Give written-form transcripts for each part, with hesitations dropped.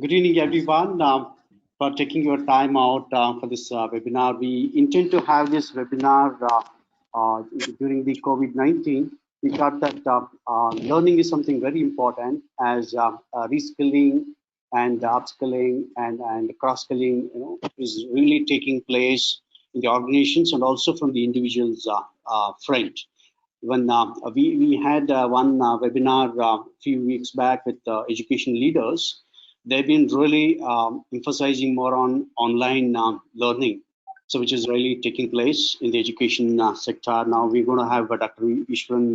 Good evening, everyone. For taking your time out for this webinar, we intend to have this webinar during the COVID-19. We thought that learning is something very important as reskilling and upskilling and cross-skilling, is really taking place in the organizations and also from the individuals' front. When we had one webinar a few weeks back with education leaders, they've been really emphasizing more on online learning, so which is really taking place in the education sector. Now we're going to have Dr. Ishwan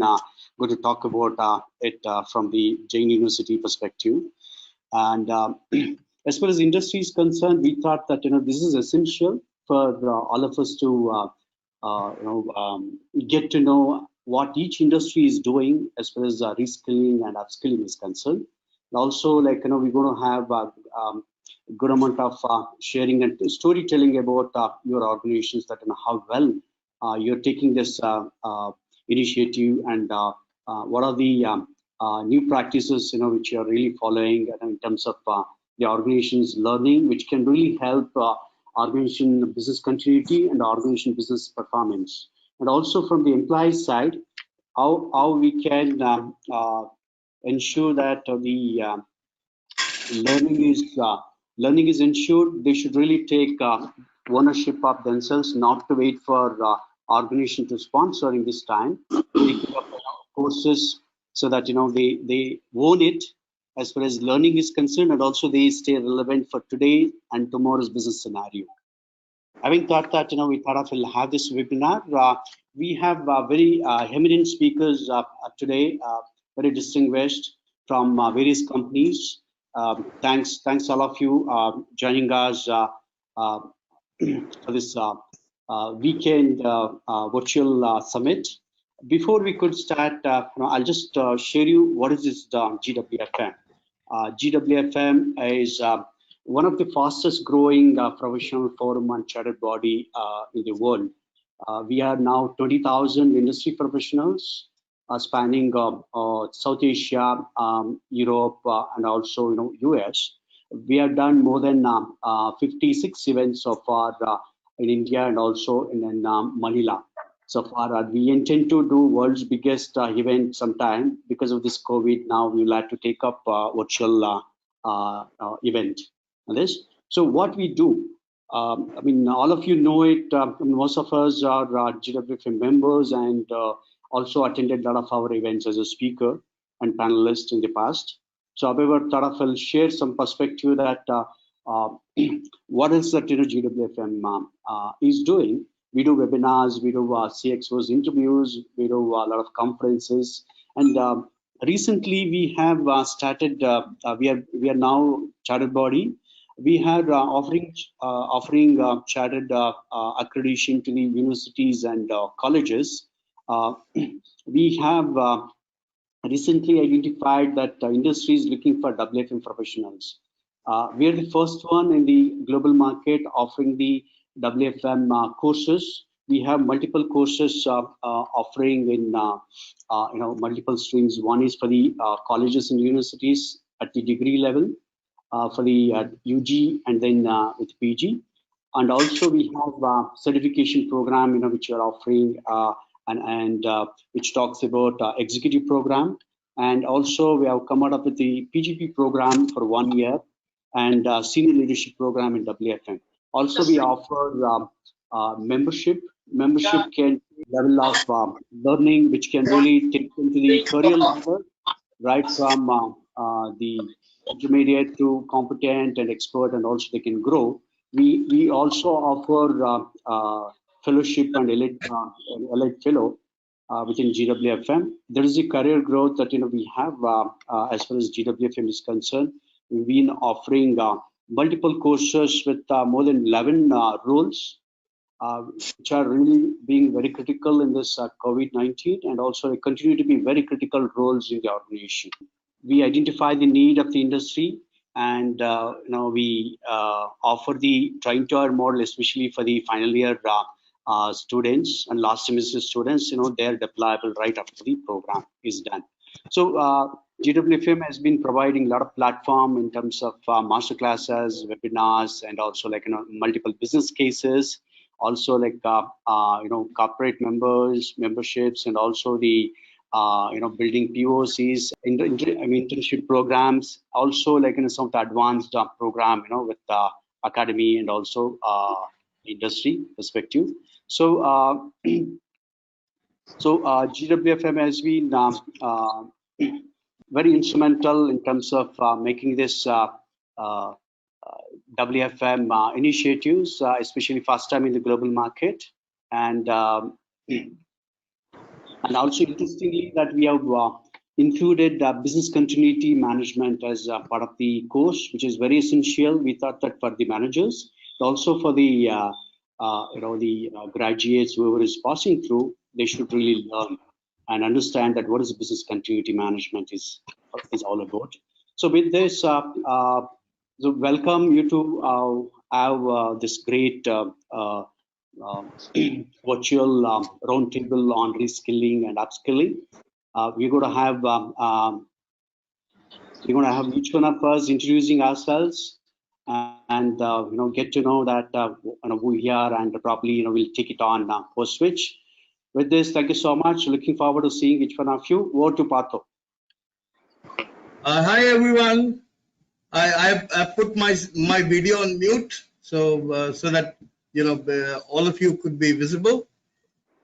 going to talk about it from the Jain University perspective. And as far as industry is concerned, we thought that this is essential for all of us to get to know what each industry is doing as far as reskilling and upskilling is concerned. And also, like we're going to have a good amount of sharing and storytelling about your organizations, that how well you're taking this initiative, and what are the new practices which you're really following in terms of the organization's learning, which can really help organization business continuity and organization business performance. And also from the employee side, how we can ensure that the learning is ensured. They should really take ownership of themselves, not to wait for organization to sponsor in this time. Taking up courses so that they own it as far as learning is concerned, and also they stay relevant for today and tomorrow's business scenario. Having thought that, we thought of we'll have this webinar. We have very eminent speakers today, very distinguished from various companies. Thanks all of you joining us for this weekend virtual summit. Before we could start, I'll just share you what is this GWFM. GWFM is one of the fastest growing professional forum and chartered body in the world. We are now 20,000 industry professionals spanning South Asia, Europe, and also US. We have done more than 56 events so far in India and also in Manila. So far, we intend to do world's biggest event sometime. Because of this COVID, now we will have to take up virtual event on this. So what we do, all of you know it. Most of us are GWFM members and also attended a lot of our events as a speaker and panelist in the past. So, however, thought I'll share some perspective that what is that GWFM is doing. We do webinars, we do CXOs interviews, we do a lot of conferences, and recently we have started. We are now chartered body. We had offering chartered accreditation to the universities and colleges. We have recently identified that industry is looking for WFM professionals. We are the first one in the global market offering the WFM courses. We have multiple courses offering in multiple streams. One is for the colleges and universities at the degree level, for the UG and then with PG, and also we have certification program which we are offering and which talks about executive program, and also we have come out with the PGP program for 1 year and senior leadership program in WFM. Also, we offer membership. Membership can level of learning, which can really take them to the career ladder, right from the intermediate to competent and expert, and also they can grow. We also offer fellowship and elite fellow within GWFM. There is a career growth that we have as far as GWFM is concerned. We've been offering multiple courses with more than 11 roles, which are really being very critical in this COVID-19, and also they continue to be very critical roles in the organization. We identify the need of the industry, and we offer the trying to earn model, especially for the final year students and last semester students. They're deployable right after the program is done. So GWFM has been providing a lot of platform in terms of master classes, webinars, and also like multiple business cases. Also like corporate memberships, and also the building POCs, internship programs. Also like some of the advanced program with academy and also industry perspective. So GWFM has been very instrumental in terms of making this uh, WFM initiatives, especially first time in the global market, and and also interestingly that we have included business continuity management as part of the course, which is very essential. We thought that for the managers, also for the graduates, whoever is passing through, they should really learn and understand that what is business continuity management is all about. So with this, so welcome you to have this great virtual roundtable on reskilling and upskilling. We're going to have each one of us introducing ourselves and get to know that who we are, and probably we'll take it on post switch. With this, thank you so much. Looking forward to seeing each one of you. Over to Pato. Hi everyone. I put my video on mute so so that all of you could be visible.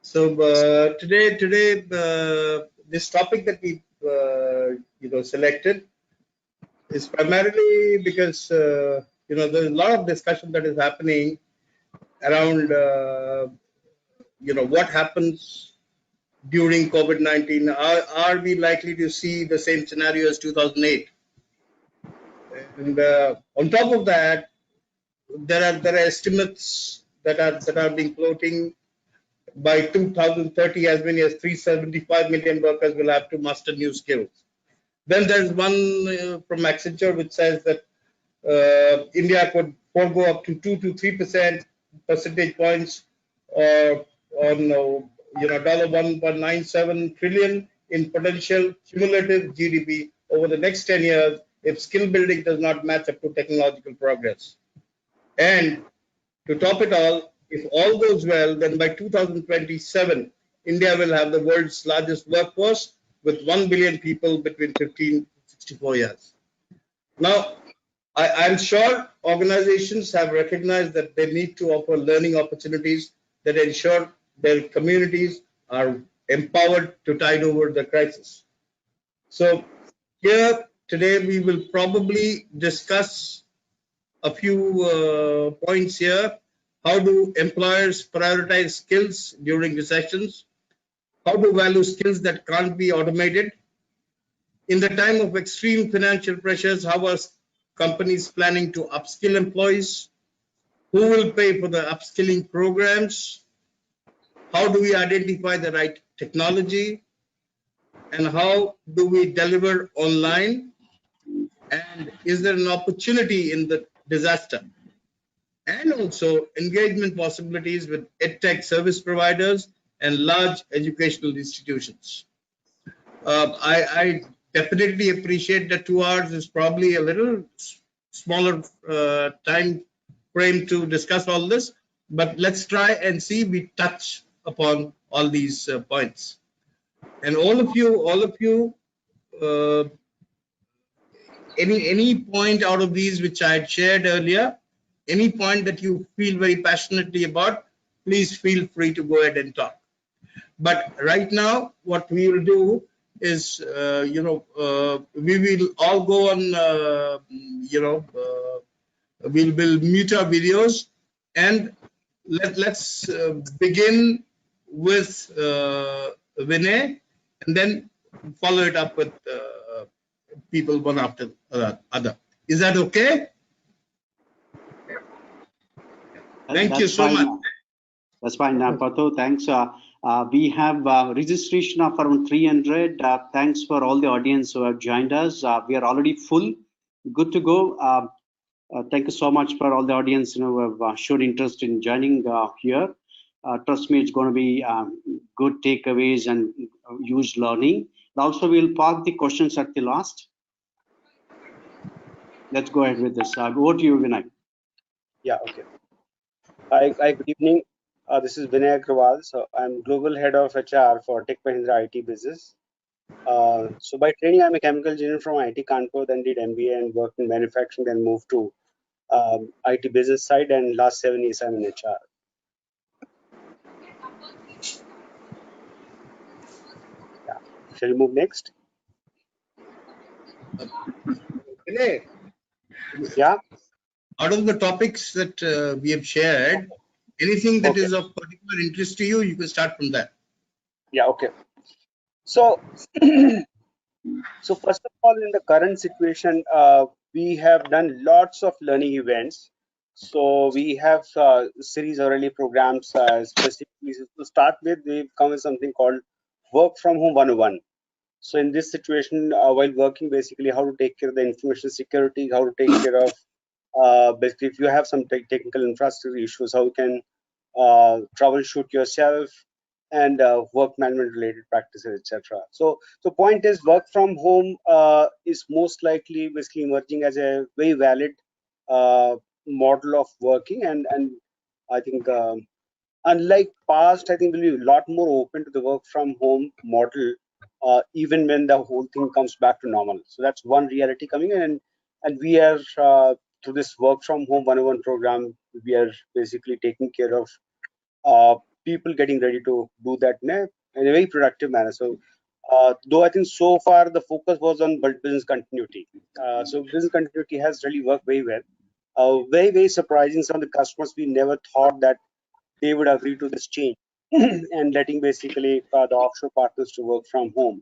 So today this topic that we selected is primarily because there's a lot of discussion that is happening around what happens during COVID-19. Are we likely to see the same scenario as 2008? And on top of that, there are estimates that are being floating. By 2030, as many as 375 million workers will have to master new skills. Then there's one from Accenture which says that India could forego up to 2 to 3% percentage points on $1.97 trillion in potential cumulative GDP over the next 10 years if skill building does not match up to technological progress. And to top it all, if all goes well, then by 2027, India will have the world's largest workforce with 1 billion people between 15 to 64 years. Now, I'm sure organizations have recognized that they need to offer learning opportunities that ensure their communities are empowered to tide over the crisis. So here today we will probably discuss a few points here. How do employers prioritize skills during recessions? How to value skills that can't be automated? In the time of extreme financial pressures, how are companies planning to upskill employees? Who will pay for the upskilling programs? How do we identify the right technology? And how do we deliver online? And is there an opportunity in the disaster? And also engagement possibilities with EdTech service providers and large educational institutions. I definitely appreciate that 2 hours is probably a little smaller time frame to discuss all this, but let's try and see we touch upon all these points. And all of you, any point out of these which I had shared earlier, any point that you feel very passionately about, please feel free to go ahead and talk. But right now, what we will do is, we will all go on, we'll mute our videos, and let's begin with Vinay, and then follow it up with people one after the other. Is that okay? Thank you so much. That's fine, Pato. Thanks. We have registration of around 300. Thanks for all the audience who have joined us. We are already full, good to go. Thank you so much for all the audience who have showed interest in joining here. Trust me, it's going to be good takeaways and huge learning. Also, we'll park the questions at the last. Let's go ahead with this. Over to you, Vinay. Yeah, okay. Hi, good evening. This is Vinay Agrawal. So I'm Global Head of HR for Tech Mahindra IT Business. So by training, I'm a chemical engineer from IT Kanpur, then did MBA and worked in manufacturing, then moved to IT business side, and last 7 years I'm in HR. Yeah. Shall we move next? Vinay, Yeah. out of the topics that we have shared, anything that Okay. is of particular interest to you, you can start from that. Yeah. Okay. So, so first of all, in the current situation, we have done lots of learning events. So we have a series of early programs specifically to start with. We've come with something called Work from Home 101. So in this situation, while working, basically how to take care of the information security, how to take care of basically if you have some technical infrastructure issues, how you can troubleshoot yourself, and work management related practices, etc. So point is, work from home is most likely basically emerging as a very valid model of working, and I think unlike past, I think we'll be a lot more open to the work from home model, even when the whole thing comes back to normal. So that's one reality coming in, and we are through this work from home 101 program, we are basically taking care of people getting ready to do that in a very productive manner. So though I think so far the focus was on business continuity. So business continuity has really worked very well. Very, very surprising. Some of the customers, we never thought that they would agree to this change and letting basically the offshore partners to work from home.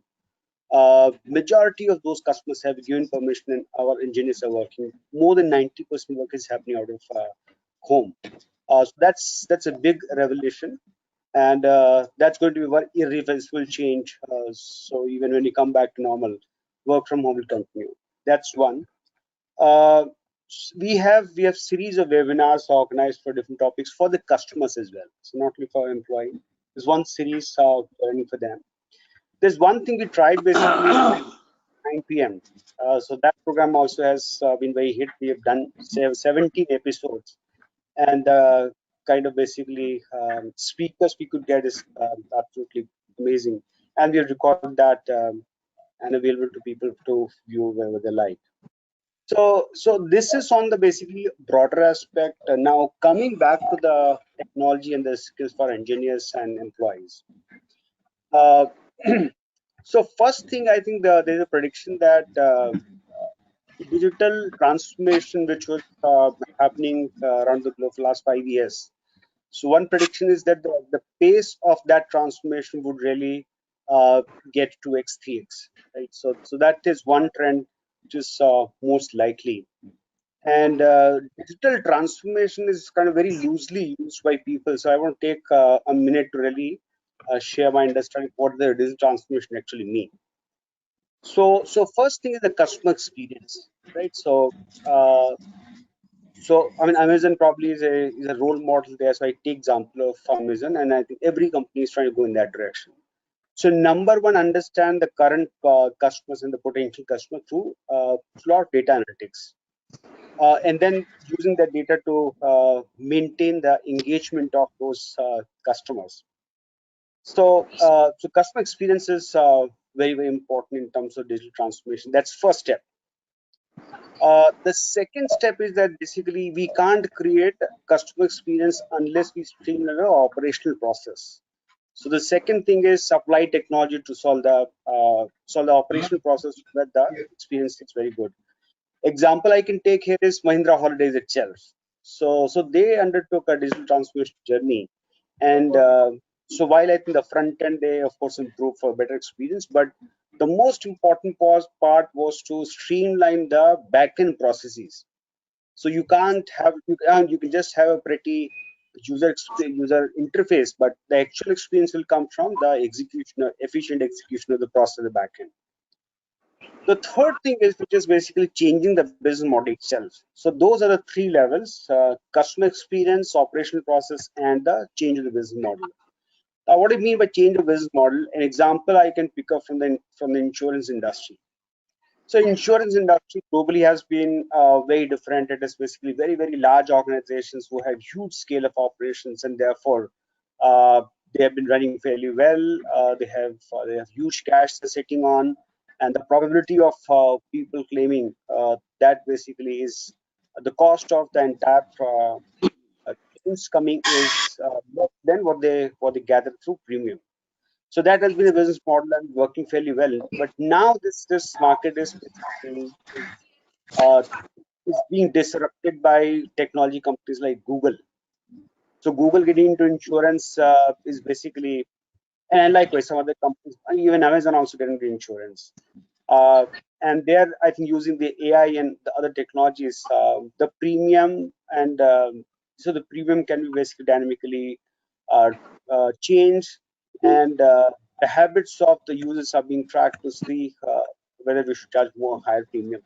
Majority of those customers have given permission and our engineers are working. More than 90% work is happening out of home. So that's a big revelation, and that's going to be one irreversible change. So even when you come back to normal, work from home will continue. That's one. Uh, we have series of webinars organized for different topics for the customers as well. So not only for employee. There's one series learning for them. There's one thing we tried basically 9 p.m. So that program also has been very hit. We have done 17 episodes, and kind of basically speakers we could get is absolutely amazing. And we have recorded that and available to people to view wherever they like. So this is on the basically broader aspect. Now coming back to the technology and the skills for engineers and employees. Uh, so first thing, I think there's a prediction that digital transformation, which was happening around the globe for the last 5 years. So one prediction is that the pace of that transformation would really get 2x, 3x, right? So that is one trend which is most likely. And digital transformation is kind of very loosely used by people. So I want to take a minute to really share my understanding of what the digital transformation actually means. So first thing is the customer experience, right? So I mean, Amazon probably is a role model there. So I take example of Amazon, and I think every company is trying to go in that direction. So number one, understand the current customers and the potential customer through a lot of data analytics. And then using that data to maintain the engagement of those customers. So customer experience is very, very important in terms of digital transformation. That's first step. The second step is that basically we can't create customer experience unless we streamline our operational process. So the second thing is supply technology to solve the operational process so that the experience is very good. Example I can take here is Mahindra Holidays itself. So they undertook a digital transformation journey, and so while I think the front end they of course improved for better experience, but the most important part was to streamline the backend processes. So you can't have you can just have a pretty user interface, but the actual experience will come from the execution, efficient execution of the process at the backend. The third thing is which is basically changing the business model itself. So those are the three levels: customer experience, operational process, and the change of the business model. Now, what do you mean by change of business model? An example I can pick up from the insurance industry. So insurance industry globally has been very different. It is basically very large organizations who have huge scale of operations, and therefore they have been running fairly well. They have huge cash they're sitting on, and the probability of people claiming that basically is the cost of the entire claims coming is less than what they gather through premium. So that has been a business model and working fairly well. But now this market is basically uh, is being disrupted by technology companies like Google. So Google getting into insurance is basically, and likewise some other companies, and even Amazon also getting into insurance. And they're, I think, using the AI and the other technologies. The premium and so the premium can be basically dynamically uh, changed, and the habits of the users are being tracked to see whether we should charge more higher premium.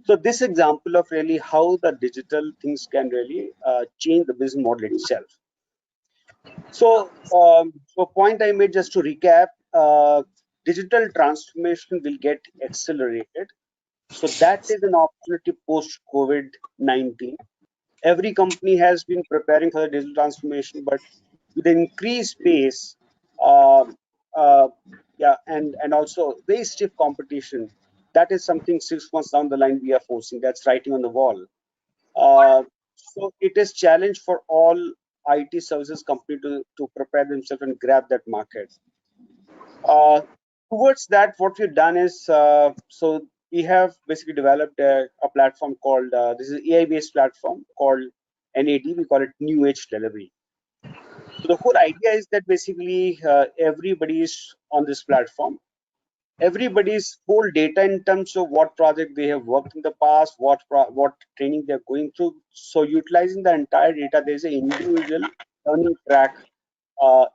So this example of really how the digital things can really change the business model itself. So point I made, just to recap, digital transformation will get accelerated. So that is an opportunity post COVID-19. Every company has been preparing for the digital transformation, but with an increased pace, um, uh, yeah, and also very stiff competition. That is something 6 months down the line we are forcing. That's writing on the wall. So it is challenge for all IT services company to prepare themselves and grab that market. Uh, Towards that, what we've done is so we have basically developed a platform called this is AI-based platform called NAD. We call it New Age Delivery. So the whole idea is that basically everybody is on this platform. Everybody's whole data in terms of what project they have worked in the past, what training they're going through. So utilizing the entire data, there's an individual learning track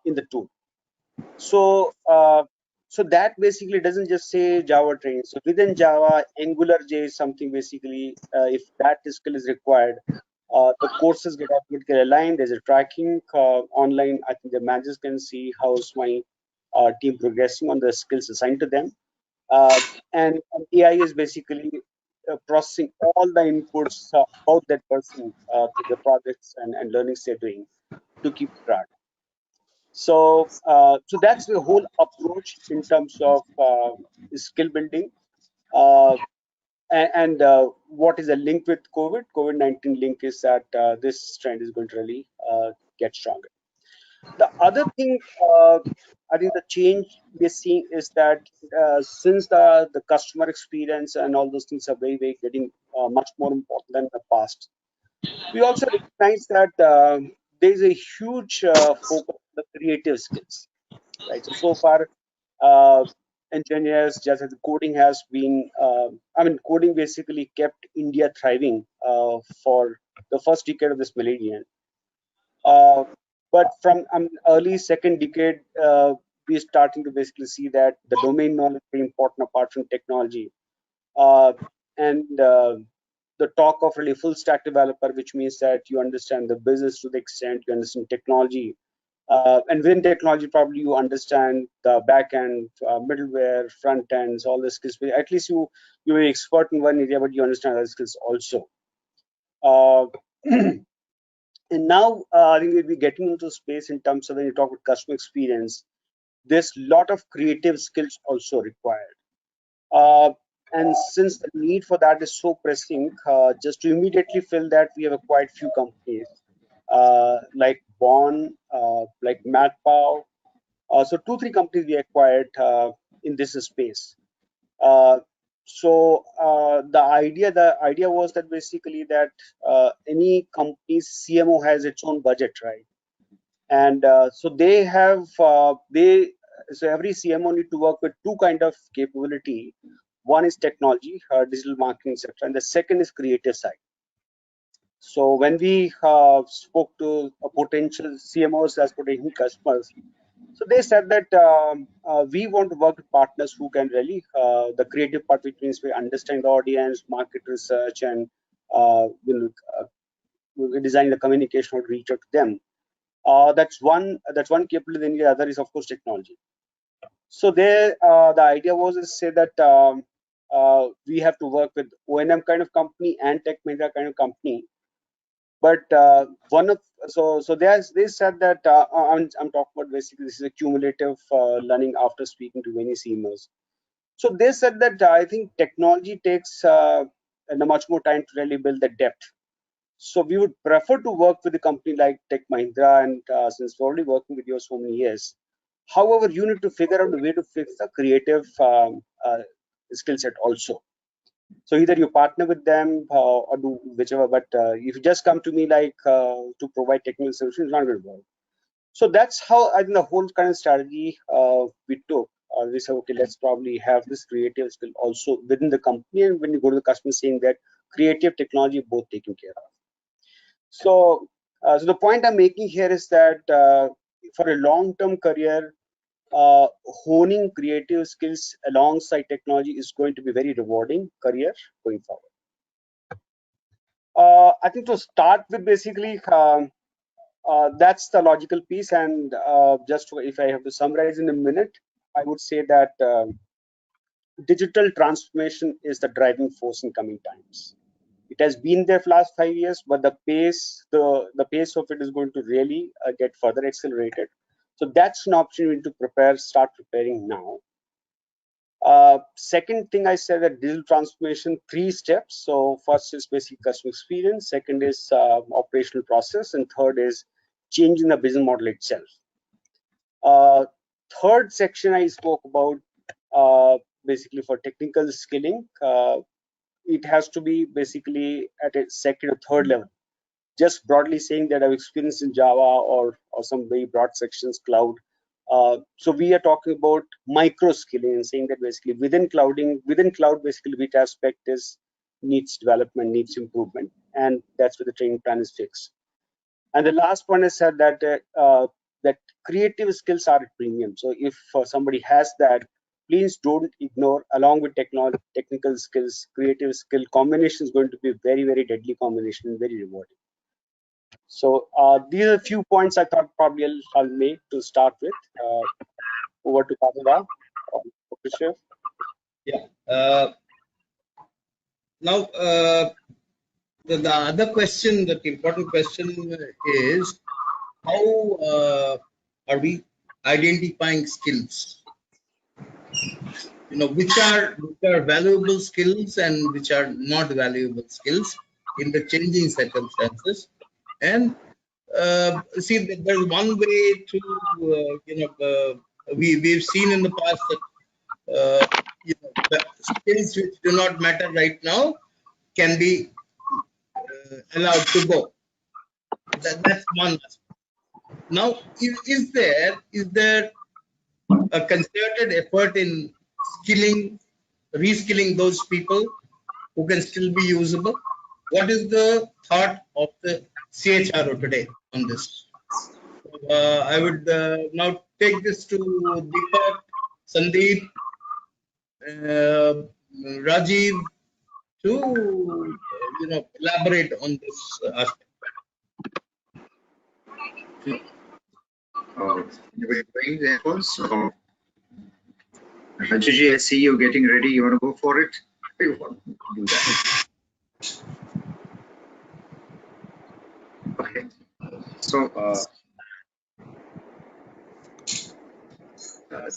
in the tool. So that basically doesn't just say Java training. So within Java, Angular J is something basically if that skill is required, the courses get automatically aligned. There's a tracking online. I think the managers can see how's my team progressing on the skills assigned to them. And AI is basically processing all the inputs about that person to the projects and learnings they're doing to keep track. So that's the whole approach in terms of skill building. Uh, and what is a link with COVID-19 link is that this trend is going to really get stronger. The other thing, I think the change we're seeing is that since the customer experience and all those things are very getting much more important than the past, we also recognize that there is a huge focus on the creative skills, right? So far, uh, engineers, just as coding has been, coding basically kept India thriving for the first decade of this millennium. Uh, but from early second decade, we're starting to basically see that the domain knowledge is very important apart from technology. And the talk of really full stack developer, which means that you understand the business to the extent you understand technology. And within technology, probably you understand the back end, middleware, front ends, all the skills. At least you're an expert in one area, but you understand other skills also. Uh, And now I think we'll be getting into space in terms of when you talk about customer experience, there's a lot of creative skills also required. Uh, and since the need for that is so pressing, just to immediately fill that, we have acquired few companies like Bond, like MatPow. So 2-3 companies we acquired in this space. Uh, the idea was that basically that any company's CMO has its own budget, right? And so they have they so every CMO need to work with two kind of capability. One is technology, digital marketing, etc., and the second is creative side. So when we spoke to potential CMOs as potential customers, so they said that we want to work with partners who can really the creative part, which means we understand the audience, market research, and we design the communication or reach out to them. That's one capability. Then the other is of course technology. So there, the idea was to say that we have to work with O&M kind of company and Tech Mahindra kind of company. But one of they said that I'm talking about basically this is a cumulative learning after speaking to many CMOs. So they said that I think technology takes a much more time to really build the depth. So we would prefer to work with a company like Tech Mahindra, and since we're already working with you so many years. However, you need to figure out a way to fix the creative skill set also. So either you partner with them or do whichever. But if you just come to me like to provide technical solutions, it's not going to work. So that's how I think the whole kind of strategy we took. We said, okay, let's probably have this creative skill also within the company, and when you go to the customer, saying that creative technology both taken care of. So, so the point I'm making here is that for a long-term career, honing creative skills alongside technology is going to be very rewarding career going forward. I think to start with, basically, that's the logical piece. And just if I have to summarize in a minute, I would say that digital transformation is the driving force in coming times. It has been there for last 5 years, but the pace of it is going to really get further accelerated. So that's an opportunity to start preparing now. Second thing I said, that digital transformation, 3 steps. So first is basic customer experience, second is operational process, and third is changing the business model itself. Third section I spoke about basically for technical skilling. It has to be basically at a second or third level. Just broadly saying that I've experienced in Java or some very broad sections, cloud. So we are talking about micro skilling and saying that basically within cloud, basically which aspect needs development, needs improvement, and that's where the training plan is fixed. And the last one is said that that creative skills are at premium. So if somebody has that, please don't ignore, along with technical skills, creative skill combination is going to be a very, very deadly combination and very rewarding. So these are a few points I thought probably I'll make to start with. Over to Kavira. Yeah. Now, the other question, the important question is, how are we identifying skills? Which are valuable skills and which are not valuable skills in the changing circumstances. And see, there's one way to we've seen in the past that the skills which do not matter right now can be allowed to go. That's one aspect. Now, is there a concerted effort in reskilling those people who can still be usable? What is the thought of the CHRO today on this? I would now take this to Deepak, Sandeep, Rajiv to elaborate on this aspect. We're going there first. So, Rajuji, I see you getting ready. You want to go for it? You want to do that? Okay. So,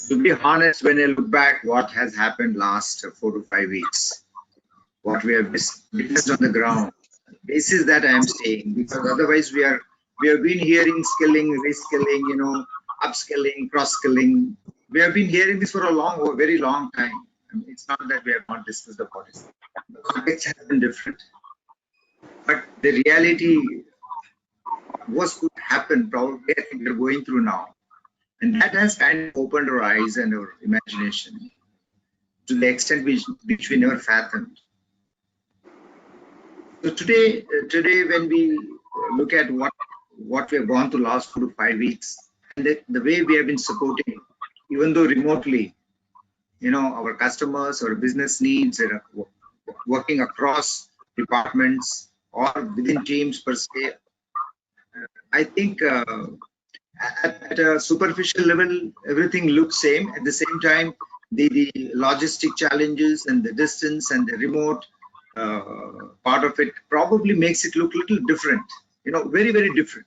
to be honest, when I look back, what has happened last 4 to 5 weeks, what we have witnessed on the ground, this is that I am saying, because otherwise we have been hearing skilling, reskilling, upskilling, cross-skilling. We have been hearing this for a very long time. I mean, it's not that we have not discussed about it. The context has been different. But the reality, what could happen, probably I think we're going through now. And that has kind of opened our eyes and our imagination to the extent which we never fathomed. So today, when we look at what we have gone through last 4 to 5 weeks, and the way we have been supporting, even though remotely, our customers, our business needs, working across departments or within teams per se, I think at a superficial level, everything looks same. At the same time, the logistic challenges and the distance and the remote part of it probably makes it look a little different, very, very different.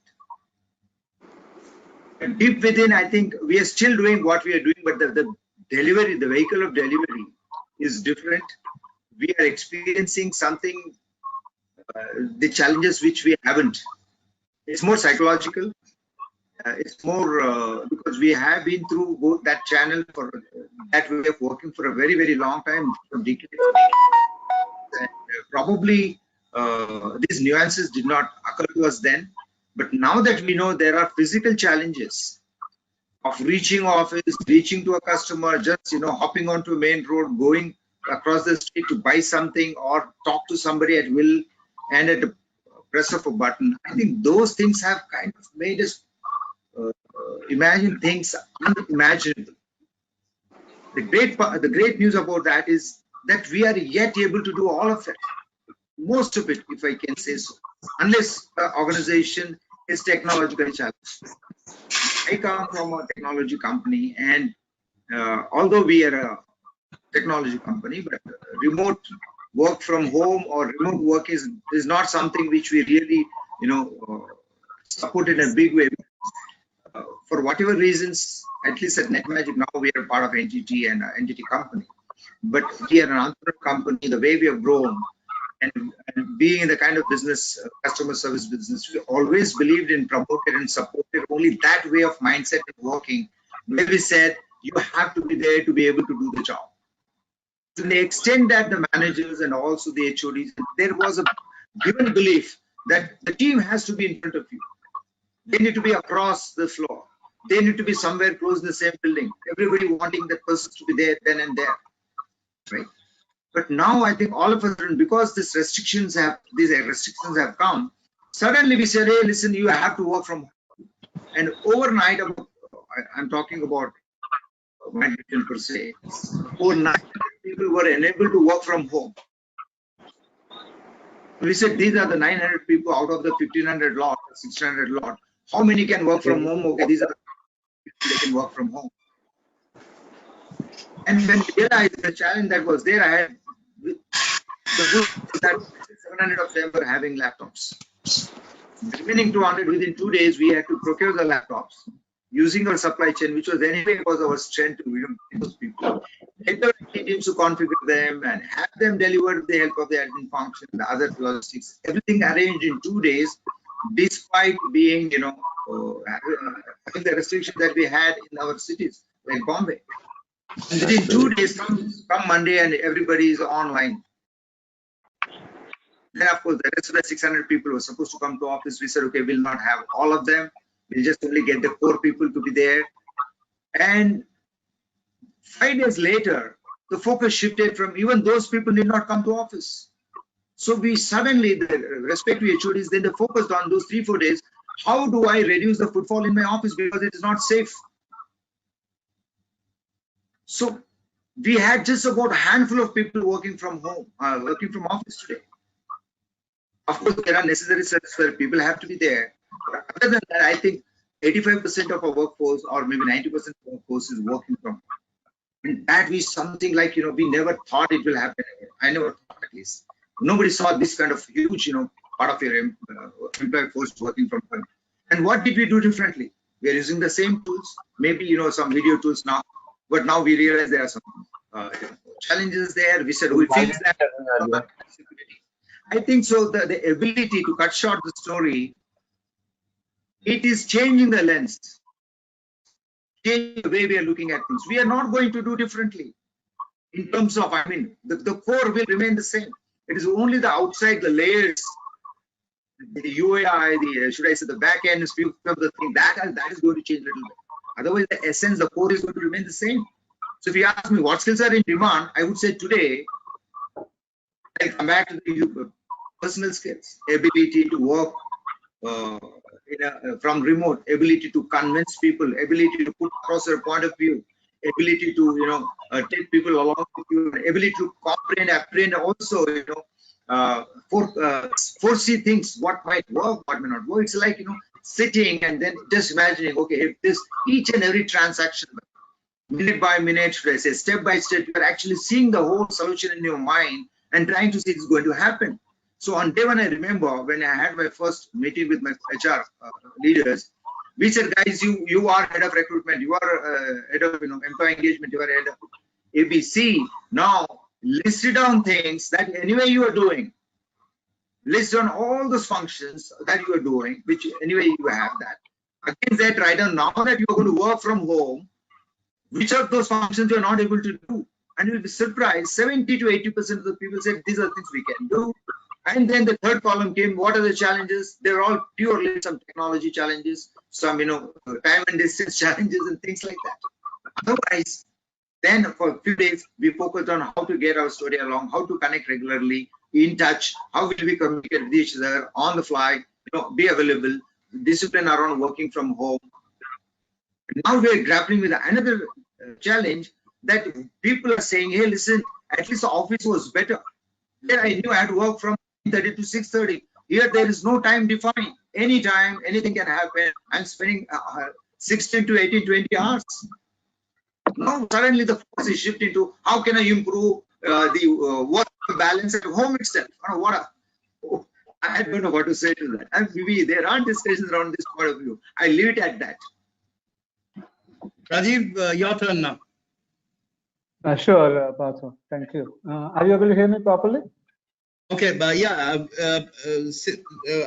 And deep within, I think we are still doing what we are doing, but the delivery, the vehicle of delivery is different. We are experiencing something, the challenges which we haven't. It's more psychological. It's more because we have been through both that channel for that way of working for a very, very long time, for decades. And probably these nuances did not occur to us then, but now that we know there are physical challenges of reaching office, reaching to a customer, just hopping onto a main road, going across the street to buy something or talk to somebody at will and at the press of a button. I think those things have kind of made us imagine things unimaginable. The great news about that is that we are yet able to do all of it, most of it, if I can say so, unless the organization is technologically challenged. I come from a technology company, and although we are a technology company, but remote work from home or remote work is not something which we really support in a big way. For whatever reasons, at least at NetMagic now we are part of NTT and NTT company, but we are an entrepreneur company. The way we have grown and being in the kind of business, customer service business, we always believed in, promoted and supported only that way of mindset of working, where we said you have to be there to be able to do the job. To the extent that the managers and also the HODs, there was a given belief that the team has to be in front of you. They need to be across the floor. They need to be somewhere close in the same building. Everybody wanting that person to be there then and there, right? But now I think all of a sudden, because these restrictions have come, suddenly we said, hey, listen, you have to work from home. And overnight, I'm talking about my division per se, overnight people were enabled to work from home. We said these are the 900 people out of the 1500 lot, 1600 lot. How many can work from home? Okay, these are the people that can work from home. And when we realized the challenge that was there, I had the good that 700 of them were having laptops. The remaining 200, within 2 days, we had to procure the laptops using our supply chain, which was anyway was our strength to those people. Get the teams to configure them and have them delivered with the help of the admin function, the other logistics, everything arranged in 2 days, despite being, having the restrictions that we had in our cities like Bombay. And within 2 days, come Monday, and everybody is online. Then, of course, the rest of the 600 people who were supposed to come to office, we said, okay, we'll not have all of them. We'll just only get the core people to be there. And 5 days later, the focus shifted from even those people did not come to office. So we suddenly, the respective HODs, then they focused on those 3-4 days. How do I reduce the footfall in my office because it is not safe? So we had just about a handful of people working from home, working from office today. Of course, there are necessary steps where people have to be there. But other than that, I think 85% of our workforce, or maybe 90% of our workforce, is working from home. And that is something like, we never thought it will happen. I never thought, at least. Nobody saw this kind of huge, part of your employee force working from home. And what did we do differently? We are using the same tools, maybe, some video tools now, but now we realize there are some challenges there. We said, we fix that. I think so. The ability to cut short the story, it is changing the lens, changing the way we are looking at things. We are not going to do differently in terms of, the core will remain the same. It is only the outside, the layers, the UAI, should I say, the back end is of the thing that is going to change a little bit. Otherwise, the essence, the core is going to remain the same. So if you ask me what skills are in demand, I would say today, I come back to the personal skills, ability to work from remote, ability to convince people, ability to put across their point of view, ability to take people along with you, ability to comprehend, apprehend, also foresee things, what might work, what may not work. It's like sitting and then just imagining, okay, if this each and every transaction, minute by minute, should I say, step by step, you're actually seeing the whole solution in your mind and trying to see it's going to happen. So on day one, I remember when I had my first meeting with my HR leaders, we said, guys, you are head of recruitment, you are head of employee engagement, you are head of ABC. Now list down things that anyway you are doing. List down all those functions that you are doing, which anyway you have that. Against that, write down now that you are going to work from home, which of those functions you are not able to do. And you'll be surprised, 70 to 80% of the people said these are things we can do. And then the third column came, what are the challenges? They were all purely some technology challenges, some time and distance challenges and things like that. Otherwise, then for a few days, we focused on how to get our story along, how to connect regularly, in touch, how will we communicate with each other on the fly, be available, discipline around working from home. Now we are grappling with another challenge that people are saying, hey, listen, at least the office was better. There I knew I had to work from 9:30 to 6:30. Here there is no time defined. Anytime, anything can happen. I'm spending 16 to 18, 20 hours. Now suddenly the focus is shifting to how can I improve the work balance at home itself. I don't know what to say to that. And maybe there are discussions around this point of view. I leave it at that. Rajiv, your turn now. Sure, Partha. Thank you. Are you able to hear me properly? Okay, but yeah,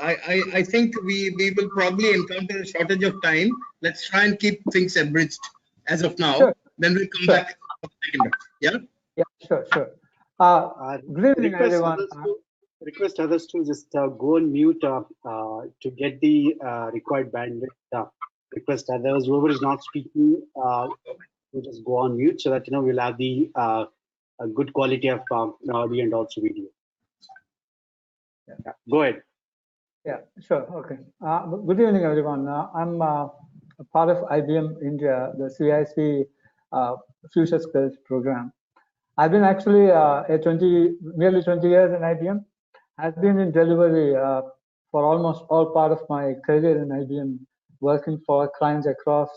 I think we will probably encounter a shortage of time. Let's try and keep things abridged as of now. Sure. Then we'll come back for the second round. Yeah? Yeah, sure. Good evening, everyone. Request others to just go on mute to get the required bandwidth. Request others, whoever is not speaking, to just go on mute so that we'll have the a good quality of audio and also video. Yeah. Go ahead. Yeah, sure. Okay. Good evening, everyone. I'm a part of IBM India, the CIC Future Skills program. I've been actually nearly 20 years in IBM. I've been in delivery for almost all part of my career in IBM, working for clients across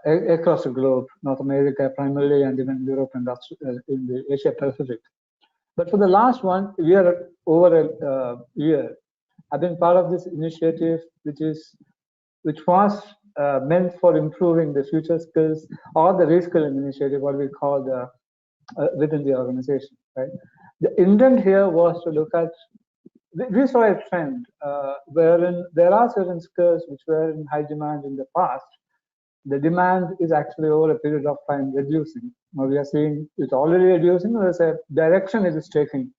across the globe, North America primarily, and even Europe and in the Asia Pacific. But for the last over a year, I've been part of this initiative, which was meant for improving the future skills, or the Reskilling initiative, what we call within the organization. Right. The intent here was to look at. We saw a trend wherein there are certain skills which were in high demand in the past. The demand is actually over a period of time reducing. Now we are seeing it's already reducing. There's a direction it is taking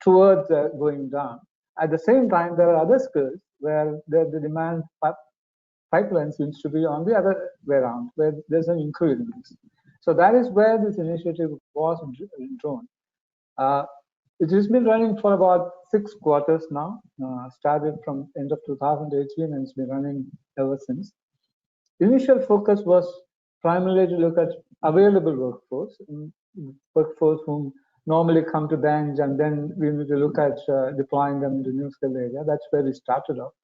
towards going down. At the same time, there are other skills where the demand pipeline seems to be on the other way around, where there's an increase. So that is where this initiative was drawn. It has been running for about 6 quarters now. Started from end of 2018 and it's been running ever since. Initial focus was primarily to look at available workforce whom normally come to bench, and then we need to look at deploying them into new skill area. That's where we started off.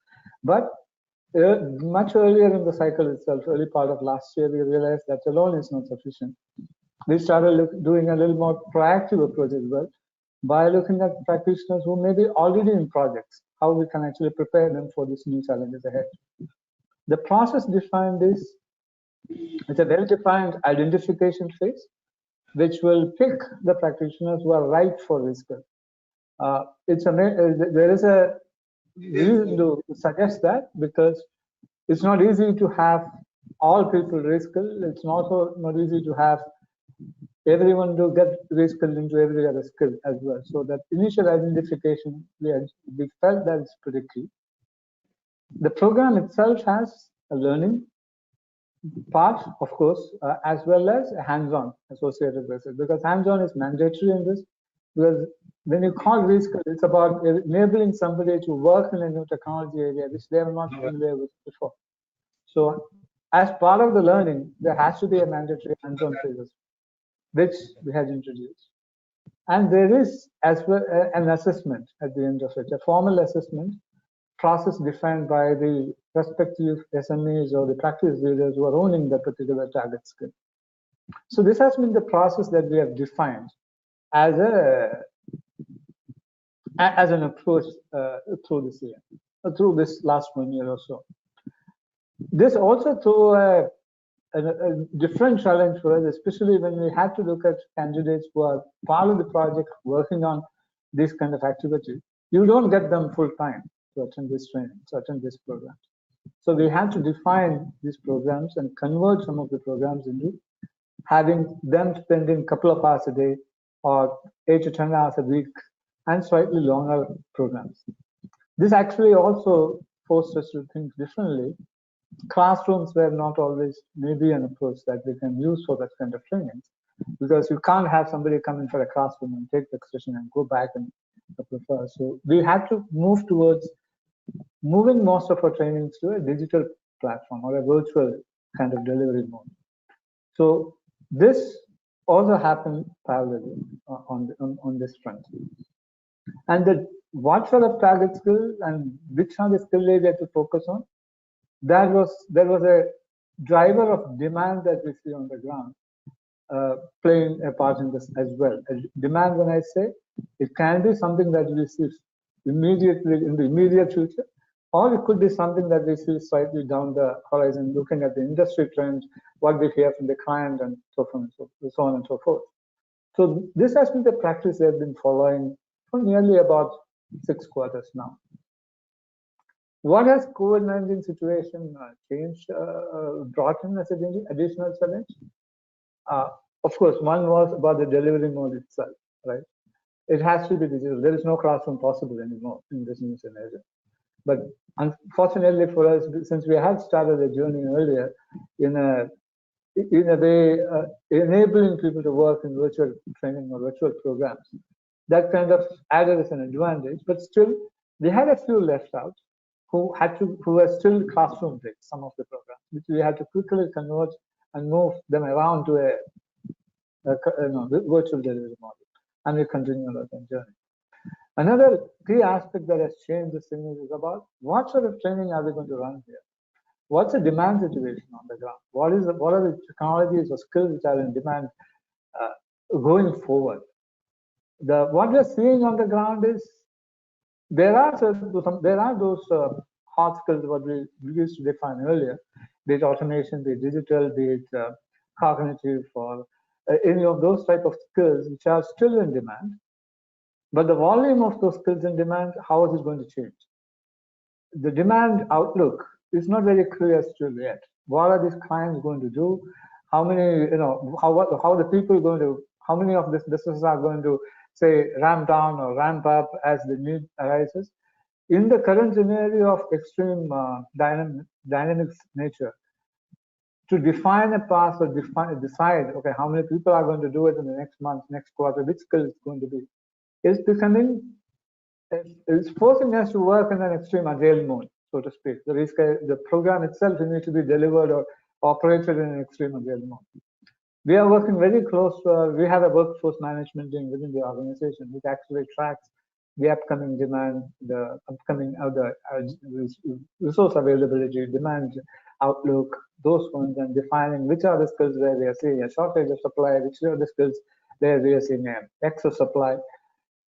But much earlier in the cycle itself, early part of last year, we realized that alone is not sufficient. We started doing a little more proactive approach as well, by looking at practitioners who may be already in projects, how we can actually prepare them for these new challenges ahead. The process defined is, it's a well-defined identification phase, which will pick the practitioners who are right for this skill. There is a reason to suggest that, because it's not easy to have all people reskill. It's also not easy to have everyone to get reskilled into every other skill as well. So that initial identification, we felt that it's pretty key. The program itself has a learning part, of course, as well as a hands-on associated with it, because hands-on is mandatory in this. Because when you call reskill, it's about enabling somebody to work in a new technology area which they are not familiar with before. So as part of the learning, there has to be a mandatory hands-on phase, which we had introduced. And there is as well an assessment at the end of it, a formal assessment process defined by the respective SMEs or the practice leaders who are owning that particular target skill. So this has been the process that we have defined as an approach through this year, through this last 1 year or so. This also threw a different challenge for us, especially when we had to look at candidates who are part of the project working on this kind of activity. You don't get them full time to attend this training, to attend this program. So we had to define these programs and convert some of the programs into having them spending a couple of hours a day or 8 to 10 hours a week and slightly longer programs. This actually also forced us to think differently. Classrooms were not always maybe an approach that we can use for that kind of training, because you can't have somebody come in for a classroom and take the session and go back and prefer. So we had to move towards moving most of our trainings to a digital platform or a virtual kind of delivery mode. So this also happened parallelly on this front. And what sort of target skills and which are the skill areas to focus on? There was a driver of demand that we see on the ground playing a part in this as well. Demand, when I say, it can be something that we see immediately in the immediate future, or it could be something that we see slightly down the horizon, looking at the industry trends, what we hear from the client, and so on and so forth. So this has been the practice they have been following for nearly about 6 quarters now. What has COVID-19 situation changed, brought in as an additional challenge? Of course, one was about the delivery mode itself, right? It has to be digital. There is no classroom possible anymore in this new scenario. But unfortunately for us, since we had started the journey earlier, in a way, enabling people to work in virtual training or virtual programs, that kind of added as an advantage. But still, we had a few left out who were still classroom based, some of the programs, which we had to quickly convert and move them around to a virtual delivery model, and we continue on that journey. Another key aspect that has changed this thing is about what sort of training are we going to run here? What's the demand situation on the ground? What are the technologies or skills which are in demand going forward? What we're seeing on the ground is there are those hard skills what we used to define earlier, be it automation, be it digital, be it cognitive, or any of those type of skills which are still in demand. But the volume of those skills in demand, how is it going to change? The demand outlook is not very clear still yet. What are these clients going to do? How many, how the people going to, how many of these businesses are going to say ramp down or ramp up as the need arises? In the current scenario of extreme dynamic nature, to define a path or decide, okay, how many people are going to do it in the next month, next quarter, which skill is going to be, is becoming, it's forcing us to work in an extreme agile mode, so to speak. The program itself needs to be delivered or operated in an extreme agile mode. We are working very close to, we have a workforce management team within the organization which actually tracks the upcoming demand, the upcoming resource availability, demand outlook, those ones, and defining which are the skills where we are seeing a shortage of supply, which are the skills where we are seeing an excess supply.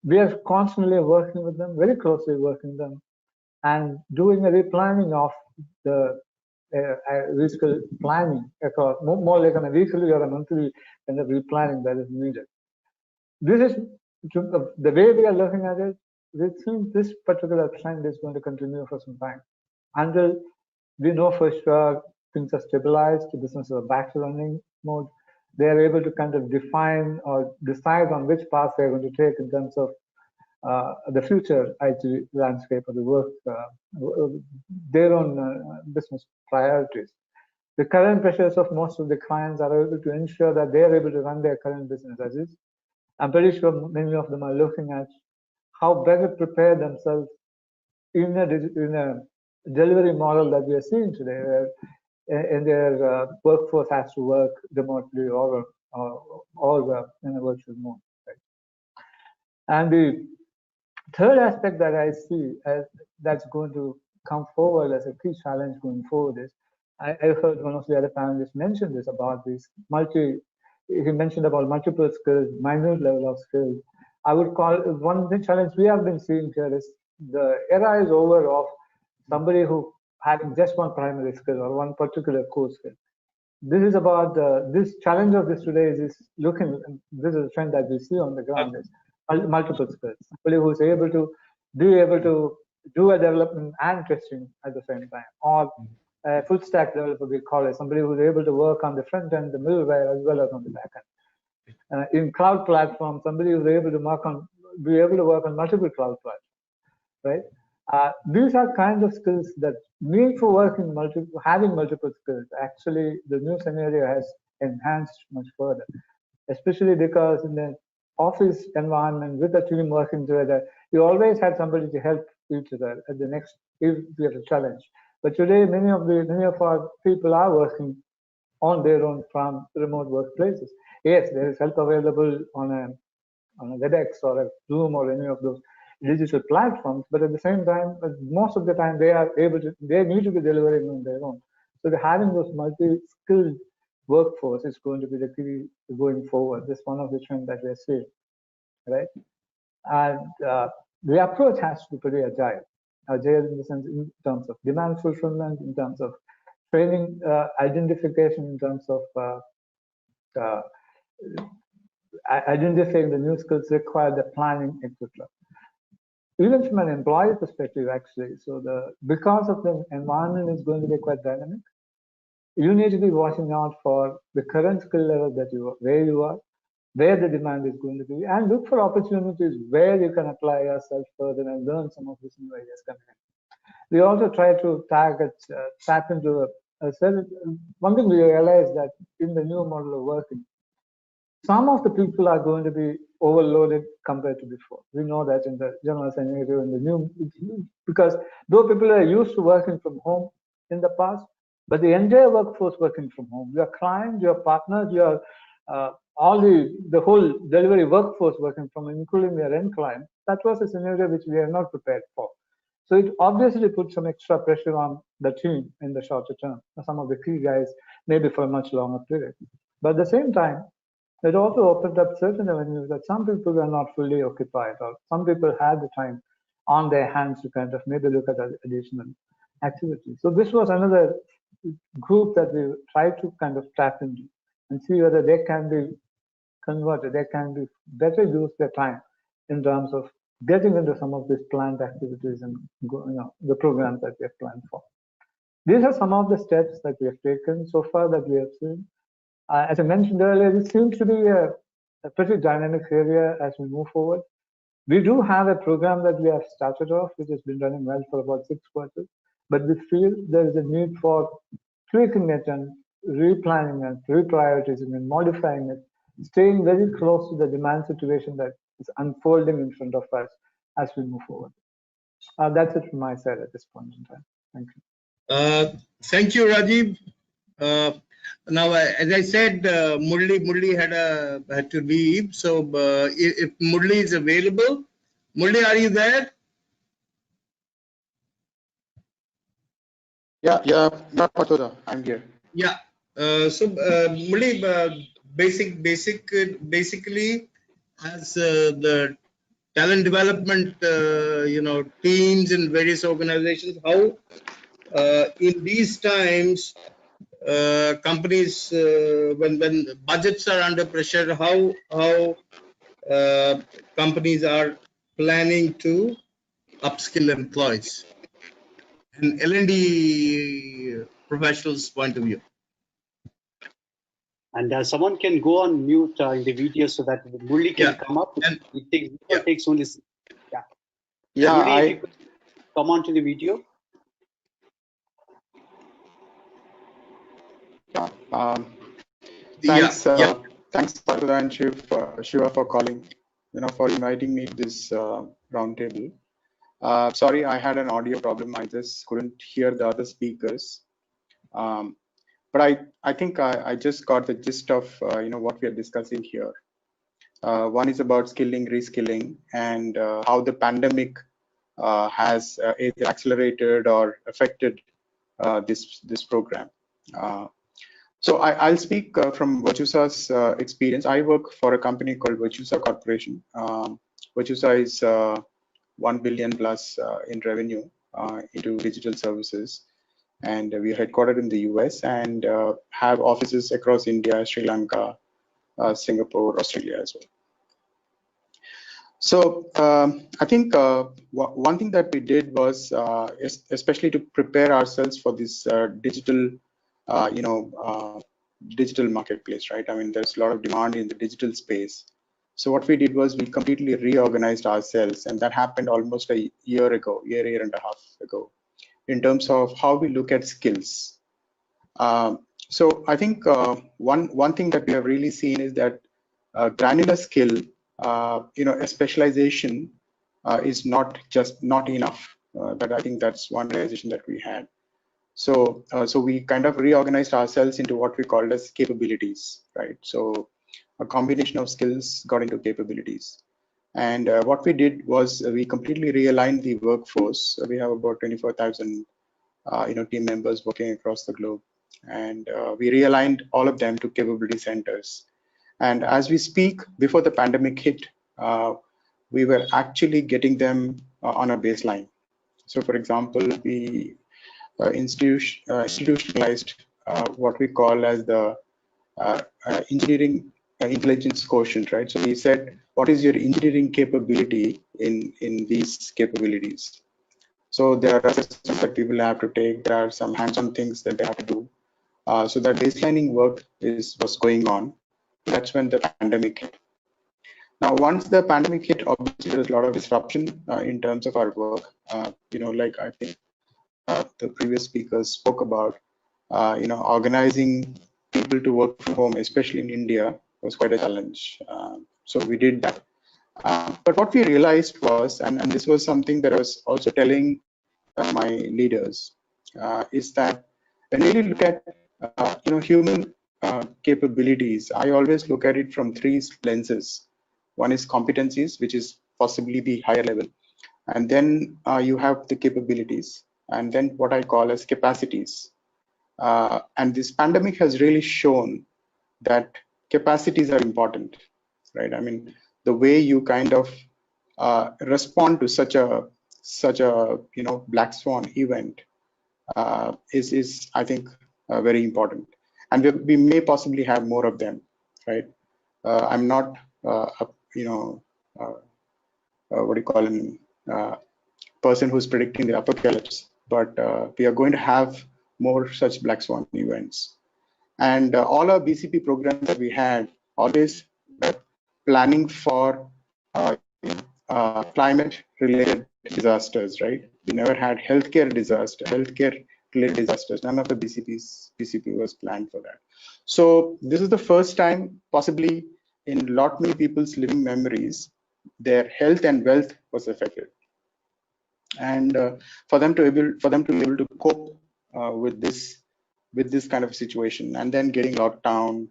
We are constantly working with them, very closely working with them, and doing a replanning of the reskill planning across, more like on a weekly or a monthly kind of replanning that is needed. This is the way we are looking at it. We think this particular trend is going to continue for some time until we know for sure things are stabilized, the businesses are back to running mode. They are able to kind of define or decide on which path they're going to take in terms of the future IT landscape of the work, their own business priorities. The current pressures of most of the clients are able to ensure that they are able to run their current business as is. I'm pretty sure many of them are looking at how better prepare themselves in a delivery model that we are seeing today, where in their workforce has to work remotely or in a virtual mode. Right? And the third aspect that I see as that's going to come forward as a key challenge going forward is, I heard one of the other panelists mention this about this he mentioned about multiple skills, minute level of skills. I would call one the challenge we have been seeing here is the era is over of somebody who having just one primary skill or one particular core skill. This is about this challenge of this today is looking. This is a trend that we see on the ground is multiple skills. Somebody who's able to do a development and testing at the same time, or a full stack developer we call it. Somebody who's able to work on the front end, the middleware, as well as on the back end. In cloud platform, somebody who's able to be able to work on multiple cloud platforms, right? These are kinds of skills that need for working having multiple skills. Actually, the new scenario has enhanced much further, especially because in the office environment with the team working together, you always had somebody to help each other at the next if you have a challenge. But today, many of our people are working on their own from remote workplaces. Yes, there is help available on a WebEx or a Zoom or any of those digital platforms, but at the same time, most of the time they need to be delivering on their own. So having those multi-skilled workforce is going to be the key going forward. This is one of the trends that we're seeing, right? And the approach has to be pretty agile. Agile in the sense, in terms of demand fulfillment, in terms of training identification, in terms of identifying the new skills required, the planning, etc. Even from an employee perspective, actually, so because of the environment is going to be quite dynamic, you need to be watching out for the current skill level where you are, where the demand is going to be, and look for opportunities where you can apply yourself further and learn some of these new ideas coming in. We also try to tap into a certain. One thing we realize that in the new model of working, some of the people are going to be overloaded compared to before. We know that in the general scenario in the new, because though people are used to working from home in the past, but the entire workforce working from home, your clients, your partners, your all the whole delivery workforce working from, including their end client, that was a scenario which we are not prepared for. So it obviously put some extra pressure on the team in the shorter term. Some of the key guys, maybe for a much longer period. But at the same time, it also opened up certain avenues that some people were not fully occupied, or some people had the time on their hands to kind of maybe look at additional activities. So this was another group that we tried to kind of tap into and see whether they can be converted, they can be better use their time in terms of getting into some of these planned activities and the programs that we have planned for. These are some of the steps that we have taken so far that we have seen. As I mentioned earlier, this seems to be a pretty dynamic area as we move forward. We do have a program that we have started off, which has been running well for about 6 quarters, but we feel there is a need for tweaking it and replanning and reprioritizing and modifying it, staying very close to the demand situation that is unfolding in front of us as we move forward. That's it from my side at this point in time. Thank you. Thank you, Rajiv. Now, as I said, Murli had to leave. So, if Murli is available, Murli, are you there? Yeah, I'm here. Yeah. So, Murli, basically, as the talent development, teams in various organizations, how in these times, companies when budgets are under pressure, how companies are planning to upskill employees and L&D professionals' point of view. And someone can go on mute in the video so that Murli can come up. And it takes only. Yeah, Murli, if you could come on to the video. Thanks, Parula and Shiva for calling, for inviting me to this roundtable. Sorry, I had an audio problem. I just couldn't hear the other speakers. But I think I just got the gist of what we are discussing here. One is about skilling, reskilling, and how the pandemic has either accelerated or affected this program. So I'll speak from Virtusa's experience. I work for a company called Virtusa Corporation. Virtusa is 1 billion plus in revenue into digital services, and we are headquartered in the US and have offices across India, Sri Lanka, Singapore, Australia as well. So I think one thing that we did was, especially to prepare ourselves for this digital, digital marketplace, right? I mean, there's a lot of demand in the digital space. So what we did was we completely reorganized ourselves, and that happened almost a year ago, year and a half ago, in terms of how we look at skills. So I think one thing that we have really seen is that granular skill, a specialization is not enough. But I think that's one realization that we had. So we kind of reorganized ourselves into what we called as capabilities, right? So a combination of skills got into capabilities. And what we did was we completely realigned the workforce. We have about 24,000 team members working across the globe, and we realigned all of them to capability centers. And as we speak, before the pandemic hit, we were actually getting them on a baseline. So, for example, we institutionalized what we call as the engineering intelligence quotient, right? So we said, what is your engineering capability in these capabilities? So there are assessments that people have to take. There are some hands-on things that they have to do. So that baselining work was going on. That's when the pandemic hit. Now, once the pandemic hit, obviously there's a lot of disruption in terms of our work. Like I think the previous speakers spoke about, organizing people to work from home, especially in India, was quite a challenge. So we did that. But what we realized was, and this was something that I was also telling my leaders, is that when we look at human capabilities, I always look at it from three lenses. One is competencies, which is possibly the higher level, and then you have the capabilities, and then what I call as capacities. And this pandemic has really shown that capacities are important, right? I mean, the way you kind of respond to such a black swan event is I think very important, and we may possibly have more of them, right? I'm not what do you call him, person who's predicting the apocalypse, but we are going to have more such black swan events. And all our BCP programs that we had always planning for climate-related disasters, right? We never had healthcare related disasters. None of the BCP was planned for that. So this is the first time, possibly in lot many people's living memories, their health and wealth was affected. And for them to be able to cope with this kind of situation, and then getting locked down,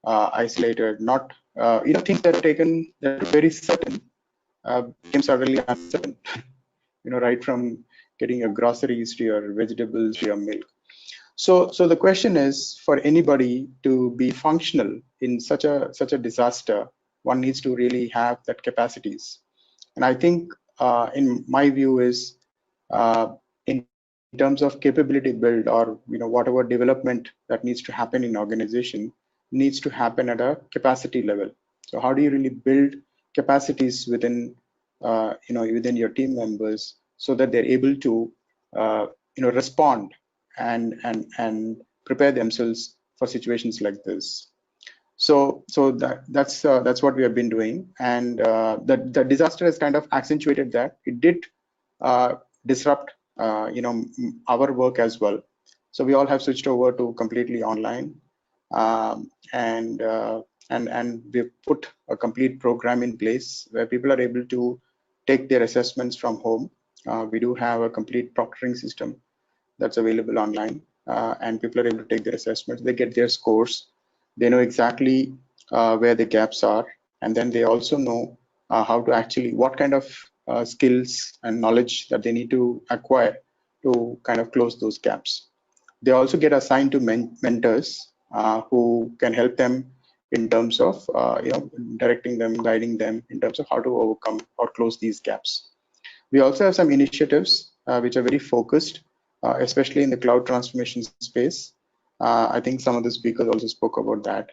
isolated, not things that are taken that are very certain became suddenly uncertain. Right from getting your groceries to your vegetables to your milk. So the question is, for anybody to be functional in such a disaster, one needs to really have that capacities. And I think, in my view, is in terms of capability build, or whatever development that needs to happen in organization needs to happen at a capacity level. So how do you really build capacities within within your team members, so that they're able to respond and prepare themselves for situations like this? So that's what we have been doing, and the disaster has kind of accentuated that. It did disrupt our work as well. So we all have switched over to completely online, and we've put a complete program in place where people are able to take their assessments from home. We do have a complete proctoring system that's available online, and people are able to take their assessments. They get their scores. They know exactly where the gaps are, and then they also know how to actually, what kind of skills and knowledge that they need to acquire to kind of close those gaps. They also get assigned to mentors who can help them in terms of directing them, guiding them in terms of how to overcome or close these gaps. We also have some initiatives which are very focused, especially in the cloud transformation space. I think some of the speakers also spoke about that.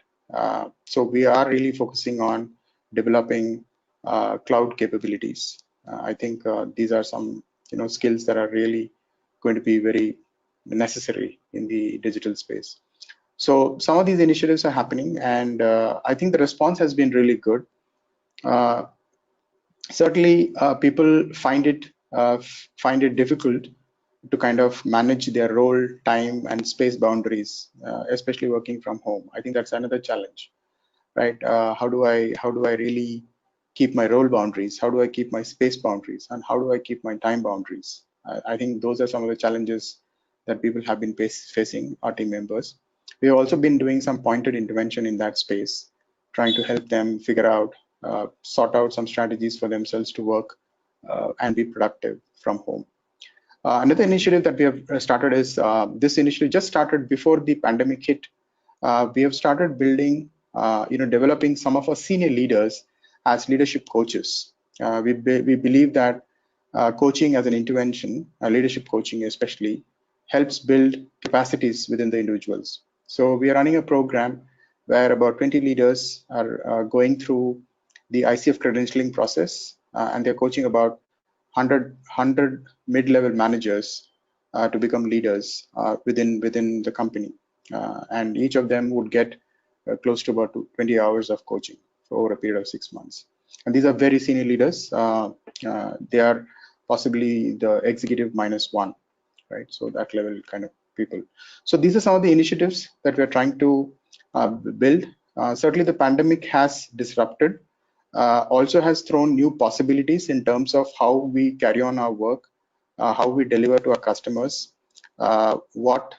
So we are really focusing on developing cloud capabilities. I think these are some skills that are really going to be very necessary in the digital space. So some of these initiatives are happening, and I think the response has been really good. Certainly, people find it difficult to kind of manage their role, time, and space boundaries, especially working from home. I think that's another challenge, right? How do I really keep my role boundaries? How do I keep my space boundaries? And how do I keep my time boundaries? I think those are some of the challenges that people have been facing, our team members. We have also been doing some pointed intervention in that space, trying to help them figure out, sort out some strategies for themselves to work and be productive from home. Another initiative that we have started is, this initiative just started before the pandemic hit. We have started building, developing some of our senior leaders as leadership coaches. We believe that coaching as an intervention, leadership coaching especially, helps build capacities within the individuals. So we are running a program where about 20 leaders are going through the ICF credentialing process, and they're coaching about 100 mid-level managers to become leaders within the company. And each of them would get close to about 20 hours of coaching for over a period of 6 months. And these are very senior leaders. They are possibly the executive -1, right? So that level kind of people. So these are some of the initiatives that we're trying to build. Certainly the pandemic has disrupted, also has thrown new possibilities in terms of how we carry on our work, how we deliver to our customers, what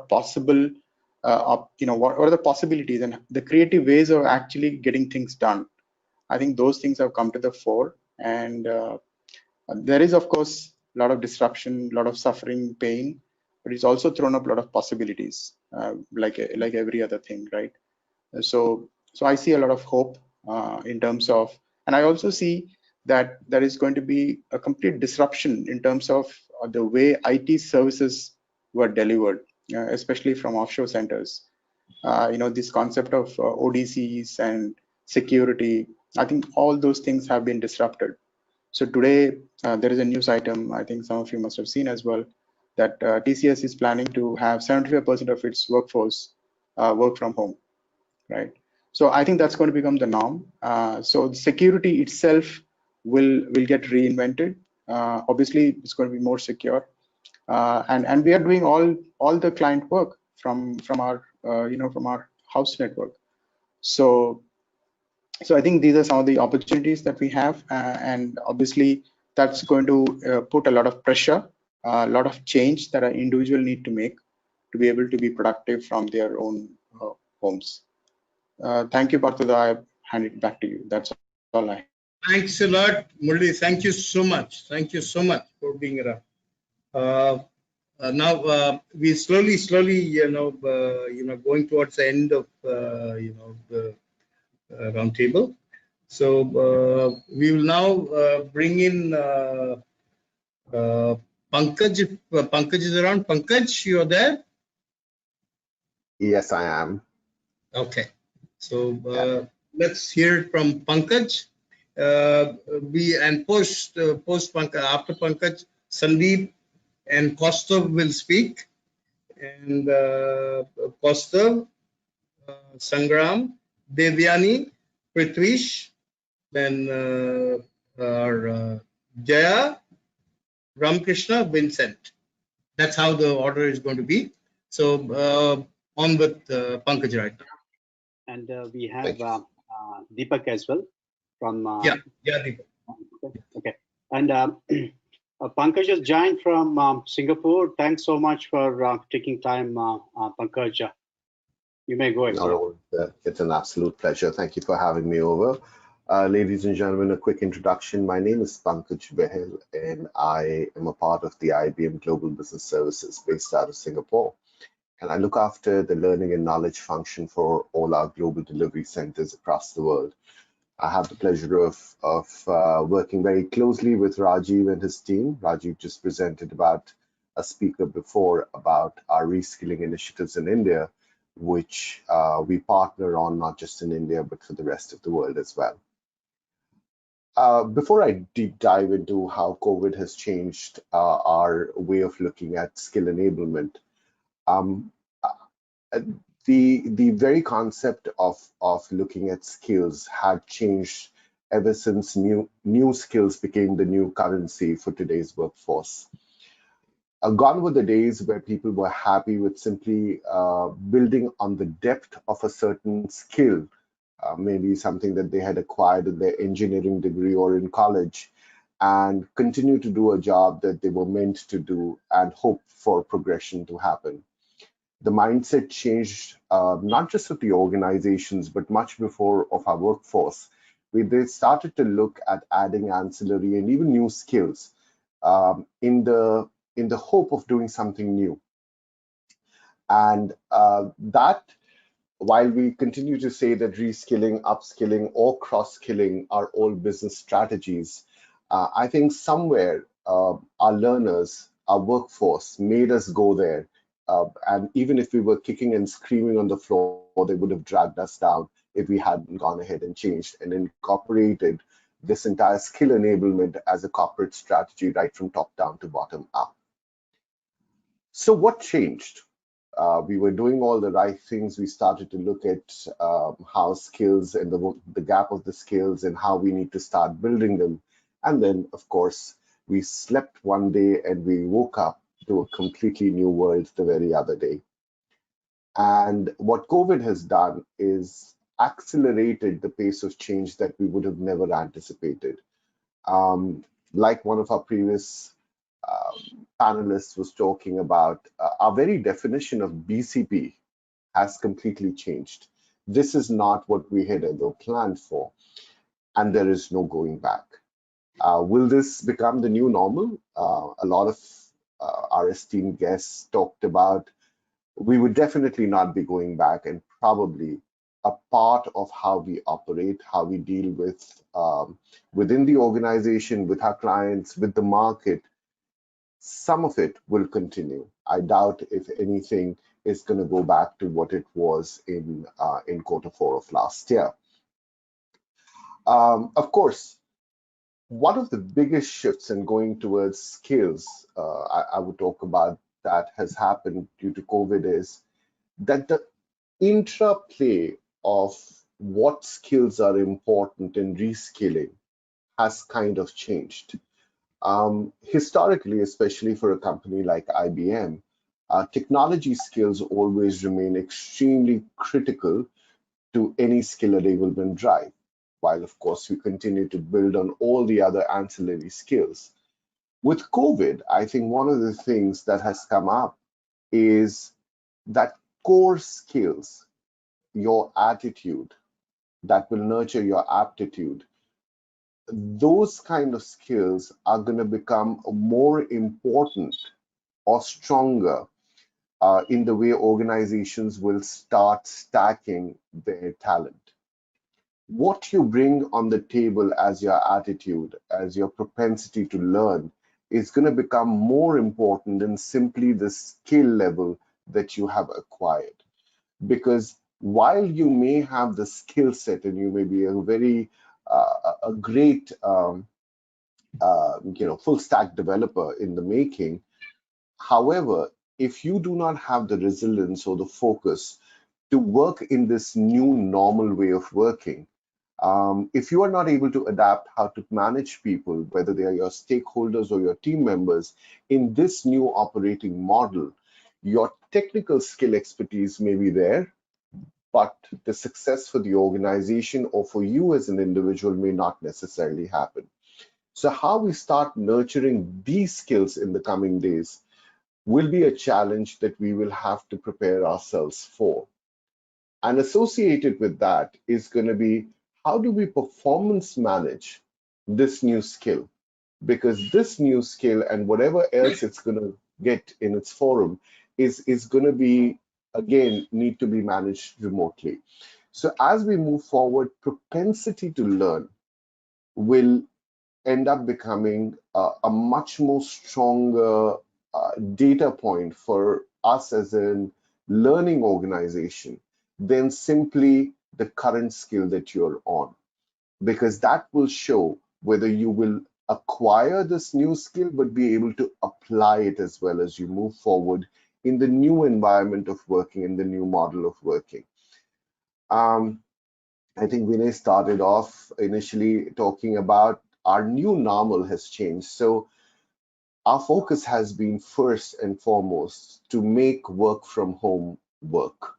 possible, what are the possibilities and the creative ways of actually getting things done. I think those things have come to the fore, and there is, of course, a lot of disruption, a lot of suffering, pain, but it's also thrown up a lot of possibilities, like every other thing, right? So I see a lot of hope in terms of, and I also see that there is going to be a complete disruption in terms of the way IT services were delivered, especially from offshore centers. This concept of ODCs and security, I think all those things have been disrupted. So today there is a news item, I think some of you must have seen as well, that TCS is planning to have 75% of its workforce work from home, right? So I think that's going to become the norm. So security itself will get reinvented. Obviously, it's going to be more secure, and we are doing all the client work from our from our house network. So I think these are some of the opportunities that we have, and obviously that's going to put a lot of pressure, a lot of change that an individual need to make to be able to be productive from their own homes. Thank you, Partha. I hand it back to you. That's all I have. Thanks a lot, Murli. Thank you so much. Thank you so much for being around. Now we slowly, going towards the end of the roundtable. So we will now bring in Pankaj. If Pankaj is around, Pankaj, you are there? Yes, I am. Okay. So let's hear it from Pankaj. Post Pankaj, after Pankaj, Sandeep and Kaustav will speak. And Kaustav, Sangram, Devyani, Prithvish, then our Jaya, Ramakrishna, Vincent. That's how the order is going to be. So on with Pankaj right now. And we have Deepak as well from. Yeah, Deepak. Okay. And Pankaj has joined from Singapore. Thanks so much for taking time, Pankaj. You may go ahead. No, it's an absolute pleasure. Thank you for having me over. Ladies and gentlemen, a quick introduction. My name is Pankaj Behel, and I am a part of the IBM Global Business Services based out of Singapore. And I look after the learning and knowledge function for all our global delivery centers across the world. I have the pleasure of working very closely with Rajiv and his team. Rajiv just presented about a speaker before about our reskilling initiatives in India, which we partner on not just in India, but for the rest of the world as well. Before I deep dive into how COVID has changed our way of looking at skill enablement, um, uh, the very concept of looking at skills had changed ever since new skills became the new currency for today's workforce. Gone were the days where people were happy with simply building on the depth of a certain skill, maybe something that they had acquired in their engineering degree or in college, and continue to do a job that they were meant to do and hope for progression to happen. The mindset changed not just of the organizations, but much before of our workforce. They started to look at adding ancillary and even new skills in the hope of doing something new. And that, while we continue to say that reskilling, upskilling, or cross-skilling are all business strategies, I think somewhere our learners, our workforce made us go there. And even if we were kicking and screaming on the floor, they would have dragged us down if we hadn't gone ahead and changed and incorporated this entire skill enablement as a corporate strategy right from top down to bottom up. So what changed? We were doing all the right things. We started to look at how skills and the gap of the skills and how we need to start building them. And then, of course, we slept one day and we woke up to a completely new world the very other day. And what COVID has done is accelerated the pace of change that we would have never anticipated. Like one of our previous panelists was talking about, our very definition of BCP has completely changed. This is not what we had ever planned for, and there is no going back. Will this become the new normal? A lot of our esteemed guests talked about we would definitely not be going back, and probably a part of how we operate, how we deal with within the organization, with our clients, with the market, some of it will continue. I doubt if anything is going to go back to what it was in Q4 of last year. Of course, one of the biggest shifts in going towards skills, I would talk about that has happened due to COVID is that the intraplay of what skills are important in reskilling has kind of changed. Historically, especially for a company like IBM, technology skills always remain extremely critical to any skill enablement drive, while of course we continue to build on all the other ancillary skills. With COVID, I think one of the things that has come up is that core skills, your attitude, that will nurture your aptitude, those kind of skills are going to become more important or stronger in the way organizations will start stacking their talent. What you bring on the table as your attitude, as your propensity to learn, is going to become more important than simply the skill level that you have acquired. Because while you may have the skill set and you may be a great full stack developer in the making, however, if you do not have the resilience or the focus to work in this new normal way of working, if you are not able to adapt how to manage people, whether they are your stakeholders or your team members, in this new operating model, your technical skill expertise may be there, but the success for the organization or for you as an individual may not necessarily happen. So how we start nurturing these skills in the coming days will be a challenge that we will have to prepare ourselves for. And associated with that is going to be how do we performance manage this new skill? Because this new skill and whatever else it's going to get in its forum is going to be, again, need to be managed remotely. So as we move forward, propensity to learn will end up becoming a much more stronger data point for us as a learning organization than simply the current skill that you're on, because that will show whether you will acquire this new skill but be able to apply it as well as you move forward in the new environment of working, in the new model of working. I think Vinay started off initially talking about our new normal has changed. So our focus has been first and foremost to make work from home work,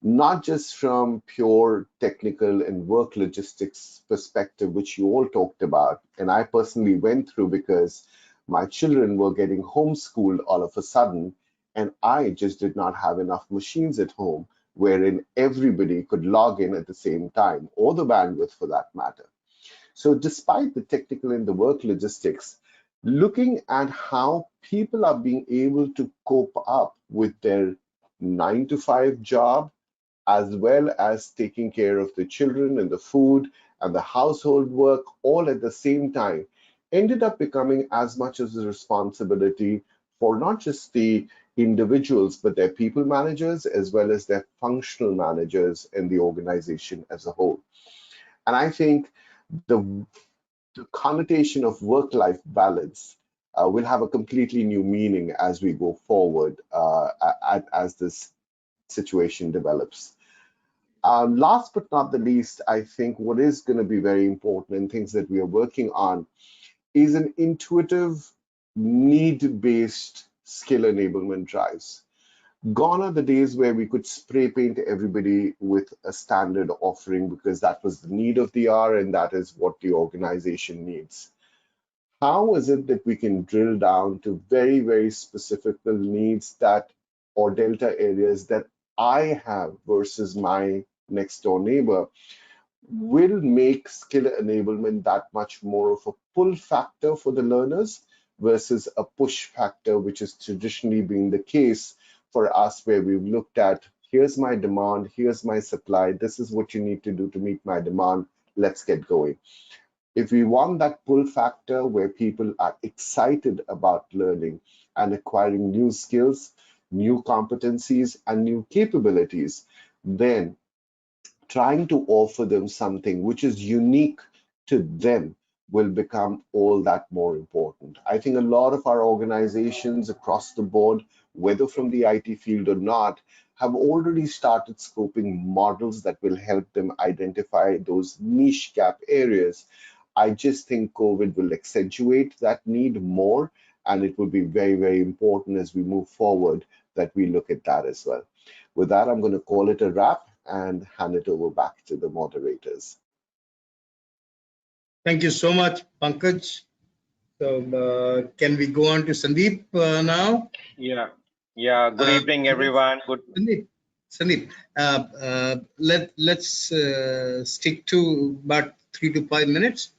not just from pure technical and work logistics perspective, which you all talked about. And I personally went through because my children were getting homeschooled all of a sudden, and I just did not have enough machines at home wherein everybody could log in at the same time, or the bandwidth for that matter. So despite the technical and the work logistics, looking at how people are being able to cope up with their 9 to 5 job, as well as taking care of the children and the food and the household work all at the same time, ended up becoming as much as a responsibility for not just the individuals, but their people managers as well as their functional managers and the organization as a whole. And I think the connotation of work-life balance will have a completely new meaning as we go forward as this situation develops. Last but not the least, I think what is going to be very important and things that we are working on is an intuitive, need-based skill enablement drives. Gone are the days where we could spray paint everybody with a standard offering because that was the need of the hour and that is what the organization needs. How is it that we can drill down to very, very specific needs that or delta areas that I have versus my next door neighbor will make skill enablement that much more of a pull factor for the learners versus a push factor, which is traditionally been the case for us, where we've looked at, here's my demand, here's my supply, this is what you need to do to meet my demand, let's get going. If we want that pull factor where people are excited about learning and acquiring new skills, new competencies, and new capabilities, then trying to offer them something which is unique to them will become all that more important. I think a lot of our organizations across the board, whether from the IT field or not, have already started scoping models that will help them identify those niche gap areas. I just think COVID will accentuate that need more, and it will be very, very important as we move forward that we look at that as well. With that, I'm going to call it a wrap and hand it over back to the moderators. Thank you so much, Pankaj. So can we go on to Sandeep now? Yeah. Good evening, everyone. Good. Sandeep, let's stick to about 3 to 5 minutes.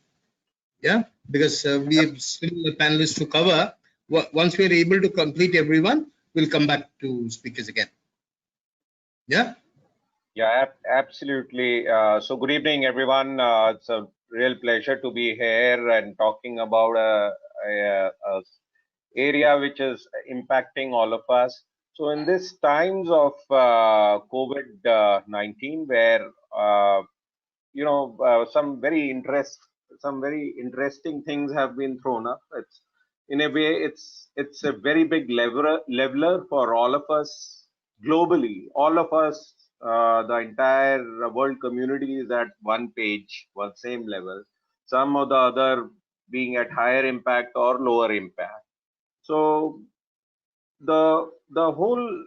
Yeah, because we have still the panelists to cover. Once we are able to complete everyone, we'll come back to speakers again. Yeah. Yeah, absolutely. So good evening, everyone. It's a real pleasure to be here and talking about a area which is impacting all of us. So in these times of COVID-19, where some very interesting things have been thrown up. It's in a way, it's a very big leveler for all of us globally. All of us, the entire world community is at one page, one same level. Some of the other being at higher impact or lower impact. So the whole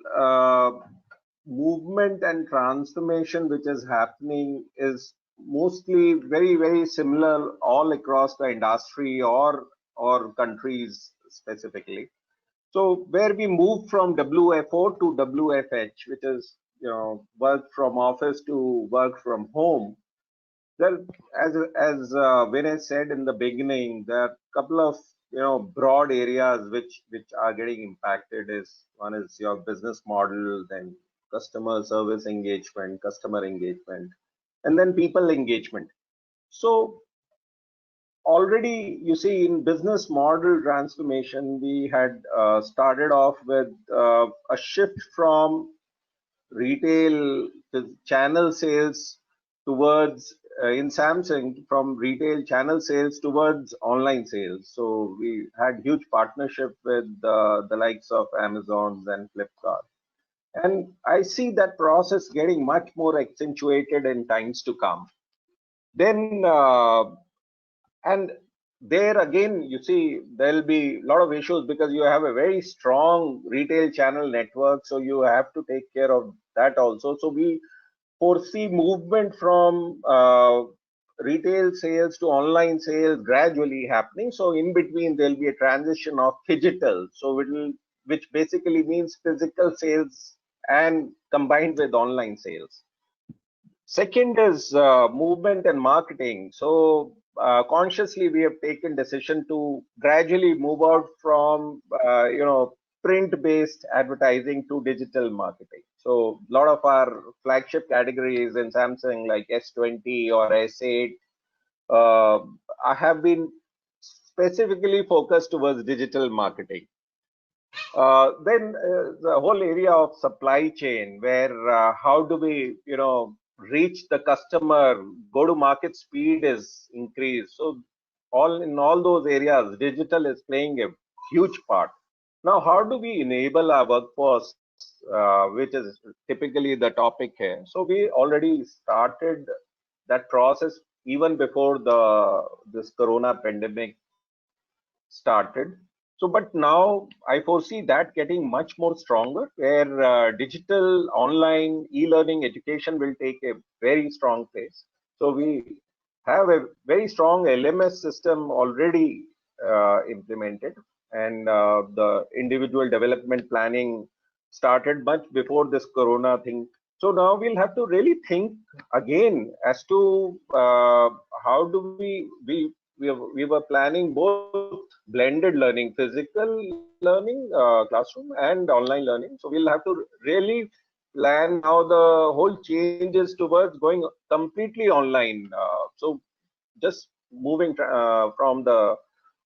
movement and transformation which is happening is mostly very, very similar all across the industry or countries specifically. So where we move from WFO to WFH, which is work from office to work from home, Well, as Vinay said in the beginning, there are a couple of broad areas which are getting impacted. Is one is your business model, then customer service engagement, customer engagement, and then people engagement. So already you see in business model transformation, we had started off with a shift from retail channel sales towards in Samsung, from retail channel sales towards online sales. So we had huge partnership with the likes of Amazon and Flipkart. And I see that process getting much more accentuated in times to come. Then and there again, you see, there'll be a lot of issues because you have a very strong retail channel network. So you have to take care of that also. So we foresee movement from retail sales to online sales gradually happening. So in between, there'll be a transition of phygital. So it will, which basically means physical sales and combined with online sales. Second is movement and marketing. So consciously, we have taken decision to gradually move out from print-based advertising to digital marketing. So a lot of our flagship categories in Samsung like S20 or S8 have been specifically focused towards digital marketing. Then the whole area of supply chain, where how do we, reach the customer, go to market speed is increased. So all those areas, digital is playing a huge part. Now, how do we enable our workforce, which is typically the topic here? So we already started that process even before this corona pandemic started. So, but now I foresee that getting much more stronger, where digital online e-learning education will take a very strong place. So we have a very strong LMS system already implemented, and the individual development planning started much before this corona thing. So now we'll have to really think again as to how do we were planning both blended learning, physical learning, classroom, and online learning. So we'll have to really plan how the whole changes towards going completely online. So just moving from the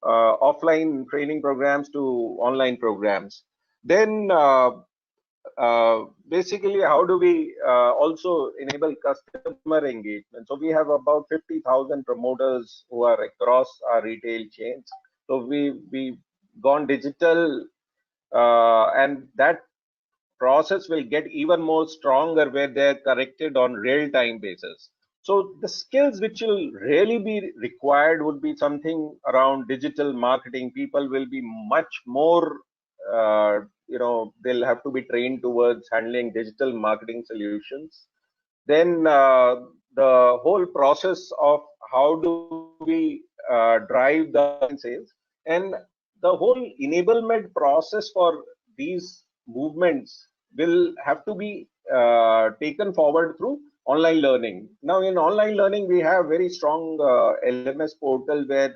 offline training programs to online programs. Then basically, how do we also enable customer engagement? So we have about 50,000 promoters who are across our retail chains. So we gone digital, and that process will get even more stronger where they're corrected on real-time basis. So the skills which will really be required would be something around digital marketing. People will be much more, they'll have to be trained towards handling digital marketing solutions. Then the whole process of how do we drive the sales, and the whole enablement process for these movements will have to be taken forward through online learning. Now in online learning, we have very strong LMS portal where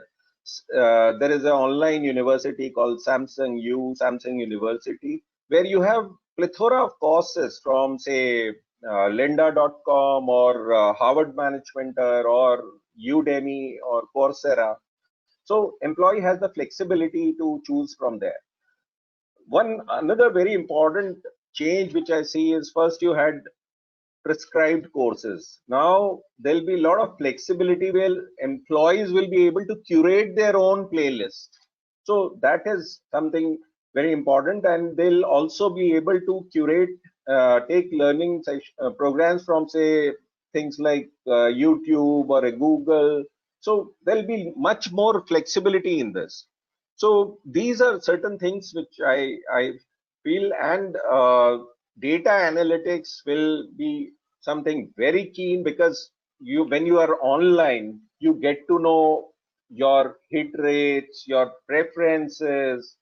there is an online university called Samsung University, where you have plethora of courses from say lynda.com or Harvard Management or Udemy or Coursera. So employee has the flexibility to choose from there. Another very important change which I see is, first you had prescribed courses. Now there'll be a lot of flexibility where employees will be able to curate their own playlist. So that is something very important, and they'll also be able to curate, take learning programs from say things like YouTube or a Google. So there'll be much more flexibility in this. So these are certain things which I feel, and data analytics will be something very keen, because when you are online, you get to know your hit rates, your preferences,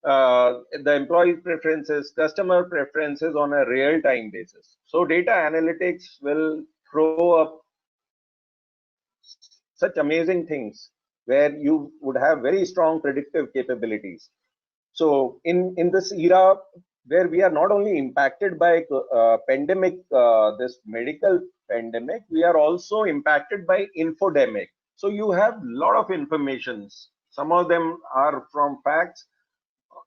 the employee preferences, customer preferences on a real-time basis. So data analytics will throw up such amazing things where you would have very strong predictive capabilities. So in this era where we are not only impacted by pandemic, this medical pandemic, we are also impacted by infodemic. So you have a lot of informations. Some of them are from facts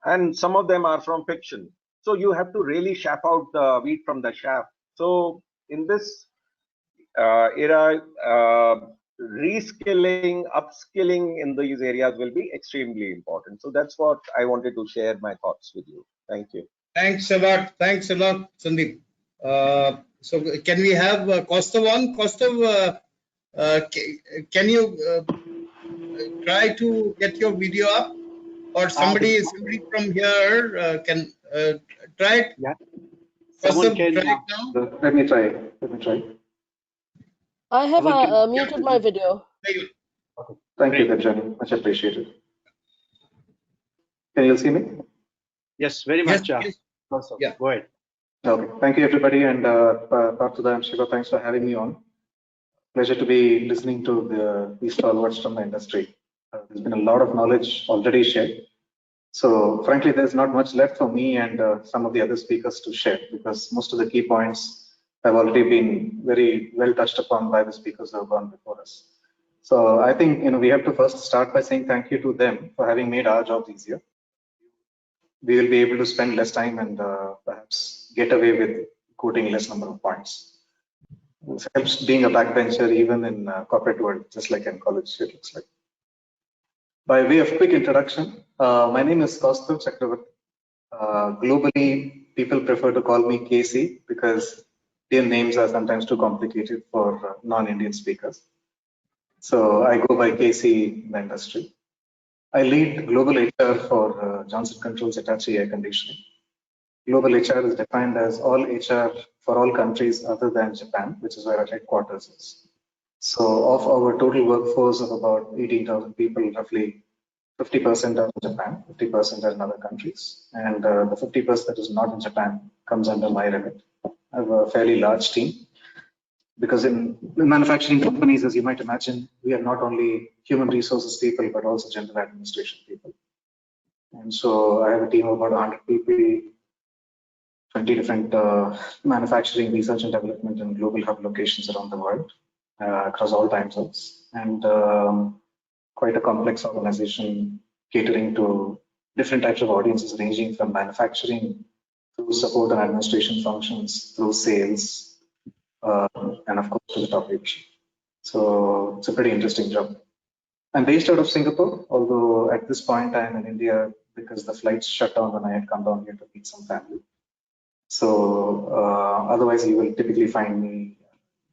and some of them are from fiction. So you have to really shape out the wheat from the chaff. So in this era, reskilling, upskilling in these areas will be extremely important. So that's what I wanted to share my thoughts with you. Thank you. Thanks a lot. Thanks a lot, Sandeep. So can we have Kaustav on? Kaustav, can you try to get your video up? Or somebody from here can try it? Yeah. Kaustav, Someone can, try it now. Let me try. Let me try. I have someone can, muted my video. Okay. Thank you, Debjani. Much appreciated. Can you see me? yes, very Yes, much. yes. Yeah. Go ahead. Okay. Thank you, everybody. And Parthuda and Shiva, thanks for having me on. Pleasure to be listening to these stalwarts from the industry. There's been a lot of knowledge already shared. So frankly, there's not much left for me and some of the other speakers to share, because most of the key points have already been very well touched upon by the speakers who have gone before us. So I think we have to first start by saying thank you to them for having made our job easier. We will be able to spend less time and perhaps get away with quoting less number of points. It helps being a backbencher even in corporate world, just like in college, it looks like. By way of quick introduction, my name is Kaustav Chakravarti. Globally, people prefer to call me KC because their names are sometimes too complicated for non-Indian speakers. So I go by KC in the industry. I lead global HR for Johnson Controls Hitachi Air Conditioning. Global HR is defined as all HR for all countries other than Japan, which is where our headquarters is. So of our total workforce of about 18,000 people, roughly 50% are in Japan, 50% are in other countries. And the 50% that is not in Japan comes under my remit. I have a fairly large team because in manufacturing companies, as you might imagine, we are not only human resources people, but also general administration people. And so I have a team of about 100 people, 20 different manufacturing, research and development and global hub locations around the world across all time zones, and quite a complex organization catering to different types of audiences ranging from manufacturing through support and administration functions, through sales, and of course to the top leadership. So it's a pretty interesting job. I'm based out of Singapore, although at this point I'm in India because the flights shut down when I had come down here to meet some family. So otherwise you will typically find me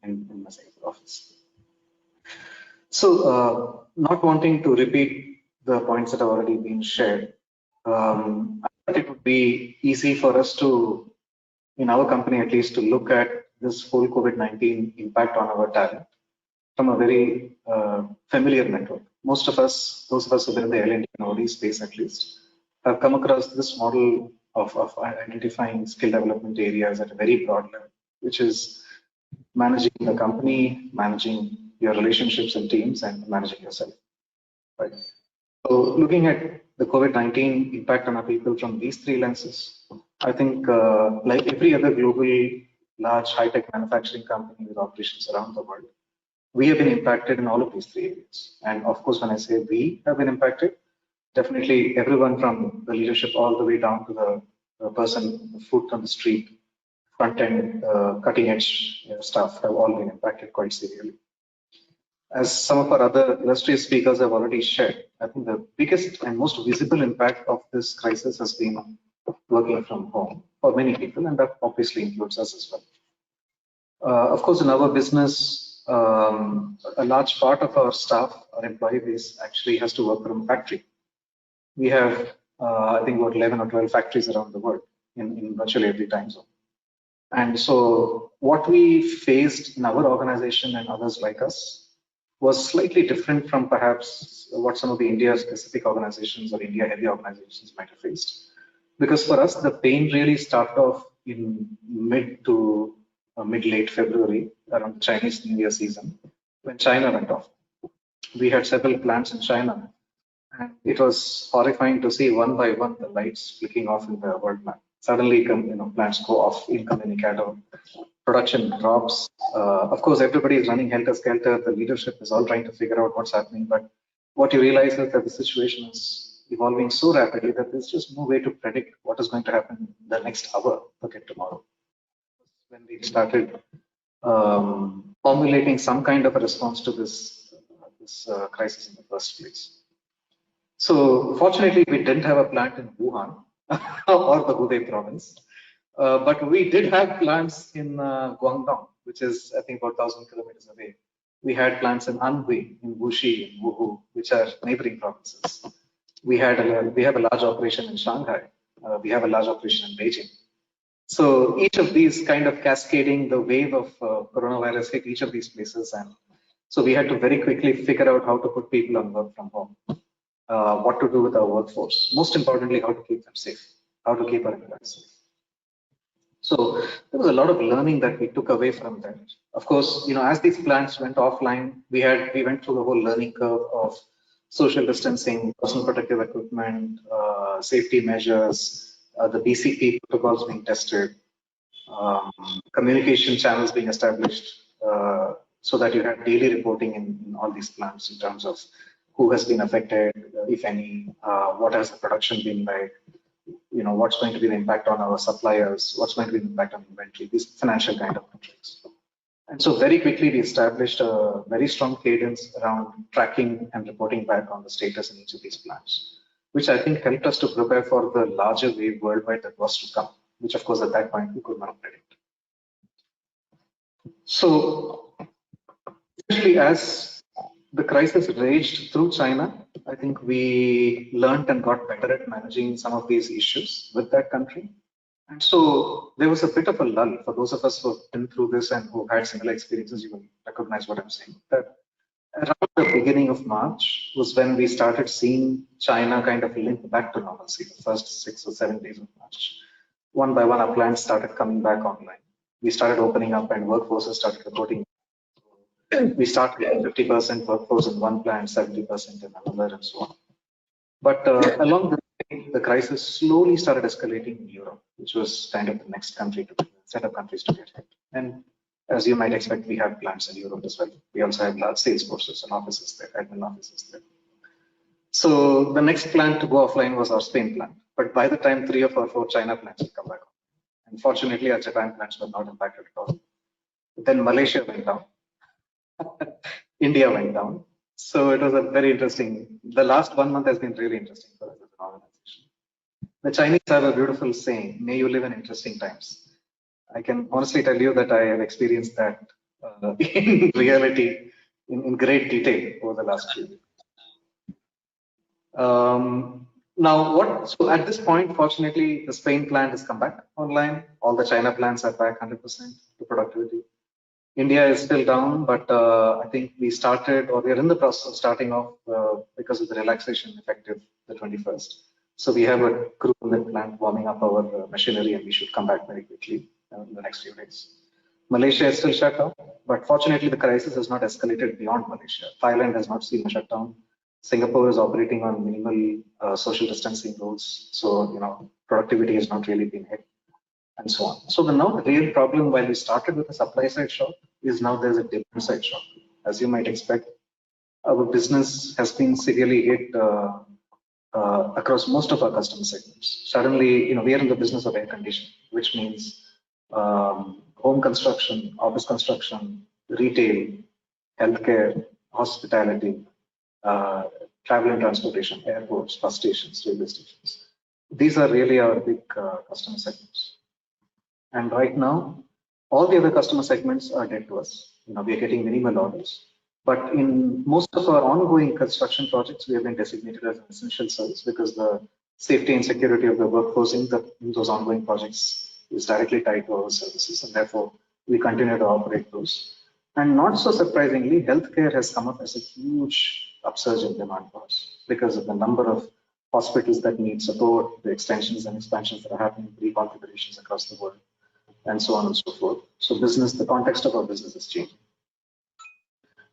in my Singapore office. So not wanting to repeat the points that have already been shared, I thought it would be easy for us to, in our company at least, to look at this whole COVID-19 impact on our talent from a very familiar network. Most of us, those of us who have been in the L&D and OD space at least, have come across this model of identifying skill development areas at a very broad level, which is managing the company, managing your relationships and teams, and managing yourself. Right. So looking at the COVID-19 impact on our people from these three lenses, I think like every other global large high-tech manufacturing company with operations around the world, we have been impacted in all of these three areas. And of course, when I say we have been impacted, definitely everyone from the leadership all the way down to the person, the foot on the street, front end, cutting edge staff have all been impacted quite severely. As some of our other illustrious speakers have already shared, I think the biggest and most visible impact of this crisis has been working from home for many people, and that obviously includes us as well. Of course, in our business, a large part of our staff, our employee base, actually has to work from factory. We have, I think, about 11 or 12 factories around the world in virtually every time zone. And so what we faced in our organization and others like us was slightly different from perhaps what some of the India-specific organizations or India-heavy organizations might have faced. Because for us, the pain really started off in mid to mid-late February, around Chinese New Year season, when China went off. we had several plants in China, and it was horrifying to see one by one the lights flicking off in the world map. Suddenly, plants go off incommunicado, production drops. Of course, everybody is running helter-skelter. The leadership is all trying to figure out what's happening, but what you realize is that the situation is evolving so rapidly that there's just no way to predict what is going to happen the next hour, forget tomorrow. When we started formulating some kind of a response to this crisis in the first place. So fortunately, we didn't have a plant in Wuhan or the Hubei province, but we did have plants in Guangdong, which is I think about 1,000 kilometers away. We had plants in Anhui, in Wuxi, in Wuhu, which are neighboring provinces. We have a large operation in Shanghai. We have a large operation in Beijing. So each of these kind of cascading, the wave of coronavirus hit each of these places, and so we had to very quickly figure out how to put people on work from home, what to do with our workforce, most importantly, how to keep them safe, how to keep our employees safe. So there was a lot of learning that we took away from that. Of course, as these plants went offline, we went through the whole learning curve of social distancing, personal protective equipment, safety measures, the BCP protocols being tested, communication channels being established, so that you have daily reporting in all these plants in terms of who has been affected, if any, what has the production been like, what's going to be the impact on our suppliers, what's going to be the impact on inventory, these financial kind of metrics. And so very quickly we established a very strong cadence around tracking and reporting back on the status in each of these plants, which I think helped us to prepare for the larger wave worldwide that was to come, which of course at that point we could not predict. So especially as the crisis raged through China, I think we learned and got better at managing some of these issues with that country. And so there was a bit of a lull for those of us who have been through this and who had similar experiences. You will recognize what I'm saying. That around the beginning of March was when we started seeing China kind of limp back to normalcy, the first 6 or 7 days of March. One by one, our plants started coming back online. We started opening up and workforces started reporting. We started getting 50% workforce in one plant, 70% in another, and so on. But along the way, the crisis slowly started escalating in Europe, which was kind of the next country set of countries to get hit. And as you might expect, we have plants in Europe as well. We also have large sales forces and offices there, admin offices there. So the next plant to go offline was our Spain plant. But by the time 3 of our 4 China plants had come back on, unfortunately, our Japan plants were not impacted at all. Then Malaysia went down. India went down. So it was a very interesting, the last 1 month has been really interesting for us as an organization. The Chinese have a beautiful saying, may you live in interesting times. I can honestly tell you that I have experienced that in reality in great detail over the last few weeks. So at this point, fortunately, the Spain plant has come back online. All the China plants are back 100% to productivity. India is still down, but I think we are in the process of starting off because of the relaxation effective the 21st. So we have a crew in the plant warming up our machinery, and we should come back very quickly in the next few days. Malaysia is still shut down, but fortunately the crisis has not escalated beyond Malaysia. Thailand has not seen a shutdown. Singapore is operating on minimal social distancing rules, so productivity has not really been hit, and so on. So the real problem, while we started with a supply side shock, is now there's a demand side shock. As you might expect, our business has been severely hit across most of our customer segments. Suddenly, we are in the business of air conditioning, which means home construction, office construction, retail, healthcare, hospitality, travel and transportation, airports, bus stations, railway stations. These are really our big customer segments. And right now, all the other customer segments are dead to us. We are getting minimal orders. But in most of our ongoing construction projects, we have been designated as an essential service because the safety and security of the workforce in those ongoing projects is directly tied to our services, and therefore we continue to operate those. And not so surprisingly, healthcare has come up as a huge upsurge in demand for us because of the number of hospitals that need support, the extensions and expansions that are happening, reconfigurations across the world, and so on and so forth. So the context of our business is changing.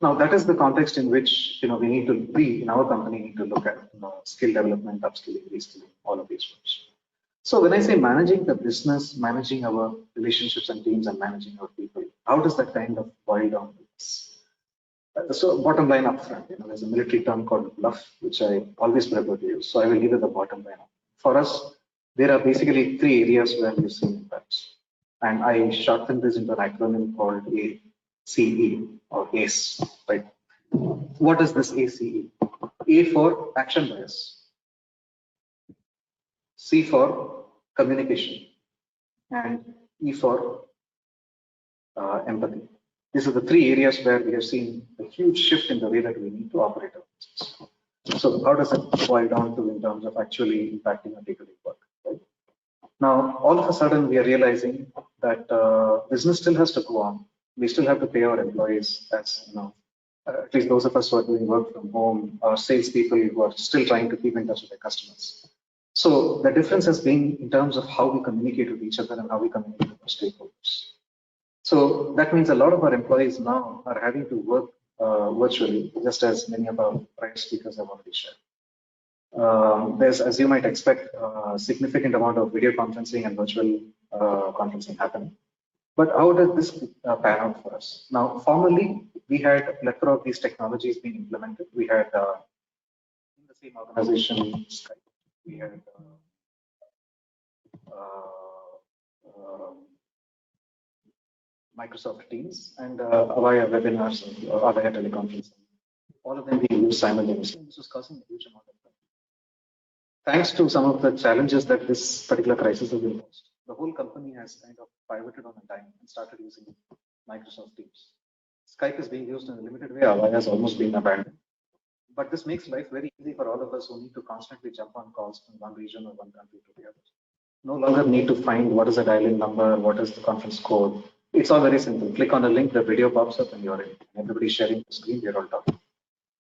Now that is the context in which we in our company need to look at skill development, upskilling, reskilling, all of these words. So when I say managing the business, managing our relationships and teams, and managing our people, how does that kind of boil down to this? So bottom line up front, there's a military term called bluff, which I always prefer to use. So I will leave it the bottom line. For us, there are basically 3 areas where we've seen impacts. And I shortened this into an acronym called ACE or ACE, right? What is this ACE? A for action bias, C for communication, and E for empathy. These are the 3 areas where we have seen a huge shift in the way that we need to operate our business. So how does it boil down to in terms of actually impacting our day-to-day work? Right? Now, all of a sudden, we are realizing that business still has to go on. We still have to pay our employees, as at least those of us who are doing work from home, our salespeople who are still trying to keep in touch with their customers. So the difference has been in terms of how we communicate with each other and how we communicate with our stakeholders. So that means a lot of our employees now are having to work virtually, just as many of our prior speakers have already shared. There's, as you might expect, a significant amount of video conferencing and virtual conferencing happening. But how does this pan out for us? Now, formally, we had a plethora of these technologies being implemented. We had in the same organization, Skype. We had Microsoft Teams and Avaya webinars and Avaya teleconferencing. All of them being used simultaneously. This was causing a huge amount of problem. Thanks to some of the challenges that this particular crisis has imposed, the whole company has kind of pivoted on a dime and started using Microsoft Teams. Skype is being used in a limited way. Avaya has almost been abandoned. But this makes life very easy for all of us who need to constantly jump on calls from one region or one country to the other. No longer need to find what is the dial-in number, what is the conference code. It's all very simple. Click on a link, the video pops up, and you're in. Everybody's sharing the screen. We're all talking.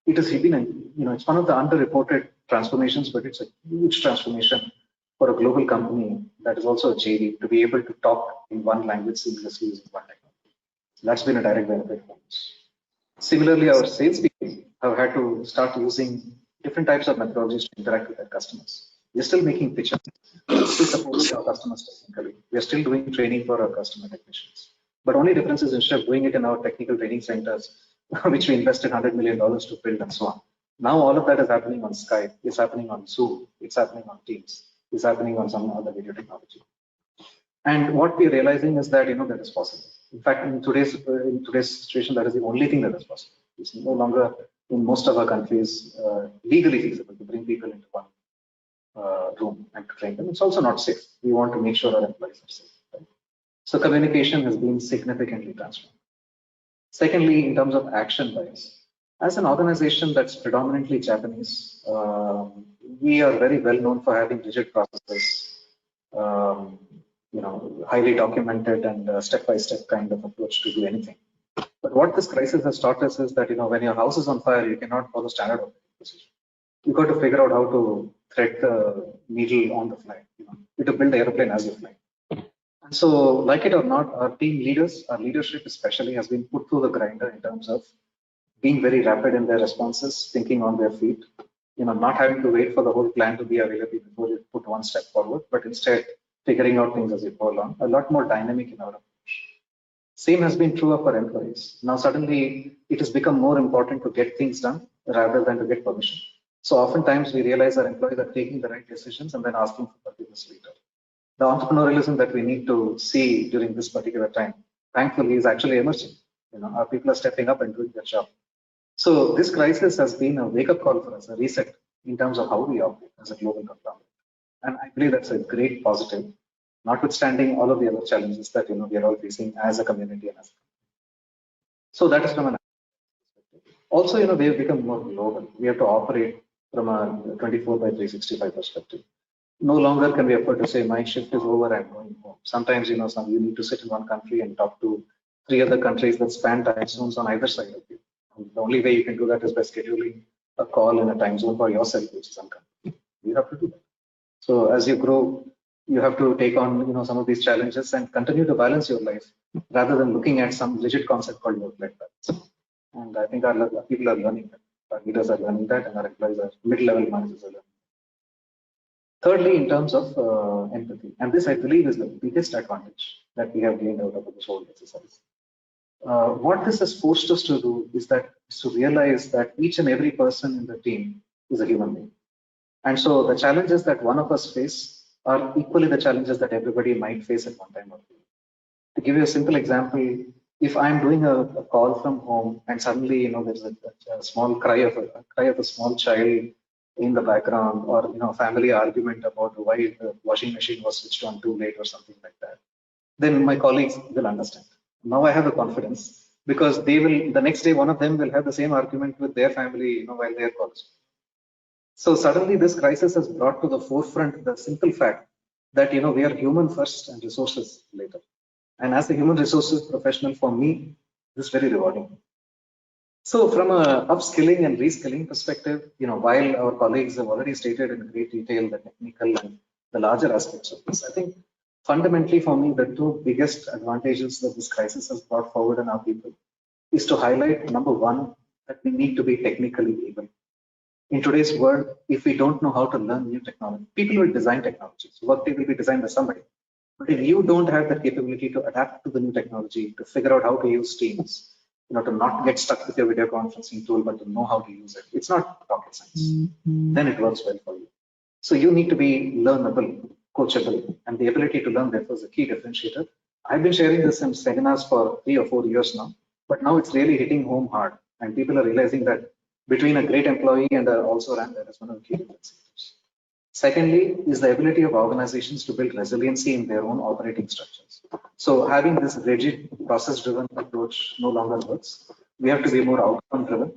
It has been, it's one of the underreported transformations, but it's a huge transformation for a global company that is also a JV to be able to talk in one language seamlessly using one technology. That's been a direct benefit for us. Similarly, our salespeople have had to start using different types of methodologies to interact with their customers. We're still making pitches, we're still supporting our customers technically. We're still doing training for our customer technicians. But only difference is instead of doing it in our technical training centers, which we invested $100 million to build and so on. Now all of that is happening on Skype, it's happening on Zoom, it's happening on Teams, it's happening on some other video technology. And what we're realizing is that that is possible. In fact, in today's situation, that is the only thing that is possible. It's no longer in most of our countries legally feasible to bring people into one room and to train them. It's also not safe. We want to make sure our employees are safe. Right? So communication has been significantly transformed. Secondly, in terms of action bias, as an organization that's predominantly Japanese, we are very well known for having rigid processes, highly documented and step-by-step kind of approach to do anything. But what this crisis has taught us is that when your house is on fire, you cannot follow standard operating procedure. You've got to figure out how to thread the needle on the fly. You have to build the airplane as you fly. And so, like it or not, our team leaders, our leadership especially, has been put through the grinder in terms of being very rapid in their responses, thinking on their feet, not having to wait for the whole plan to be available before you put one step forward, but instead figuring out things as you go along, a lot more dynamic in our approach. Same has been true of our employees. Now, suddenly, it has become more important to get things done rather than to get permission. So oftentimes we realize our employees are taking the right decisions and then asking for forgiveness later. The entrepreneurialism that we need to see during this particular time, thankfully, is actually emerging. Our people are stepping up and doing their job. So this crisis has been a wake-up call for us, a reset in terms of how we operate as a global conglomerate. And I believe that's a great positive, notwithstanding all of the other challenges that we are all facing as a community and as a company. So that is from an perspective. Also, we have become more global. We have to operate from a 24/365 perspective. No longer can we afford to say my shift is over, I'm going home. Sometimes you need to sit in one country and talk to 3 other countries that span time zones on either side of you. And the only way you can do that is by scheduling a call in a time zone for yourself, which is uncomfortable. You have to do that. So as you grow, you have to take on some of these challenges and continue to balance your life rather than looking at some rigid concept called work-life balance. And I think our people are learning that. Our leaders are learning that, and our employees are mid-level managers are learning. Thirdly, in terms of empathy, and this I believe is the biggest advantage that we have gained out of this whole exercise. What this has forced us to do is to realize that each and every person in the team is a human being. And so the challenges that one of us face are equally the challenges that everybody might face at one time or two. To give you a simple example, if I'm doing a call from home and suddenly there's a small cry of a small child in the background, or family argument about why the washing machine was switched on too late or something like that, then my colleagues will understand. Now I have a confidence, because they will, the next day one of them will have the same argument with their family while they're calling. So suddenly this crisis has brought to the forefront the simple fact that we are human first and resources later. And as a human resources professional, for me, this is very rewarding. So from a upskilling and reskilling perspective, while our colleagues have already stated in great detail the technical and the larger aspects of this, I think fundamentally for me, the two biggest advantages that this crisis has brought forward in our people is to highlight, number one, that we need to be technically able. In today's world, if we don't know how to learn new technology, people will design technologies. Workday will be designed by somebody. But if you don't have the capability to adapt to the new technology, to figure out how to use Teams, to not get stuck with your video conferencing tool, but to know how to use it, it's not rocket science. Then it works well for you. So you need to be learnable, coachable, and the ability to learn, therefore, is a key differentiator. I've been sharing this in seminars for 3 or 4 years now, but now it's really hitting home hard, and people are realizing that between a great employee and also ran, that is one of the key differentiators. Secondly, is the ability of organizations to build resiliency in their own operating structures. So having this rigid, process-driven approach no longer works. We have to be more outcome-driven.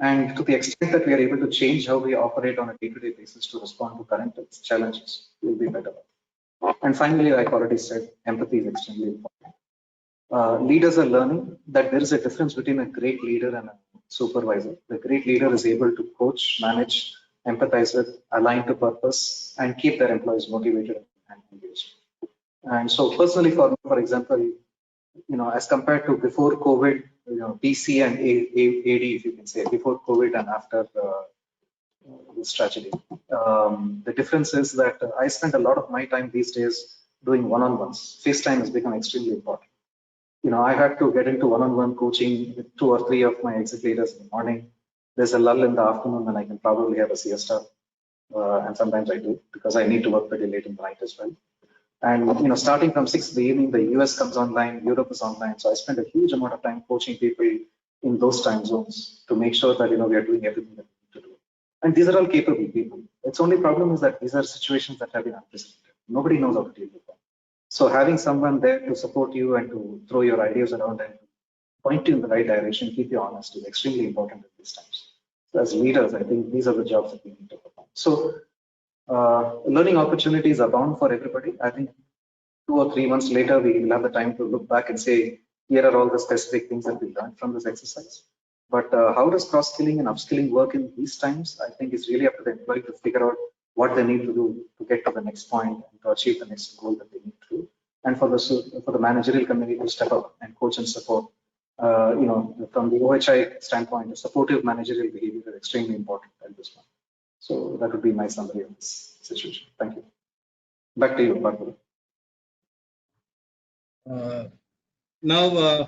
And to the extent that we are able to change how we operate on a day-to-day basis to respond to current challenges, we'll be better. And finally, like I already said, empathy is extremely important. Leaders are learning that there is a difference between a great leader and a supervisor. The great leader is able to coach, manage, empathize with, align to purpose, and keep their employees motivated and engaged. And so personally, for example, as compared to before COVID, PC and AD, if you can say, before COVID and after this tragedy, the difference is that I spend a lot of my time these days doing one-on-ones. FaceTime has become extremely important. I had to get into one-on-one coaching with 2 or 3 of my exec leaders in the morning. There's a lull in the afternoon, and I can probably have a siesta. And sometimes I do, because I need to work pretty late in the night as well. And starting from 6 in the evening, the US comes online, Europe is online. So I spend a huge amount of time coaching people in those time zones to make sure that we are doing everything that we need to do. And these are all capable people. Its only problem is that these are situations that have been unprecedented. Nobody knows how to deal with them. So having someone there to support you and to throw your ideas around and point you in the right direction, keep you honest, is extremely important at these times. So as leaders, I think these are the jobs that we need to perform. So learning opportunities abound for everybody. I think 2 or 3 months later, we will have the time to look back and say, here are all the specific things that we learned from this exercise. But how does cross-skilling and upskilling work in these times? I think it's really up to the employee to figure out what they need to do to get to the next point and to achieve the next goal that they need to do. And for the managerial community to step up and coach and support. From the OHI standpoint, supportive managerial behavior is extremely important at this point. So that would be my summary of this situation. Thank you. Back to you, Barbara. Now,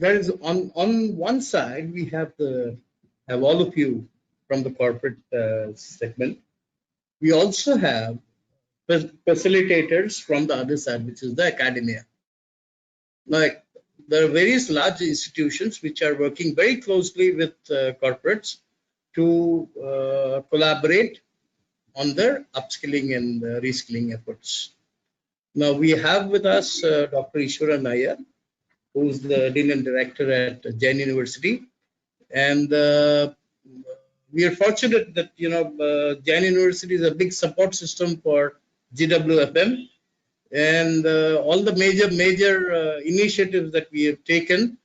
there is on one side we have all of you from the corporate segment. We also have facilitators from the other side, which is the academia. Like there are various large institutions which are working very closely with corporates to collaborate on their upskilling and reskilling efforts. Now we have with us Dr. Ishwara Nair, who is the Dean and Director at Jain University, and we are fortunate that Jain University is a big support system for GWFM, and all the major initiatives that we have taken,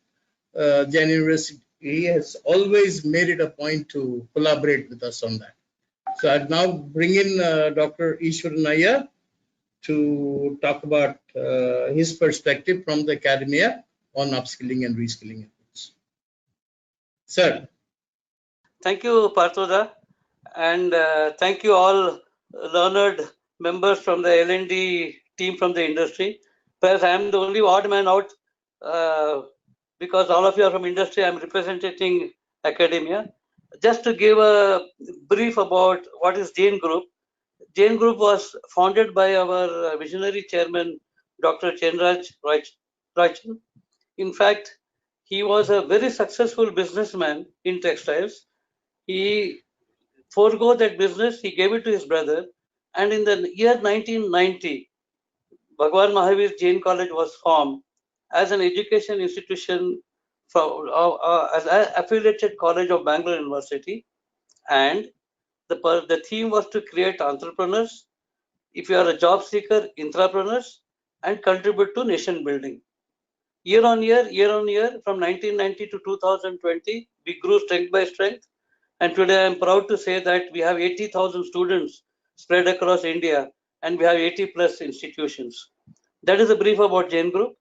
Jain University has always made it a point to collaborate with us on that. So I'd now bring in Dr. Ishwara Nair to talk about his perspective from the academia on upskilling and reskilling efforts. Sir. Thank you, Parthoda, and thank you all learned members from the L&D team from the industry. Perhaps I am the only odd man out uh, because all of you are from industry. I am representing academia. Just to give a brief about what is Jain Group. Jain Group was founded by our visionary chairman, Dr. Chenraj Rajan. In fact, he was a very successful businessman in textiles. He forego that business, he gave it to his brother, and in the year 1990, Bhagwan Mahavir Jain College was formed as an education institution from, as an affiliated college of Bangalore University, and the theme was to create entrepreneurs, if you are a job seeker, entrepreneurs, and contribute to nation building. Year on year, from 1990 to 2020, we grew strength by strength. And today I am proud to say that we have 80,000 students spread across India, and we have 80 plus institutions. That is a brief about Jain Group.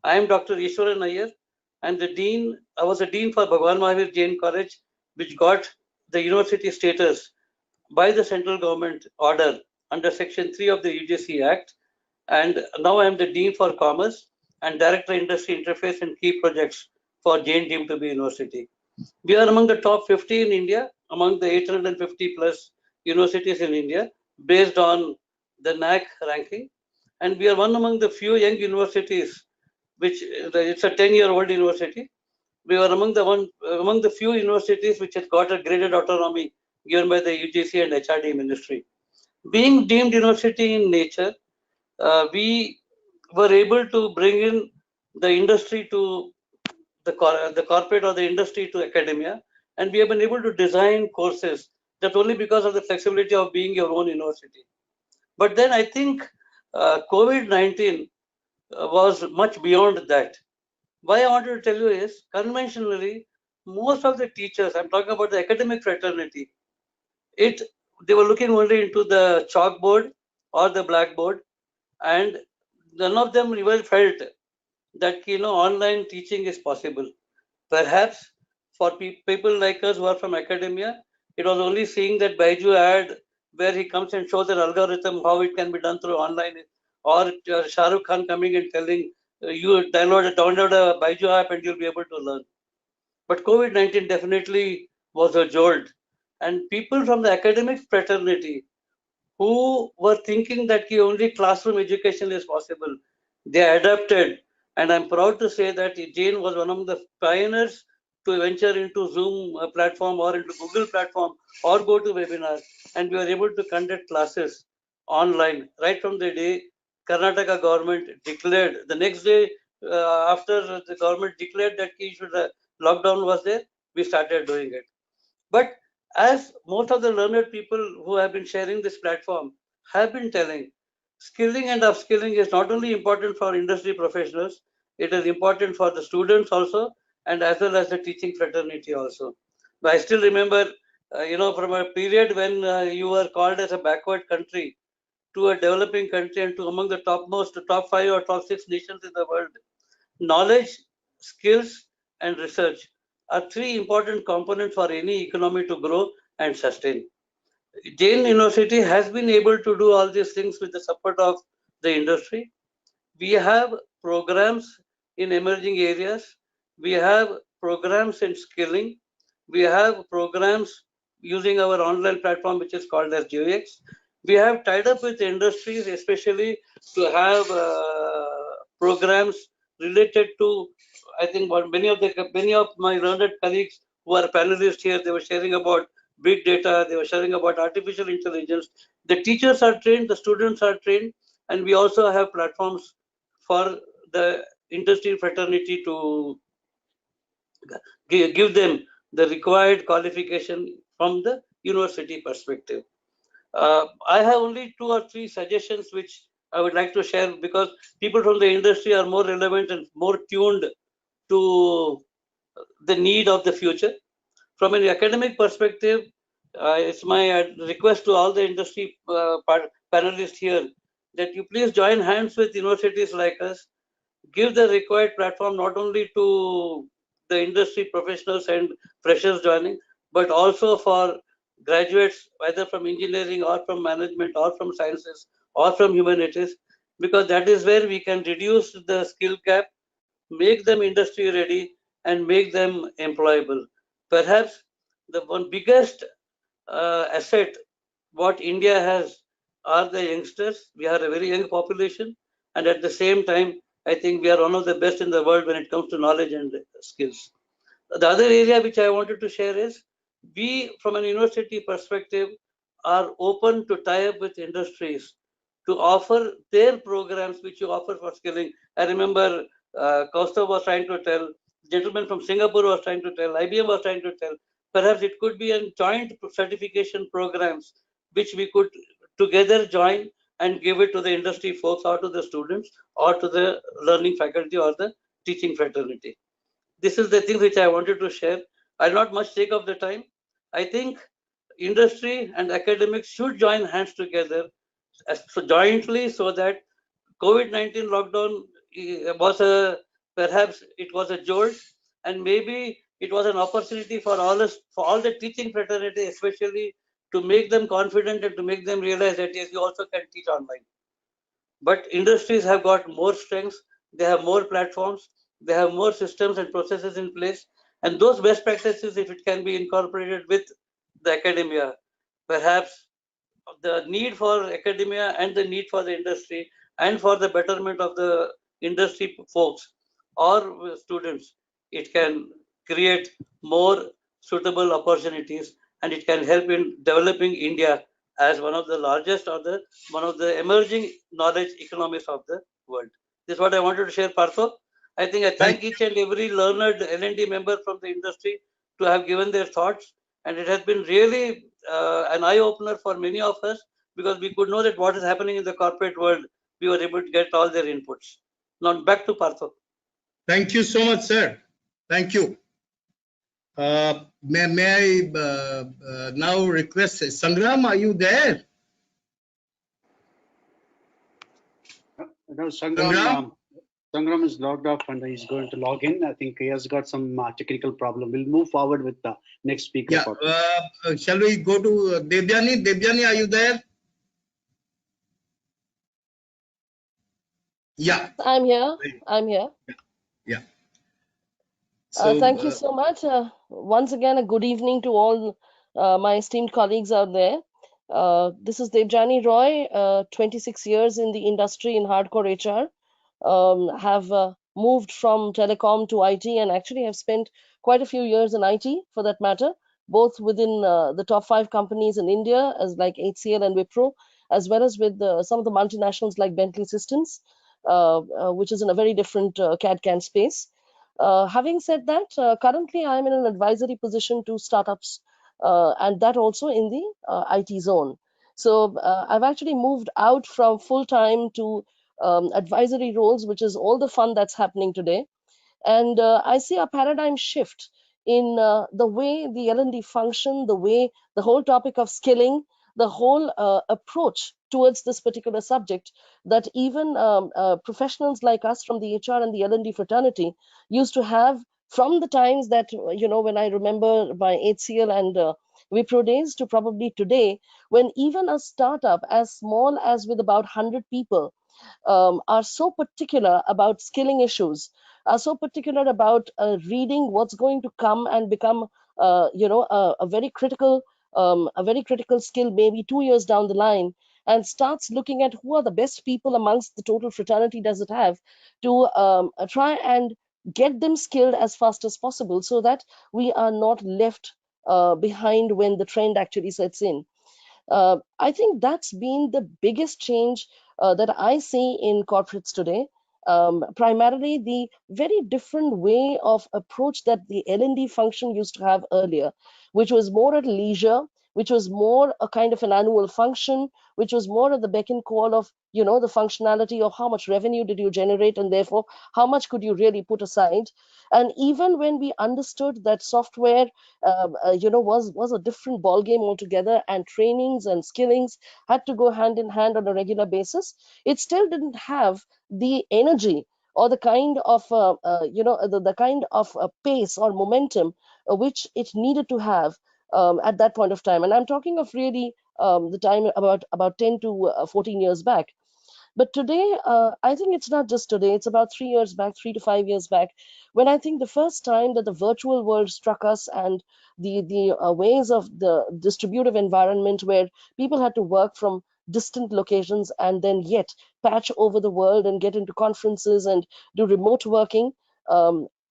I am Dr. Ishwaran Iyer, and I was a dean for Bhagwan Mahavir Jain College, which got the university status by the central government order under Section 3 of the UGC Act. And now I am the Dean for Commerce and Director Industry Interface and Key Projects for Jain deemed to be university. We are among the top 50 in India, among the 850 plus universities in India, based on the NAC ranking. And we are one among the few young universities, which it's a 10-year-old university. We are among the few universities which has got a graded autonomy given by the UGC and HRD ministry. Being deemed university in nature, we were able to bring in the industry to the corporate or the industry to academia, and we have been able to design courses that only because of the flexibility of being your own university. But then I think COVID-19 was much beyond that. Why I wanted to tell you is, conventionally, most of the teachers, I'm talking about the academic fraternity, they were looking only into the chalkboard or the blackboard, and none of them even felt that online teaching is possible. Perhaps for people like us who are from academia, it was only seeing that Baiju ad where he comes and shows an algorithm how it can be done through online, or Shah Rukh Khan coming and telling you download a Baiju app and you'll be able to learn. But COVID-19 definitely was a jolt, and people from the academic fraternity who were thinking that only classroom education is possible, they adapted. And I'm proud to say that Jain was one of the pioneers to venture into Zoom platform or into Google platform or go to webinars. And we were able to conduct classes online right from the day Karnataka government declared. The next day, after the government declared that lockdown was there, we started doing it. But as most of the learned people who have been sharing this platform have been telling, skilling and upskilling is not only important for industry professionals, it is important for the students also, and as well as the teaching fraternity also. But I still remember, from a period when you were called as a backward country to a developing country and to among the top 5 or top 6 nations in the world. Knowledge, skills, and research are three important components for any economy to grow and sustain. Jain University has been able to do all these things with the support of the industry. We have programs in emerging areas. We have programs in skilling. We have programs using our online platform, which is called as JX. We have tied up with industries, especially to have programs related to, I think, many of my learned colleagues who are panelists here, they were sharing about big data, they were sharing about artificial intelligence. The teachers are trained, the students are trained, and we also have platforms for the industry fraternity to give them the required qualification from the university perspective. I have only 2 or 3 suggestions which I would like to share, because people from the industry are more relevant and more tuned to the need of the future. From an academic perspective, it's my request to all the industry panelists here that you please join hands with universities like us, give the required platform not only to the industry professionals and freshers joining, but also for graduates, whether from engineering or from management or from sciences or from humanities, because that is where we can reduce the skill gap, make them industry ready, and make them employable. Perhaps the one biggest asset what India has are the youngsters. We are a very young population, and at the same time, I think we are one of the best in the world when it comes to knowledge and skills. The other area which I wanted to share is we, from an university perspective, are open to tie up with industries to offer their programs which you offer for skilling. I remember Kaustav was trying to tell, gentleman from Singapore was trying to tell, IBM was trying to tell, perhaps it could be a joint certification programs which we could together join and give it to the industry folks or to the students or to the learning faculty or the teaching fraternity. This is the thing which I wanted to share. I'll not much take of the time. I think industry and academics should join hands together so jointly so that COVID-19 lockdown was a perhaps it was a jolt, and maybe it was an opportunity for all us, for all the teaching fraternity, especially to make them confident and to make them realize that yes, you also can teach online. But industries have got more strengths, they have more platforms, they have more systems and processes in place, and those best practices, if it can be incorporated with the academia, perhaps the need for academia and the need for the industry and for the betterment of the industry folks or students, it can create more suitable opportunities, and it can help in developing India as one of the largest or the one of the emerging knowledge economies of the world. This is what I wanted to share, Partho. I think I thank each and every learned L&D member from the industry to have given their thoughts, and it has been really an eye opener for many of us because we could know that what is happening in the corporate world, we were able to get all their inputs. Now back to Partho. Thank you so much, sir. Thank you. May I now request Sangram, are you there? No, Sangram is logged off and he's going to log in. I think he has got some technical problem. We'll move forward with the next speaker. Yeah. Shall we go to Devyani? Devyani, are you there? Yeah. I'm here. I'm here. Yeah. So, Thank you so much. Once again, a good evening to all my esteemed colleagues out there. This is Debjani Roy, 26 years in the industry in hardcore HR. Have moved from telecom to IT and actually have spent quite a few years in IT for that matter, both within the top 5 companies in India as like HCL and Wipro, as well as with some of the multinationals like Bentley Systems, which is in a very different CAD-CAM space. Having said that, currently I'm in an advisory position to startups, and that also in the IT zone. So I've actually moved out from full-time to advisory roles, which is all the fun that's happening today. And I see a paradigm shift in the way the L&D function, the way the whole topic of skilling, the whole approach towards this particular subject that even professionals like us from the HR and the L&D fraternity used to have from the times that, when I remember my HCL and Wipro days to probably today, when even a startup as small as with about 100 people are so particular about skilling issues, are so particular about reading what's going to come and become, a very critical skill maybe 2 years down the line, and starts looking at who are the best people amongst the total fraternity does it have to try and get them skilled as fast as possible so that we are not left behind when the trend actually sets in. I think that's been the biggest change that I see in corporates today. Primarily the very different way of approach that the L&D function used to have earlier, which was more at leisure, which was more a kind of an annual function, which was more of the beck and call of, the functionality of how much revenue did you generate and therefore how much could you really put aside. And even when we understood that software, was a different ball game altogether, and trainings and skillings had to go hand in hand on a regular basis, it still didn't have the energy or the kind of the kind of pace or momentum which it needed to have at that point of time. And I'm talking of really the time about 10 to 14 years back. But today, I think it's not just today, it's about 3 years back, 3 to 5 years back, when I think the first time that the virtual world struck us, and the ways of the distributive environment where people had to work from distant locations and then yet patch over the world and get into conferences and do remote working,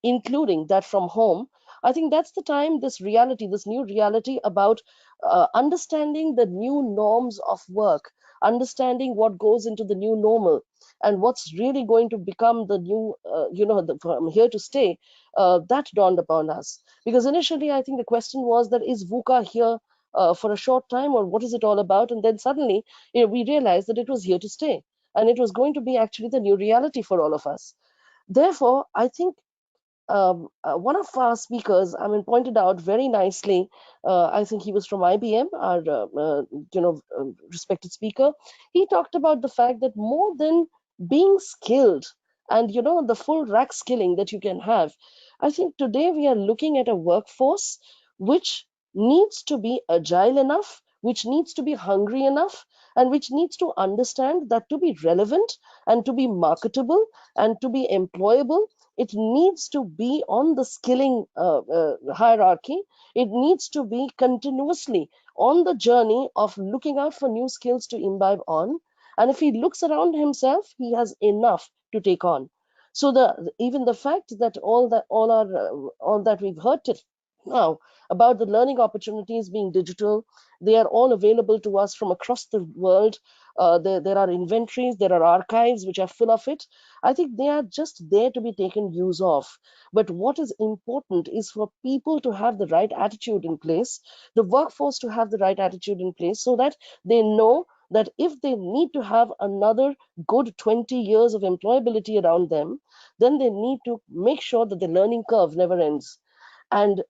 including that from home. I think that's the time this reality, this new reality about understanding the new norms of work, understanding what goes into the new normal and what's really going to become the new from here to stay, that dawned upon us. Because initially I think the question was that, is VUCA here for a short time, or what is it all about? And then suddenly we realized that it was here to stay, and it was going to be actually the new reality for all of us. Therefore, I think one of our speakers, I mean, pointed out very nicely. I think he was from IBM, our respected speaker. He talked about the fact that more than being skilled and the full rack skilling that you can have, I think today we are looking at a workforce which needs to be agile enough, which needs to be hungry enough, and which needs to understand that to be relevant and to be marketable and to be employable, it needs to be on the skilling hierarchy. It needs to be continuously on the journey of looking out for new skills to imbibe on. And if he looks around himself, he has enough to take on. So even the fact that all that we've heard now about the learning opportunities being digital, they are all available to us from across the world. There are inventories, there are archives which are full of it. I think they are just there to be taken use of. But what is important is for people to have the right attitude in place, the workforce to have the right attitude in place, so that they know that if they need to have another good 20 years of employability around them, then they need to make sure that the learning curve never ends. And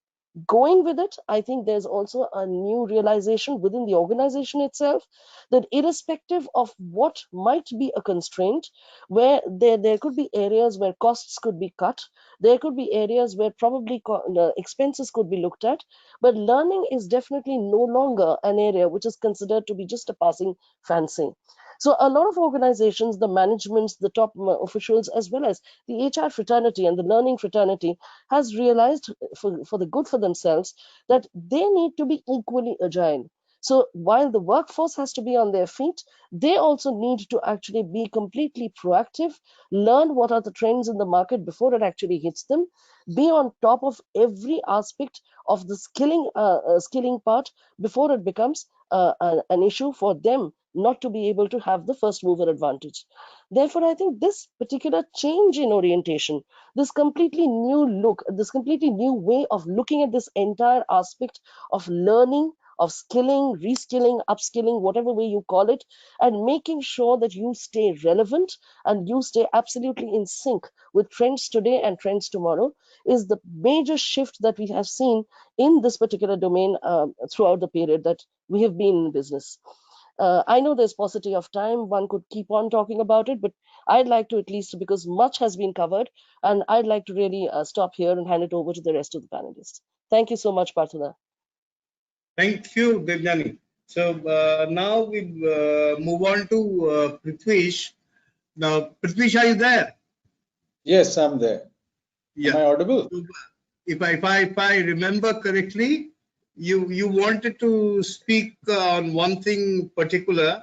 going with it, I think there's also a new realization within the organization itself, that irrespective of what might be a constraint, where there could be areas where costs could be cut, there could be areas where probably expenses could be looked at, but learning is definitely no longer an area which is considered to be just a passing fancy. So a lot of organizations, the managements, the top officials, as well as the HR fraternity and the learning fraternity, has realized for the good for themselves that they need to be equally agile. So while the workforce has to be on their feet, they also need to actually be completely proactive, learn what are the trends in the market before it actually hits them, be on top of every aspect of the skilling part before it becomes an issue for them not to be able to have the first mover advantage. Therefore, I think this particular change in orientation, this completely new look, this completely new way of looking at this entire aspect of learning, of skilling, reskilling, upskilling, whatever way you call it, and making sure that you stay relevant and you stay absolutely in sync with trends today and trends tomorrow, is the major shift that we have seen in this particular domain throughout the period that we have been in business. I know there's paucity of time. One could keep on talking about it, but I'd like to, at least because much has been covered, and I'd like to really stop here and hand it over to the rest of the panelists. Thank you so much, Parthana. Thank you, Devjani. So now we move on to Prithvish. Now, Prithvish, are you there? Yes, I'm there. Yeah. Am I audible? If I remember correctly, you wanted to speak on one thing particular,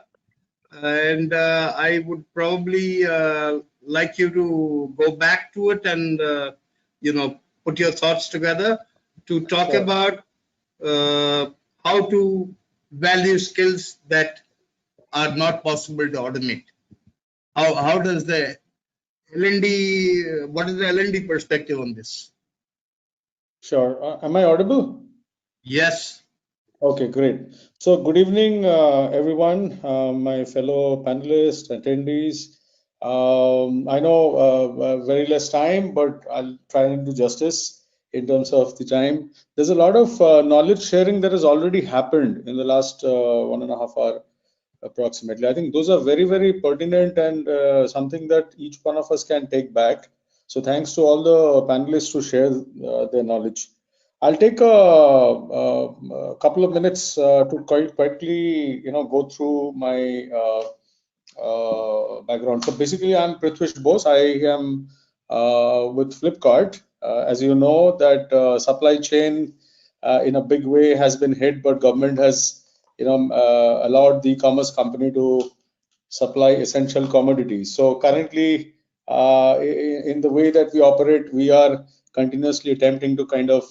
and I would probably like you to go back to it and put your thoughts together to talk Sure. about how to value skills that are not possible to automate. How does the L&D, what is the L&D perspective on this? Sure. Am I audible? Yes. Okay, great. So good evening, everyone, my fellow panelists, attendees. I know very less time, but I'll try and do justice in terms of the time. There's a lot of knowledge sharing that has already happened in the last 1.5 hour approximately. I think those are very, very pertinent and something that each one of us can take back. So thanks to all the panelists to share their knowledge. I'll take a couple of minutes to quite quickly, go through my background. So basically, I'm Prithvish Bose. I am with Flipkart. As you know, that supply chain in a big way has been hit, but government has, allowed the e-commerce company to supply essential commodities. So currently, in the way that we operate, we are continuously attempting to kind of,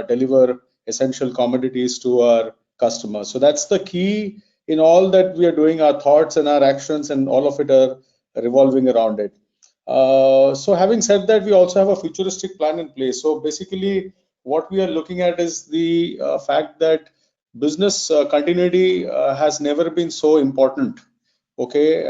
deliver essential commodities to our customers. So that's the key in all that we are doing. Our thoughts and our actions and all of it are revolving around it. So having said that, we also have a futuristic plan in place. So basically, what we are looking at is the fact that business continuity has never been so important, okay,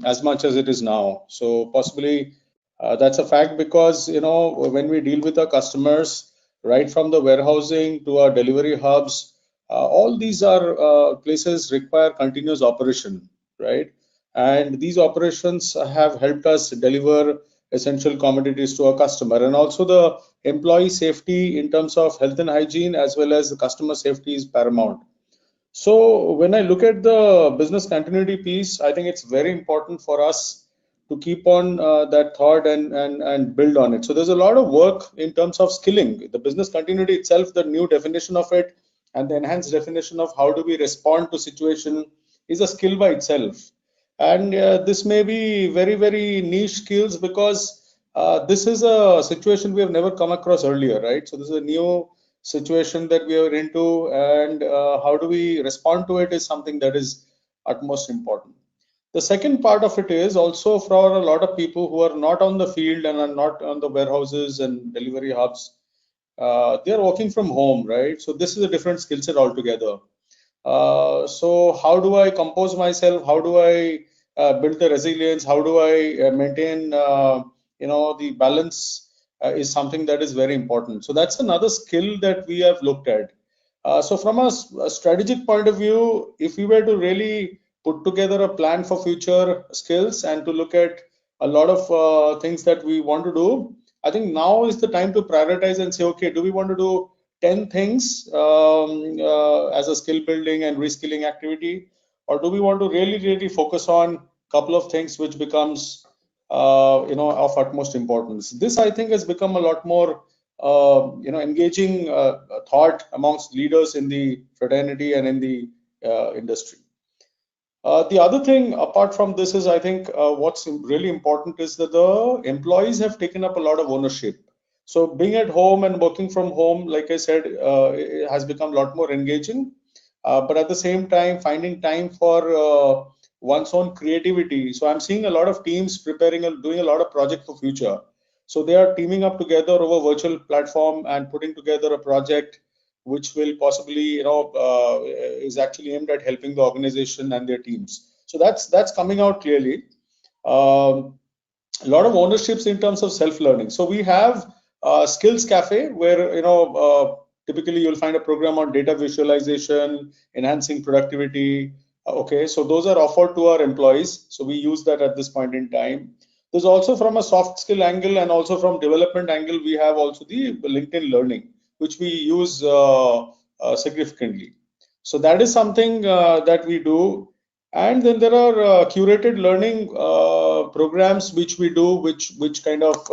as much as it is now. So possibly that's a fact because, when we deal with our customers, right from the warehousing to our delivery hubs, all these are places require continuous operation, right? And these operations have helped us deliver essential commodities to our customer, and also the employee safety in terms of health and hygiene as well as the customer safety is paramount. So when I look at the business continuity piece, I think it's very important for us to keep on that thought and build on it. So there's a lot of work in terms of skilling. The business continuity itself, the new definition of it, and the enhanced definition of how do we respond to situation is a skill by itself. And this may be very, very niche skills because this is a situation we have never come across earlier, right? So this is a new situation that we are into, and how do we respond to it is something that is utmost important. The second part of it is also for a lot of people who are not on the field and are not on the warehouses and delivery hubs, they are working from home, right? So this is a different skill set altogether. So how do I compose myself? How do I build the resilience? How do I maintain, the balance is something that is very important. So that's another skill that we have looked at. So from a strategic point of view, if we were to really put together a plan for future skills and to look at a lot of things that we want to do, I think now is the time to prioritize and say, okay, do we want to do 10 things as a skill building and reskilling activity, or do we want to really focus on a couple of things which becomes of utmost importance? This, I think, has become a lot more engaging thought amongst leaders in the fraternity and in the industry. The other thing apart from this is, I think what's really important is that the employees have taken up a lot of ownership. So being at home and working from home, like I said, it has become a lot more engaging. But at the same time, finding time for one's own creativity. So I'm seeing a lot of teams preparing and doing a lot of project for future. So they are teaming up together over virtual platform and putting together a project which will possibly, is actually aimed at helping the organization and their teams. So that's coming out clearly. A lot of ownerships in terms of self-learning. So we have Skills Cafe, where typically you'll find a program on data visualization, enhancing productivity. Okay, so those are offered to our employees. So we use that at this point in time. There's also from a soft skill angle and also from development angle, we have also the LinkedIn Learning, which we use significantly. So that is something that we do. And then there are curated learning programs which we do, which kind of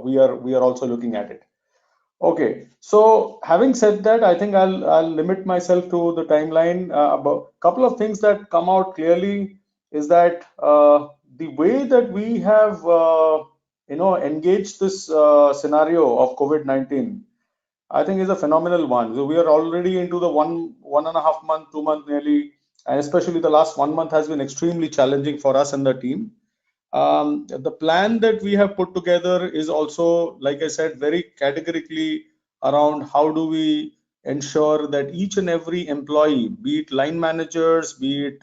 we are also looking at it. Okay, so having said that, I think I'll limit myself to the timeline. About a couple of things that come out clearly is that the way that we have engaged this scenario of COVID-19, I think is a phenomenal one. So we are already into the one and a half month, 2 months nearly, and especially the last 1 month has been extremely challenging for us and the team. The plan that we have put together is also, like I said, very categorically around how do we ensure that each and every employee, be it line managers, be it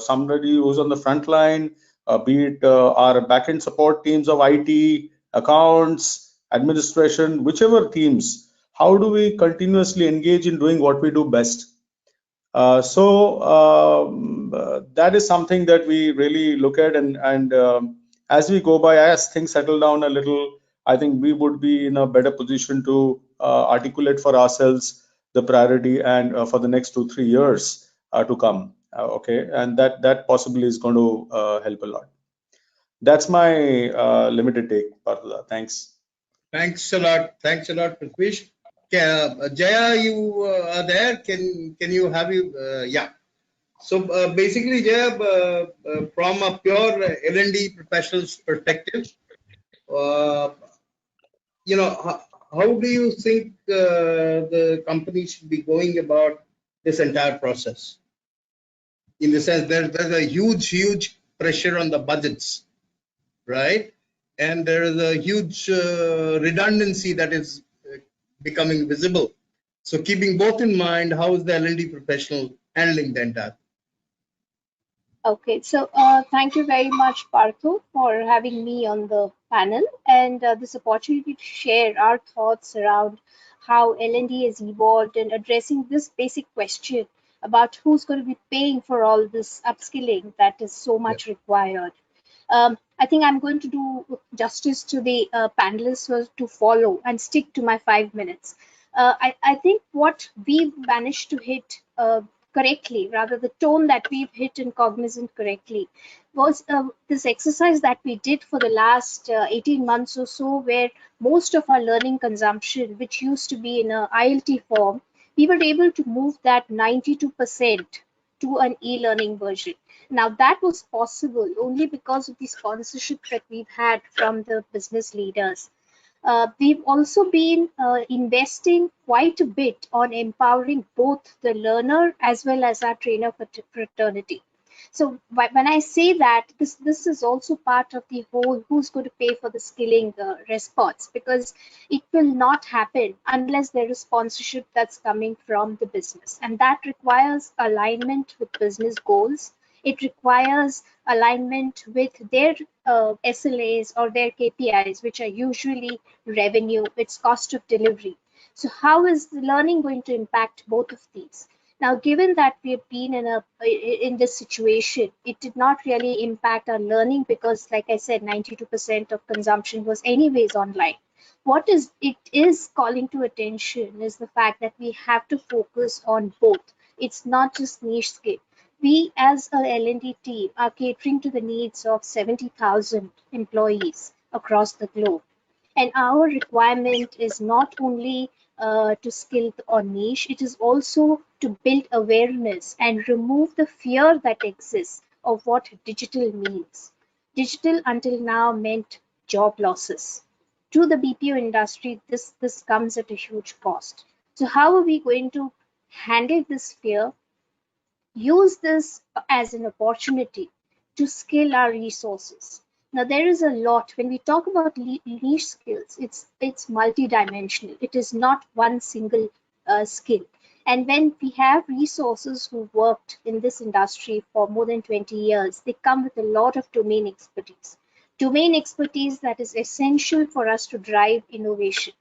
somebody who's on the front line, be it our backend support teams of IT, accounts, administration, whichever teams, how do we continuously engage in doing what we do best? That is something that we really look at, and as we go by, as things settle down a little, I think we would be in a better position to articulate for ourselves the priority and for the next 2-3 years to come. Okay, and that possibly is going to help a lot. That's my limited take, Partha. Thanks. Thanks a lot. Thanks a lot, Prithvish. Jaya, you are there. Can you have you? Yeah. So basically, Jaya, from a pure L&D professional's perspective, how do you think the company should be going about this entire process? In the sense, there's a huge pressure on the budgets, right? And there is a huge redundancy that is becoming visible. So keeping both in mind, how is the L&D professional handling the entire? Okay, so thank you very much, Partho, for having me on the panel and this opportunity to share our thoughts around how L&D has evolved and addressing this basic question about who's going to be paying for all this upskilling that is so much required. I think I'm going to do justice to the panelists to follow and stick to my 5 minutes. I think what we've managed to hit correctly, rather the tone that we've hit in Cognizant correctly, was this exercise that we did for the last 18 months or so, where most of our learning consumption, which used to be in a ILT form, we were able to move that 92% to an e-learning version. Now that was possible only because of the sponsorship that we've had from the business leaders. We've also been investing quite a bit on empowering both the learner as well as our trainer fraternity. So when I say that, this is also part of the whole who's going to pay for the skilling response, because it will not happen unless there is sponsorship that's coming from the business. And that requires alignment with business goals. It requires alignment with their SLAs or their KPIs, which are usually revenue, its cost of delivery. So how is the learning going to impact both of these? Now, given that we have been in this situation, it did not really impact our learning because, like I said, 92% of consumption was anyways online. What it is calling to attention is the fact that we have to focus on both. It's not just niche skill. We as a L&D team are catering to the needs of 70,000 employees across the globe. And our requirement is not only to skill or niche, it is also to build awareness and remove the fear that exists of what digital means. Digital until now meant job losses. To the BPO industry, this comes at a huge cost. So how are we going to handle this fear? Use this as an opportunity to skill our resources. Now, there is a lot when we talk about niche skills. It's multidimensional. It is not one single skill. And when we have resources who worked in this industry for more than 20 years, they come with a lot of domain expertise. Domain expertise that is essential for us to drive innovation.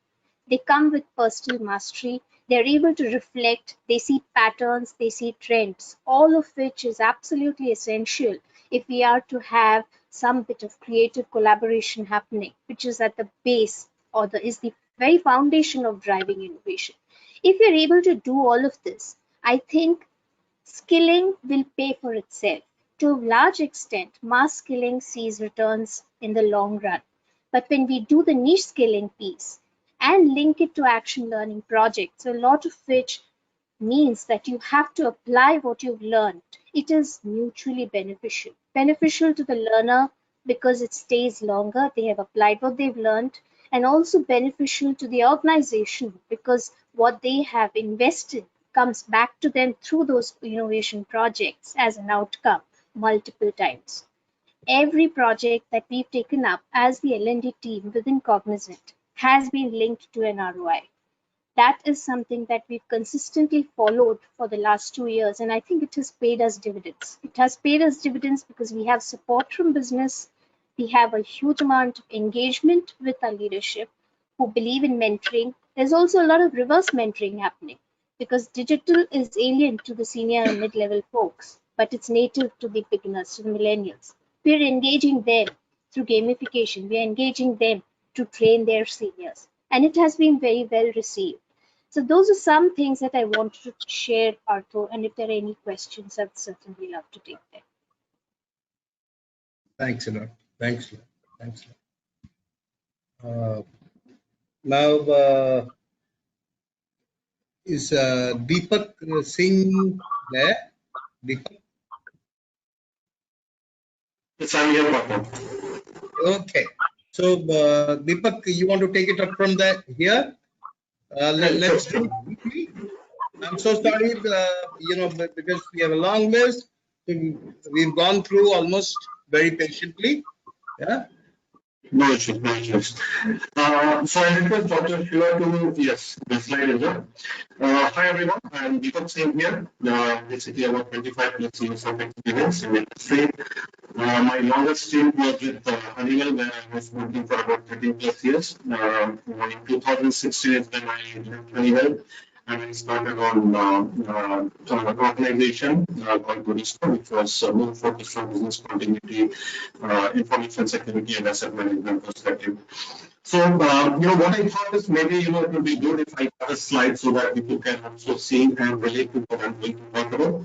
They come with personal mastery. They're able to reflect, they see patterns, they see trends, all of which is absolutely essential if we are to have some bit of creative collaboration happening, which is at the base or is the very foundation of driving innovation. If you're able to do all of this, I think skilling will pay for itself. To a large extent, mass skilling sees returns in the long run. But when we do the niche skilling piece, and link it to action learning projects, a lot of which means that you have to apply what you've learned. It is mutually beneficial. Beneficial to the learner because it stays longer, they have applied what they've learned, and also beneficial to the organization because what they have invested comes back to them through those innovation projects as an outcome multiple times. Every project that we've taken up as the L&D team within Cognizant has been linked to an ROI. That is something that we've consistently followed for the last 2 years, and I think it has paid us dividends. It has paid us dividends because we have support from business, we have a huge amount of engagement with our leadership who believe in mentoring. There's also a lot of reverse mentoring happening because digital is alien to the senior and mid-level folks, but it's native to the beginners, to the millennials. We're engaging them through gamification. We're engaging them to train their seniors. And it has been very well received. So those are some things that I wanted to share, Partho. And if there are any questions, I'd certainly love to take them. Thanks a lot. Thanks a lot. Thanks a lot. Now, is Deepak Singh there? Deepak? Yes, I'm here, Partner. Okay. So, Deepak, you want to take it up from here? Let's do it quickly. I'm so sorry, because we have a long list. We've gone through almost very patiently. Yeah. No issues, no issues. So I request Dr. Shiva to, yes, the slide is up. Hi everyone, I'm Deepak Singh here. Basically about 25 plus years of experience in the industry. My longest stint was with Honeywell, where I was working for about 13 plus years. In 2016 is when I joined Honeywell, and I started on an organization called Guristo, which was more focused on business continuity, information security, and asset management perspective. So, what I thought is maybe, it would be good if I have a slide so that people can also see and relate to what I'm going to talk about.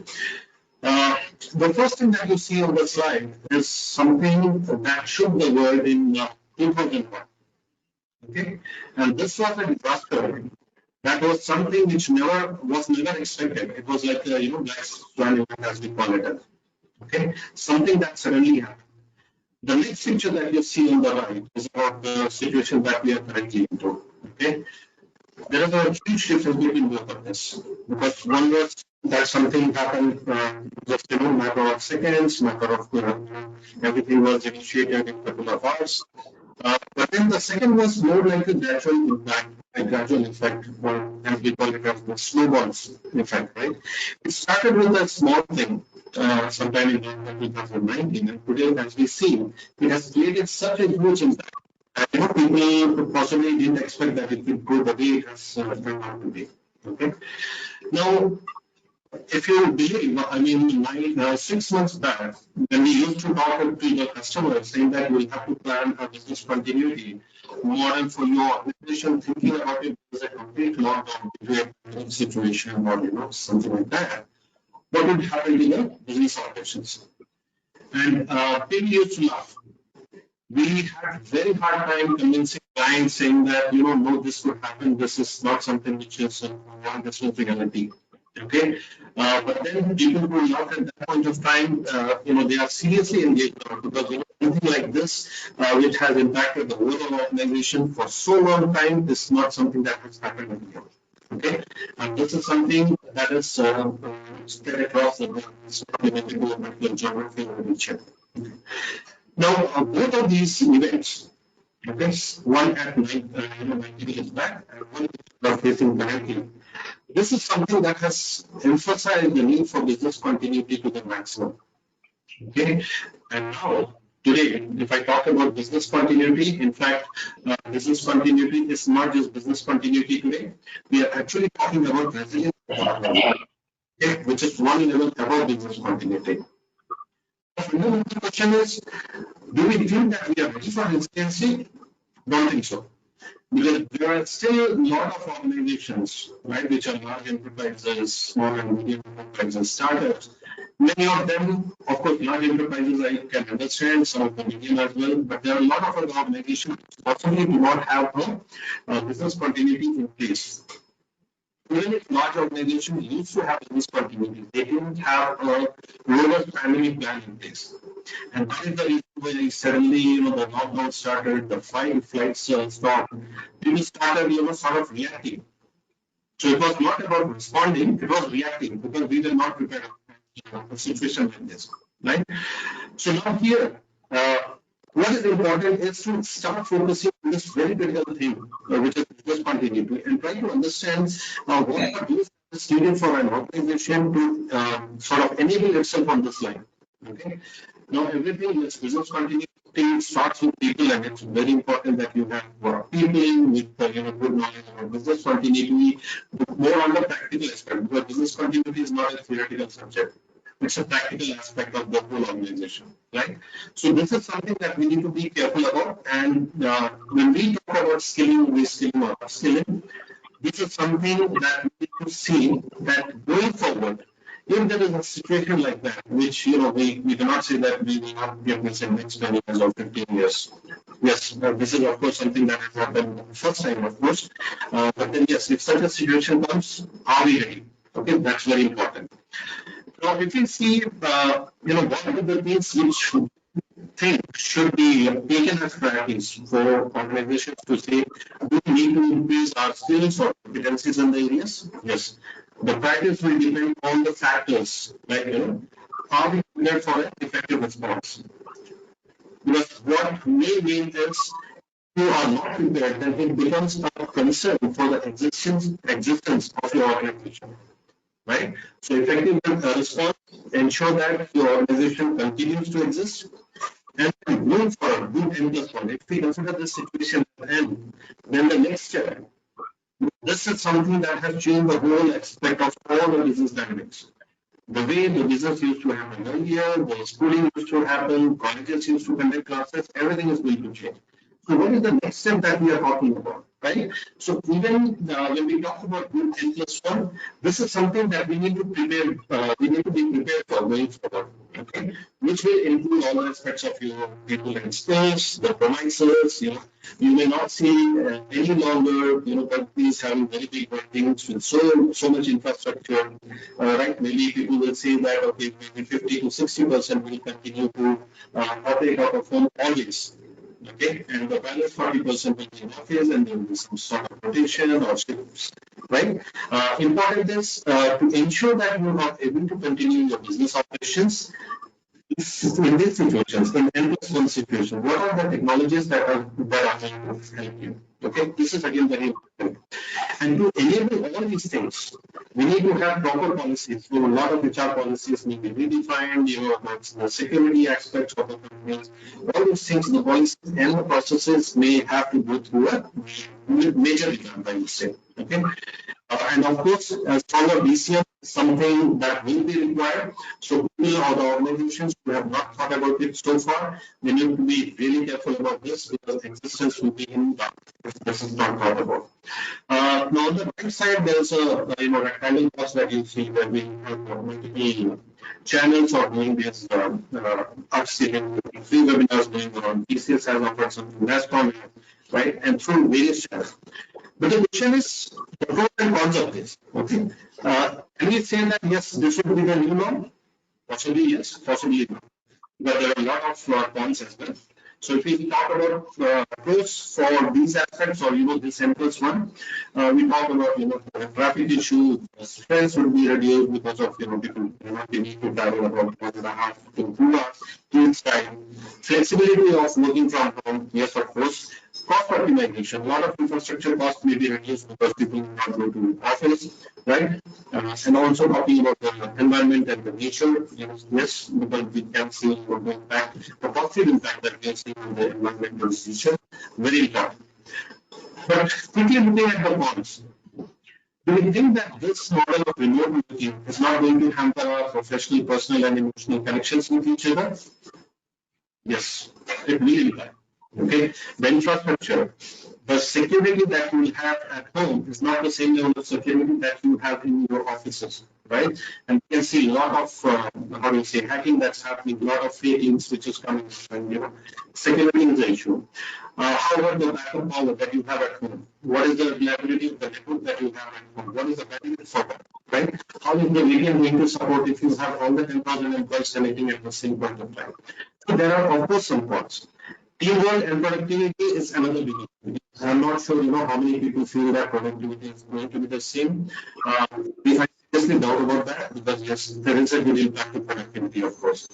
The first thing that you see on the slide is something that shook the world in 2001. Okay, and this was a disaster. That was something which was never expected. It was like black swan event, as we call it. Okay, something that suddenly happened. The next picture that you see on the right is about the situation that we are currently into. Okay, there is a huge difference between both of this, because one was that something happened just in a matter of seconds, matter of everything was initiated in a couple of hours. But then the second was more like a gradual impact, a gradual effect, or as we call it as the snowball effect, right? It started with a small thing sometime in 2019, and today, as we see, it has created such a huge impact. People possibly didn't expect that it would go the way it has turned out to be. Okay. Now, if you believe, 6 months back, when we used to talk to the customers saying that we'll have to plan a business continuity model for your organization, thinking about it as a complete lockdown situation or something like that, what would happen to the business operations? And people used to laugh. We had very hard time convincing clients saying that, no, this would happen. This is not something which is this is reality. Okay. But then people who laughed at that point of time, they are seriously engaged now, because anything like this, which has impacted the whole organization for so long time, is not something that has happened before. Okay, and this is something that is spread across the world. It's not limited to a particular geography or region. Okay. Now, both of these events, okay, one at 90 years back and one are facing currently. This is something that has emphasized the need for business continuity to the maximum. Okay, and now today, if I talk about business continuity, in fact, business continuity is not just business continuity today. We are actually talking about resilience, okay, which is one level above business continuity. The fundamental question is, do we think that we are ready for resiliency? Don't think so. Because there are still a lot of organizations, right, which are large enterprises, small and medium enterprises, startups. Many of them, of course, large enterprises I can understand, some of the medium as well, but there are a lot of other organizations which possibly do not have a business continuity in place. Even if large organizations used to have business continuity, they didn't have a robust family plan in place. And that is the reason why suddenly, the lockdown started, the flights stopped. People started, sort of reacting. So it was not about responding, it was reacting, because we were not prepared for a situation like this, right? So now here, what is important is to start focusing on this very critical thing, which is business continuity, and try to understand what are those things needed for an organization to sort of enable itself on this line. Okay. Now everything is business continuity. thing starts with people, and it's very important that you have people with good knowledge about business continuity, more on the practical aspect, because business continuity is not a theoretical subject. It's a practical aspect of the whole organization, right? So this is something that we need to be careful about. And when we talk about skilling, reskilling, or upskilling, this is something that we need to see that going forward, if there is a situation like that, which we cannot say that we will not get this in next 10 years or 15 years. Yes, this is of course something that has happened first time, of course. But then yes, if such a situation comes, are we ready? Okay, that's very important. Now, if you see, what are the things which think should be taken as practice for organizations to say, do we need to increase our skills or competencies in the areas? Yes. The practice will depend on the factors, like, are we prepared for an effective response? Because what may mean is, you are not prepared, then it becomes a concern for the existence of your organization. Right? So effective response ensure that your organization continues to exist and going forward, do N+1. If we consider this situation N, then the next step, this is something that has changed the whole aspect of all the business dynamics. The way the business used to happen earlier, the schooling used to happen, colleges used to conduct classes, everything is going to change. So what is the next step that we are talking about, right? So even when we talk about N+1, this is something that we need to prepare. We need to be prepared for going forward, okay? Which will include all aspects of your people and skills, the premises. You may not see any longer, companies having very big buildings with so much infrastructure, right? Maybe people will say that okay, maybe 50 to 60% will continue to operate out of home always. Okay, and the balance 40% will be in office, and there will be some sort of rotation or shifts, right? Important is to ensure that you are able to continue your business operations in these situations, in N+1 situation. What are the technologies that are going to help you? Okay, this is again very important. And to enable all these things, we need to have proper policies. So a lot of HR policies need to be redefined, the security aspects of the companies, all these things, the policies and the processes may have to go through a major revamp, I would say. Okay. And of course, stronger BCM is something that will be required. So people or the organizations who have not thought about it so far, they need to be really careful about this because existence will be in doubt if this is not thought about. Now on the right side, there's a rectangle box that you see where we have multiple channels or doing this upskilling, free webinars going on. TCS has offered something, NASCOM, right? And through various channels. But the question is the pros and cons of this. Okay. Can we say that yes, this should be the new norm? Possibly yes, possibly no. But there are a lot of cons as well. So if we talk about pros for these aspects or this N+1, we talk about the traffic issue, stress will be reduced because of people they need to travel about 1.5 to 2 hours each time. Flexibility of working from home, yes, of course. Cost optimization, a lot of infrastructure costs may be reduced because people will not go to office, right? And also talking about the environment and the nature, yes, because we can see the impact, the positive impact that we are seeing on the environment and the nature, very important. But quickly looking at the cons, do we think that this model of remote working is not going to hamper our professional, personal, and emotional connections with each other? Yes, it will impact. Okay, the infrastructure, the security that you will have at home is not the same level of security that you have in your offices, right? And you can see a lot of hacking that's happening, a lot of fake links which is coming, and security is the issue. How about the backup power that you have at home? What is the reliability of the network that you have at home? What is the bandwidth for that, right? How is the VPN going to support if you have all the 10,000 employees connecting at the same point of time? So there are of course some cons. Teamwork and productivity is another big issue. I'm not sure, how many people feel that productivity is going to be the same. We seriously doubt about that because yes, there is a good impact to productivity, of course.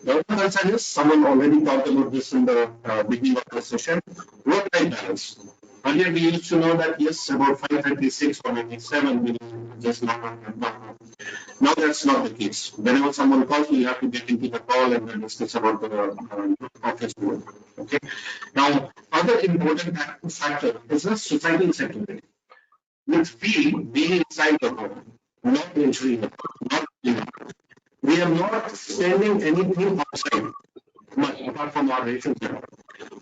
The other concern is someone already talked about this in the beginning of the session. Work-life balance. Earlier we used to know that yes, about 5:36 or maybe 7 we just not Now that's not the case. Whenever someone calls, we have to get into the call and then discuss about the office work. Okay. Now, other important factor is the societal security. With we being inside the home, not entering the home, not in. We are not spending anything outside, much apart from our rations.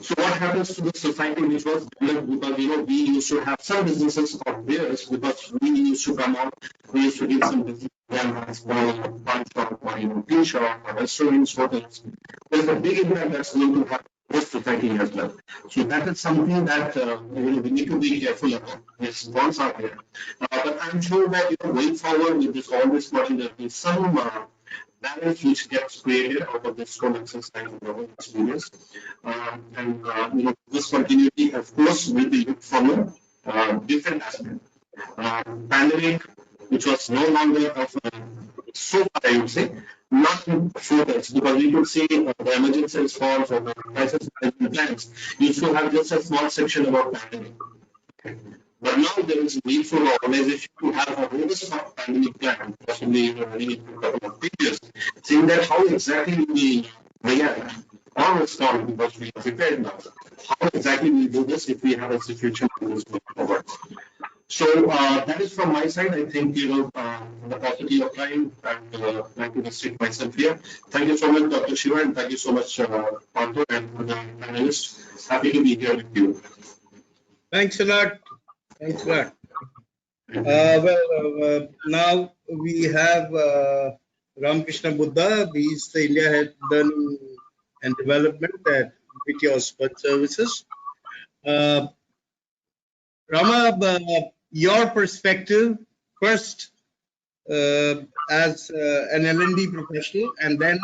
So what happens to the society which was developed because we used to have some businesses of theirs because we used to come out, we used to give some business as well, one shop or tea shop or restaurants, hotels. There's a big impact that's going to happen to society as well. So that is something that we need to be careful about. Yes, bonds are there, but I'm sure that going forward with this all this money, there will be some balance which gets created out of this whole exercise and the whole experience. And this continuity, of course, will be looked from a different aspect. Pandemic, which was no longer of so far, I would say, not in focus because we could see the emergency response or the crisis management plans used to have just a small section about pandemic. But now there is a need for the organization to have a robust pandemic plan, possibly even running into a couple of pages, saying that how exactly we react or respond because we are prepared now. How exactly we do this if we have a situation like this going forward. So that is from my side. I think the paucity of time and like to restrict myself here. Thank you so much, Dr. Shiva, and thank you so much, Partho and the panelists. Happy to be here with you. Thanks a lot. Thanks a lot. Now we have Ramakrishna Buddha. He's the India Head Learning and Development at BT Sport Services. Rama, your perspective first as an L&D professional, and then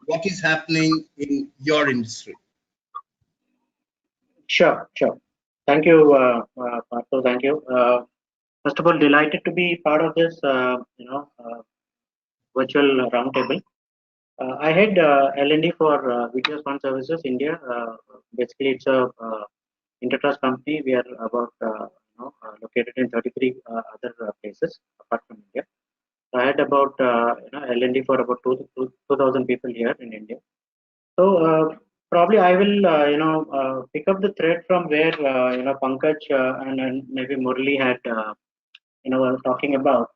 what is happening in your industry. Sure. Thank you, Partho. Thank you. First of all, delighted to be part of this, virtual roundtable. I head L&D for VTS Fund Services India. Basically, it's a intertrust company. We are about located in 33 other places apart from India. I had about L&D for about 2,000 people here in India. So probably I will pick up the thread from where Pankaj and maybe Murli had was talking about.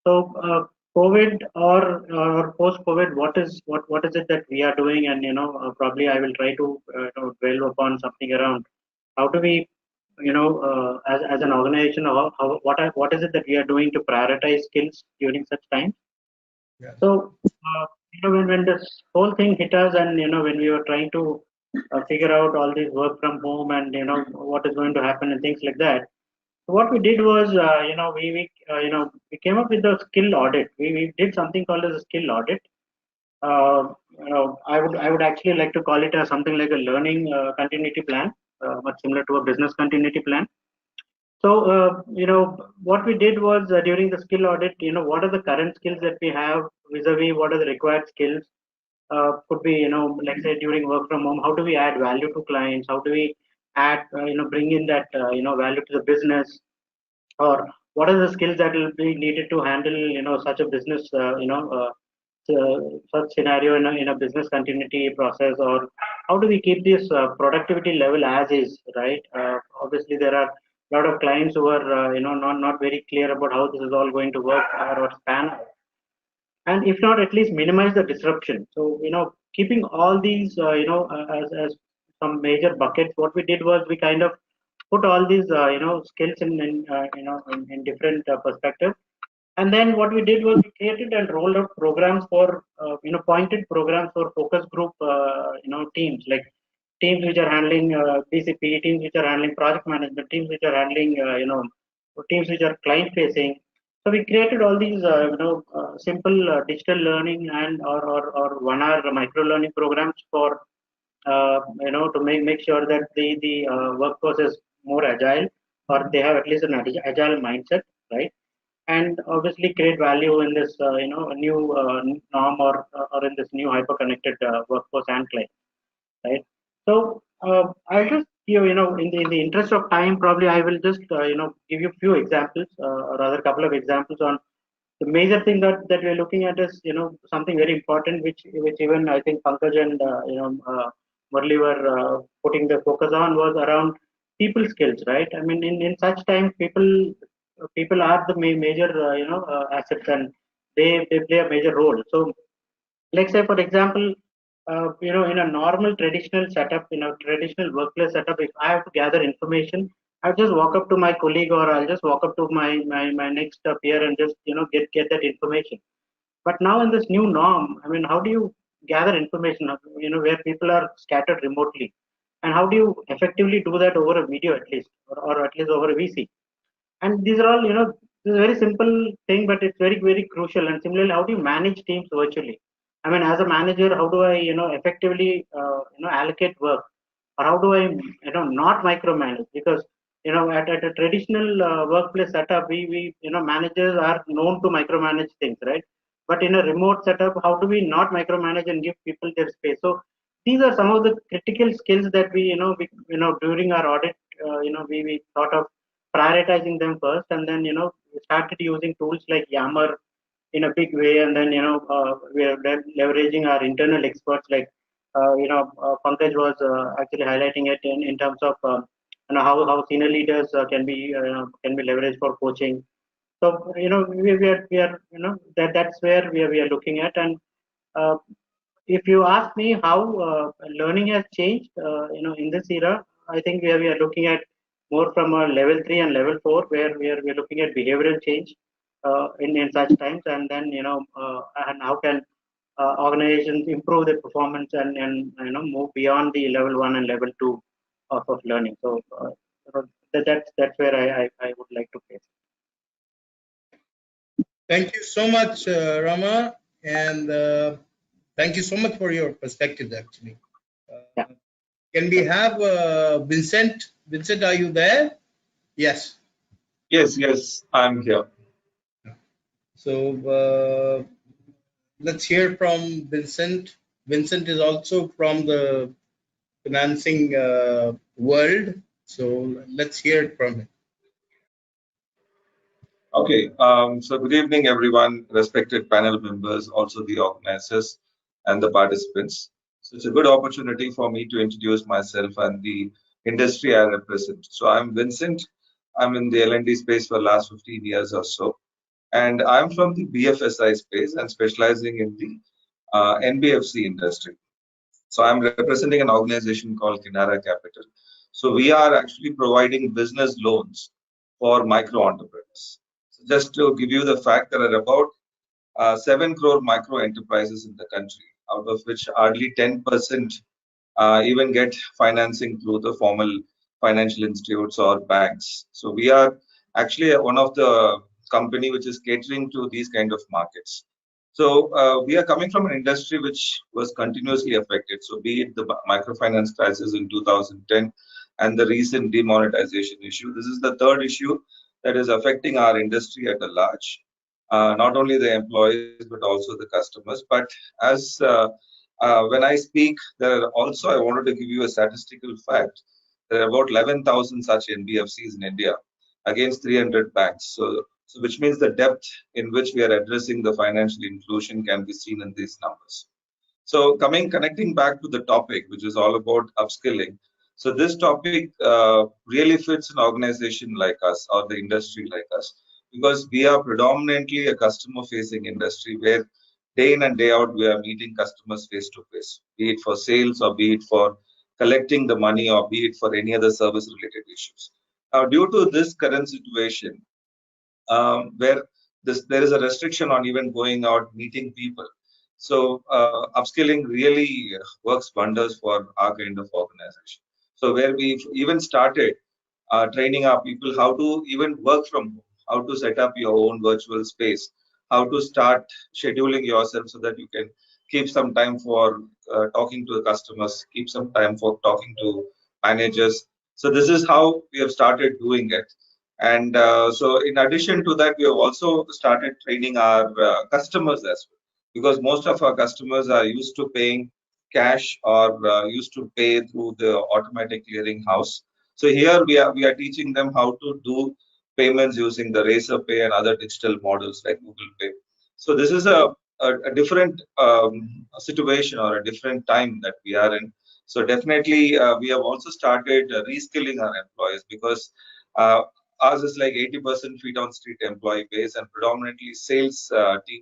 So COVID or post-COVID, what is it that we are doing? And probably I will try to dwell upon something around how do we as an organization, what is it that we are doing to prioritize skills during such times? Yeah. So when this whole thing hit us, and when we were trying to figure out all this work from home and what is going to happen and things like that. So what we did was we came up with a skill audit. We did something called as a skill audit. I would actually like to call it something like a learning continuity plan, much similar to a business continuity plan. So what we did was during the skill audit, what are the current skills that we have vis-a-vis what are the required skills? Could be like say during work from home, how do we add value to clients? How do we add bring in that value to the business? Or what are the skills that will be needed to handle such a business such scenario in a business continuity process? Or how do we keep this productivity level as is, right? Obviously there are a lot of clients who are not very clear about how this is all going to work or span out. And if not, at least minimize the disruption. So keeping all these as some major buckets, what we did was we kind of put all these skills in different perspectives. And then what we did was we created and rolled out programs for pointed programs for focus group teams, like teams which are handling BCP, teams which are handling project management, teams which are handling teams which are client facing. So we created all these simple digital learning and or 1 hour micro learning programs for to make sure that the workforce is more agile, or they have at least an agile mindset, right? And obviously create value in this new norm or in this new hyper connected workforce and client, right? So I'll just in the interest of time, probably I will just give you a few examples or rather a couple of examples on the major thing that we're looking at is, something very important, which even I think Pankaj and Murli were putting the focus on, was around people skills, right? I mean, in such times, people are the major assets, and they play a major role. So let's say, for example, in a normal traditional setup, in a traditional workplace setup, if I have to gather information, I'll just walk up to my colleague, or I'll just walk up to my next peer and just get that information. But now in this new norm, I mean, how do you gather information, where people are scattered remotely, and how do you effectively do that over a video at least, or at least over a VC? And these are all, this is a very simple thing, but it's very, very crucial. And similarly, how do you manage teams virtually? I mean, as a manager, how do I, effectively, allocate work, or how do I, not micromanage? Because, at a traditional workplace setup, we managers are known to micromanage things, right? But in a remote setup, how do we not micromanage and give people their space? So these are some of the critical skills that during our audit, we thought of prioritizing them first, and then we started using tools like Yammer in a big way, and then we are then leveraging our internal experts, like Pankaj was actually highlighting it in terms of how senior leaders can be leveraged for coaching. So we are that's where we are looking at. And uh, if you ask me how learning has changed, in this era, I think we are looking at more from a level 3 and level 4, where we are looking at behavioral change in such times, and then and how can organizations improve their performance, and move beyond the level 1 and level 2 of learning. So that's where I would like to place. Thank you so much, Rama, and thank you so much for your perspectives, actually. Yeah. Can we have Vincent? Vincent, are you there? Yes. Yes, I'm here. So let's hear from Vincent. Vincent is also from the financing world, so let's hear it from him. Okay, so good evening, everyone, respected panel members, also the organizers and the participants. So it's a good opportunity for me to introduce myself and the industry I represent. So I'm Vincent. I'm in the L&D space for the last 15 years or so. And I'm from the BFSI space and specializing in the NBFC industry. So I'm representing an organization called Kinara Capital. So we are actually providing business loans for micro entrepreneurs. So just to give you the fact, there are about 7 crore micro enterprises in the country, out of which hardly 10% even get financing through the formal financial institutes or banks. So we are actually one of the company which is catering to these kind of markets. So we are coming from an industry which was continuously affected. So be it the microfinance crisis in 2010 and the recent demonetization issue. This is the third issue that is affecting our industry at a large. Not only the employees, but also the customers. But as when I speak, there are also, I wanted to give you a statistical fact. There are about 11,000 such NBFCs in India against 300 banks. So which means the depth in which we are addressing the financial inclusion can be seen in these numbers. So connecting back to the topic, which is all about upskilling. So this topic really fits an organization like us or the industry like us, because we are predominantly a customer-facing industry where day in and day out we are meeting customers face to face, be it for sales or be it for collecting the money or be it for any other service-related issues. Now, due to this current situation, where there is a restriction on even going out meeting people. So upskilling really works wonders for our kind of organization. So where we've even started training our people how to even work from home, how to set up your own virtual space, how to start scheduling yourself so that you can keep some time for talking to the customers, keep some time for talking to managers. So this is how we have started doing it. And so in addition to that, we have also started training our customers as well, because most of our customers are used to paying cash or used to pay through the automatic clearing house. So here we are teaching them how to do payments using the Razor Pay and other digital models like Google Pay. So this is a different situation or a different time that we are in. So definitely, we have also started reskilling our employees because ours is like 80% feet on street employee base and predominantly sales team.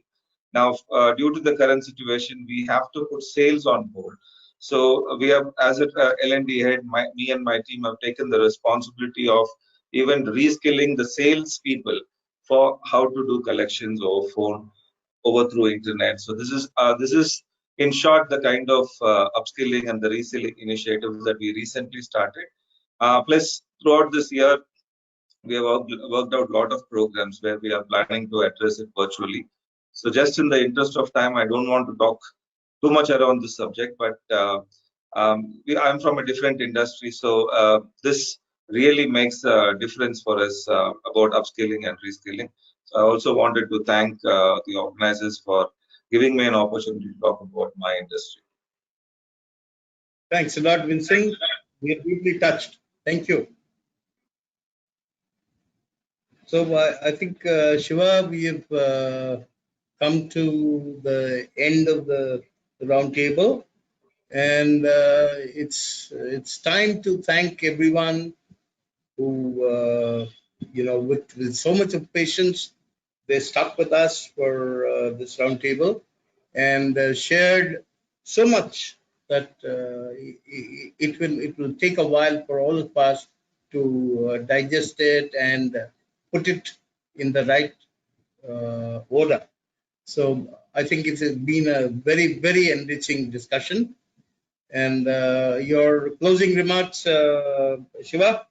Now, due to the current situation, we have to put sales on board. So we have, as a L&D head, me and my team have taken the responsibility of even reskilling the sales people for how to do collections over phone, over through internet. So this is in short the kind of upskilling and the reskilling initiatives that we recently started. Plus, throughout this year, we have worked out a lot of programs where we are planning to address it virtually. So just in the interest of time, I don't want to talk too much around this subject, but I'm from a different industry, so this really makes a difference for us about upskilling and reskilling. So I also wanted to thank the organizers for giving me an opportunity to talk about my industry. Thanks a lot, Vincent. We are deeply touched. Thank you. So I think, Shiva, we have come to the end of the roundtable, and it's time to thank everyone who, with so much of patience, they stuck with us for this roundtable and shared so much that it will take a while for all of us to digest it and put it in the right order. So I think it's been a very, very enriching discussion. And your closing remarks, Shiva?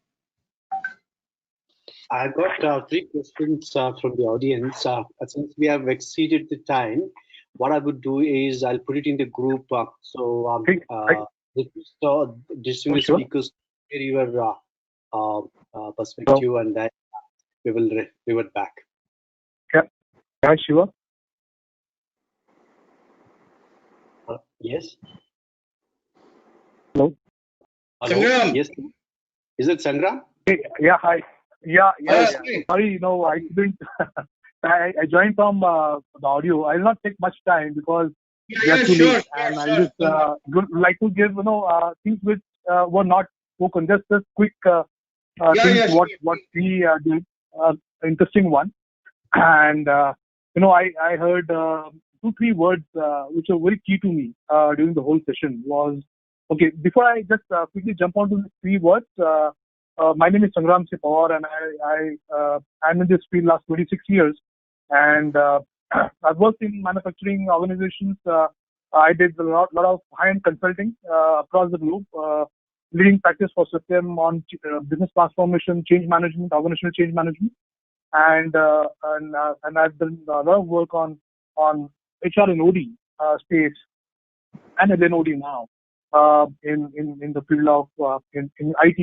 I've got three questions from the audience. Since we have exceeded the time, what I would do is I'll put it in the group. Distinguished speakers, share your perspective, and then we will revert back. Yeah, Shiva. Yes. Hello. Sangram. Yes. Is it Sangram? Yeah. Hi. Yeah. Sorry, I couldn't. I joined from the audio. I'll not take much time because we are too late, and I'll just like to give things which were not spoken. Just a quick things what we did. Interesting one, and I heard 2-3 words which are very key to me during the whole session. Was okay. Before I just quickly jump onto the 3 words. My name is Sangram Sipawar, and I'm in this field last 26 years. And I've worked in manufacturing organizations. I did a lot of high-end consulting across the globe, leading practice for Satyam on business transformation, change management, organizational change management, and I've done a lot of work on HR and OD space, and again OD now. In the field of in IT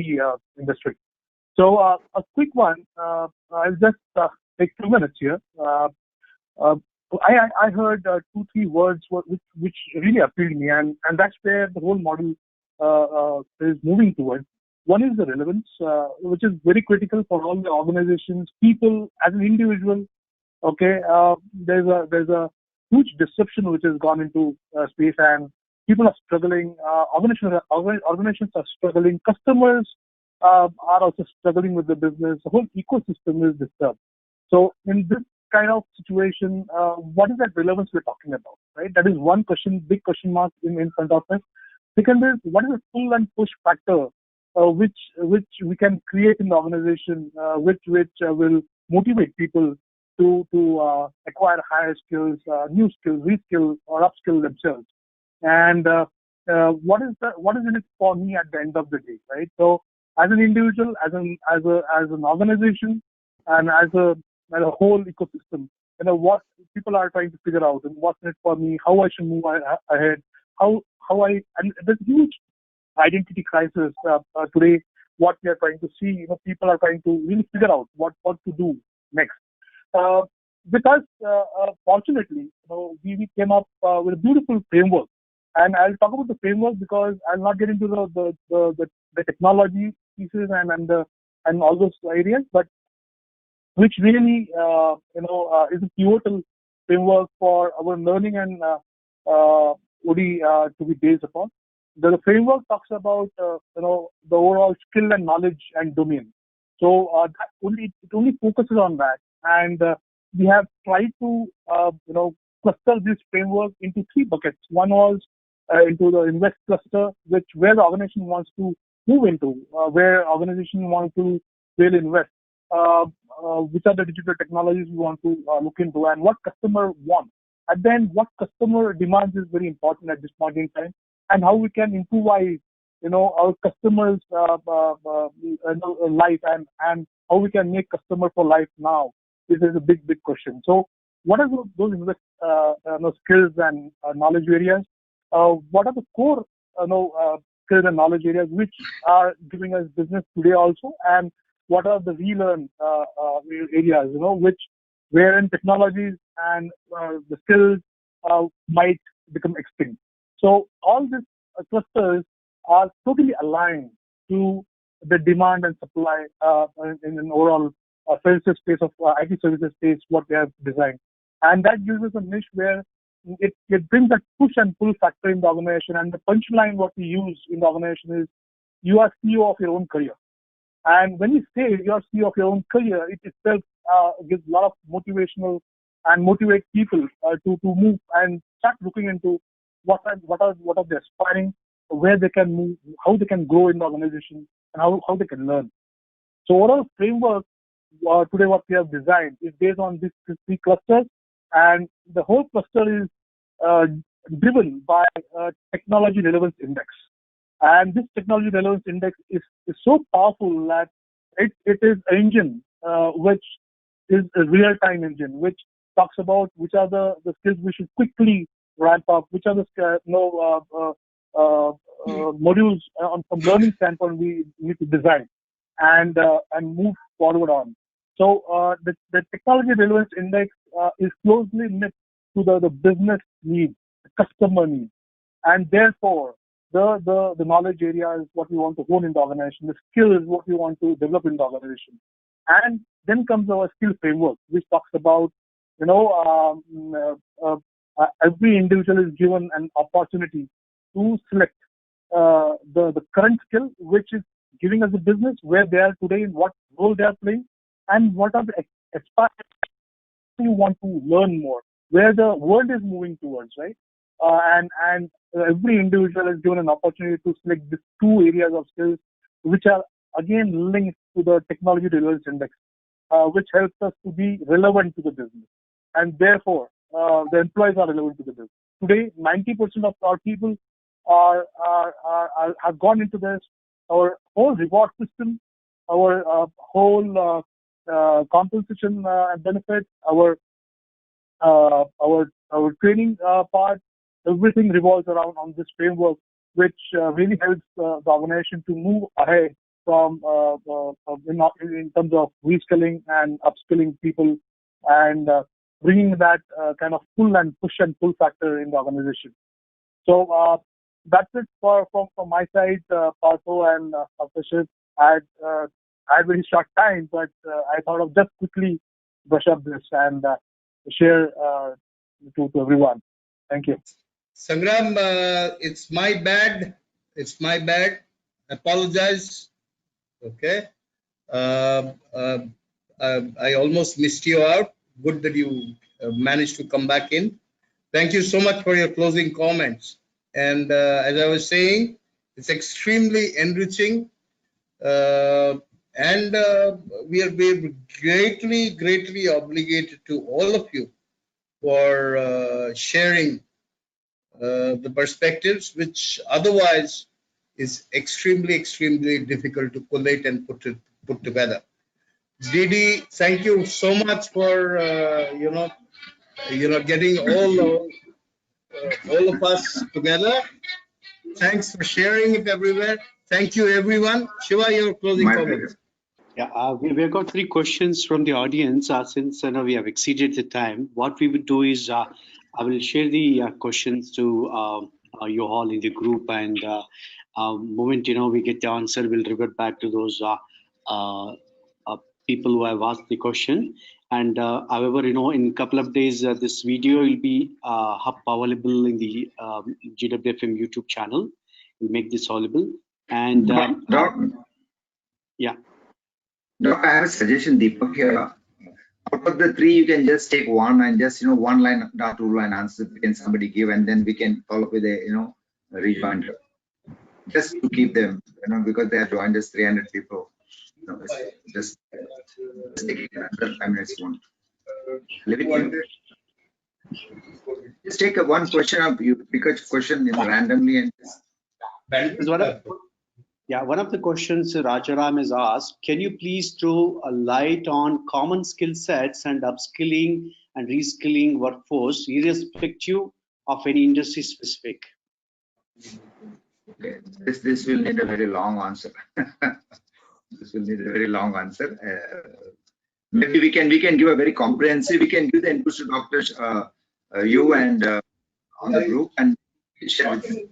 industry. So a quick one. I'll just take 2 minutes here. I heard 2-3 words which really appealed to me, and that's where the whole model is moving towards. One is the relevance, which is very critical for all the organizations, people as an individual. Okay, there's a huge disruption which has gone into space, and people are struggling. Organizations are struggling. Customers are also struggling with the business. The whole ecosystem is disturbed. So in this kind of situation, what is that relevance we're talking about, right? That is one question, big question mark in front of us. Second is, what is the pull and push factor which we can create in the organization, which will motivate people to acquire higher skills, new skills, reskill or upskill themselves. And what is in it for me at the end of the day, right? So as an individual, as an organization, and as a whole ecosystem, what people are trying to figure out and what's in it for me, how I should move ahead, and there's huge identity crisis today. What we are trying to see, people are trying to really figure out what to do next. Because fortunately, we came up with a beautiful framework. And I'll talk about the framework because I'll not get into the technology pieces and all those areas. But which really is a pivotal framework for our learning and OD to be based upon. The framework talks about the overall skill and knowledge and domain. So it only focuses on that, and we have tried to cluster this framework into three buckets. One was into the invest cluster, where the organization wants to move into, where organization want to really invest, which are the digital technologies we want to look into, and what customer wants. And then what customer demands is very important at this point in time, and how we can improvise, our customers' life, and how we can make customer for life now. This is a big question. So, what are those skills and knowledge areas? What are the core skills and knowledge areas which are giving us business today also, and what are the relearn areas, wherein technologies and the skills might become extinct. So all these clusters are totally aligned to the demand and supply in an overall services space of IT services space, what we have designed. And that gives us a niche where it brings that push and pull factor in the organization. And the punchline what we use in the organization is, you are CEO of your own career. And when you say you are CEO of your own career, it itself gives a lot of motivational and motivate people to move and start looking into what are they aspiring, where they can move, how they can grow in the organization, and how they can learn. So overall framework today what we have designed is based on these three clusters, and the whole cluster is driven by technology relevance index. And this technology relevance index is so powerful that it is an engine which is a real-time engine, which talks about which are the skills we should quickly ramp up, which are the modules from learning standpoint we need to design and move forward on. So the technology relevance index is closely linked to the business needs, the customer needs, and therefore the knowledge area is what we want to hone in the organization. The skill is what we want to develop in the organization. And then comes our skill framework, which talks about, every individual is given an opportunity to select the current skill, which is giving us a business where they are today, in what role they are playing, and what are the aspirations you want to learn more, where the world is moving towards, right? And every individual is given an opportunity to select these two areas of skills, which are again linked to the technology relevance index, which helps us to be relevant to the business, and therefore the employees are relevant to the business. Today, 90% of our people have gone into this. Our whole reward system, our whole compensation and benefits, our training part, everything revolves around on this framework, which really helps the organization to move ahead from in terms of reskilling and upskilling people, and bringing that kind of pull and push and pull factor in the organization. So that's it from my side, Partho and Aftership. I had very short time, but I thought of just quickly brush up this and share to everyone. Thank you. Sangram, it's my bad. It's my bad. Apologize. Okay. I almost missed you out. Good that you managed to come back in. Thank you so much for your closing comments. And as I was saying, it's extremely enriching. And we are greatly obligated to all of you for sharing the perspectives, which otherwise is extremely difficult to collate and put together. Didi, thank you so much for getting all of us together. Thanks for sharing it everywhere. Thank you, everyone. Shiva, your closing comments. Yeah, we've got 3 questions from the audience. Since we have exceeded the time, what we would do is I will share the questions to you all in the group, and moment we get the answer, we'll revert back to those people who have asked the question. And however, in a couple of days, this video will be available in the GWFM YouTube channel. We'll make this available. And Doc, yeah. Doc, I have a suggestion, Deepak, here. Out of the three, you can just take one and just, one line, not two line answer can somebody give, and then we can follow up with a, a rejoinder. Just to keep them, because they have joined us 300 people. Just take it another 5 minutes one. Leave it here. Just take one question up, you pick a question randomly and one of the questions Rajaram has asked, can you please throw a light on common skill sets and upskilling and reskilling workforce, irrespective of any industry specific? Okay, this will need a very long answer. This will need a very long answer. Maybe we can give a very comprehensive. We can give the inputs to doctors, you and on the group, and share with you.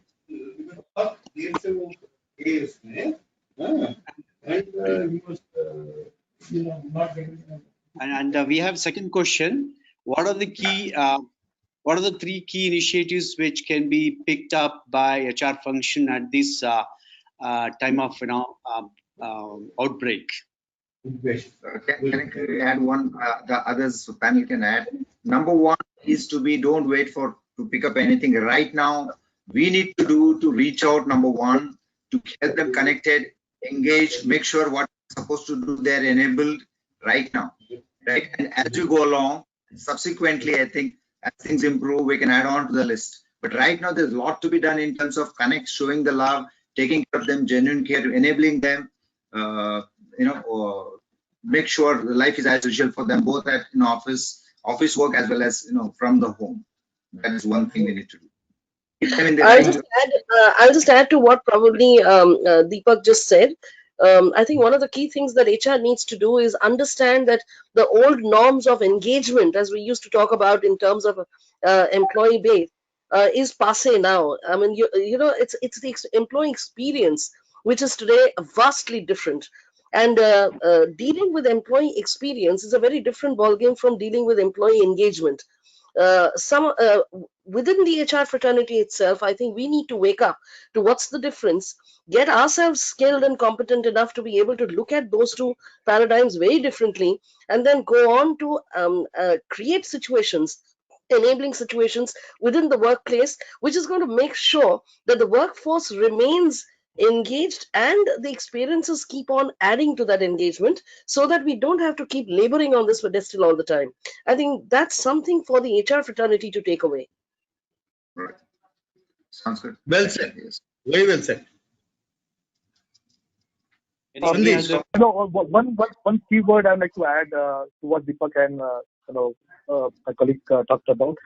And we have second question. What are the key? What are the three key initiatives which can be picked up by HR function at this time of outbreak? Can I add one? The others panel can add. Number one is don't wait to pick up anything right now. We need to reach out. Number one, to get them connected, engaged, make sure what we're supposed to do they're enabled right now, right? And as you go along, subsequently, I think as things improve, we can add on to the list. But right now, there's a lot to be done in terms of connect, showing the love, taking care of them, genuine care, enabling them. Make sure the life is as usual for them, both at office work as well as from the home. That is one thing we need to do. I'll just add to what probably Deepak just said. I think one of the key things that HR needs to do is understand that the old norms of engagement, as we used to talk about in terms of employee base, is passé now. I mean, it's the employee experience which is today vastly different. And dealing with employee experience is a very different ballgame from dealing with employee engagement. Within the HR fraternity itself, I think we need to wake up to what's the difference, get ourselves skilled and competent enough to be able to look at those two paradigms very differently, and then go on to create situations, enabling situations within the workplace, which is going to make sure that the workforce remains engaged and the experiences keep on adding to that engagement, so that we don't have to keep laboring on this pedestal all the time. I think that's something for the HR fraternity to take away. Right. Sounds good. Well said. Yes. Very well said. One key word I'd like to add to what Deepak and my colleague talked about.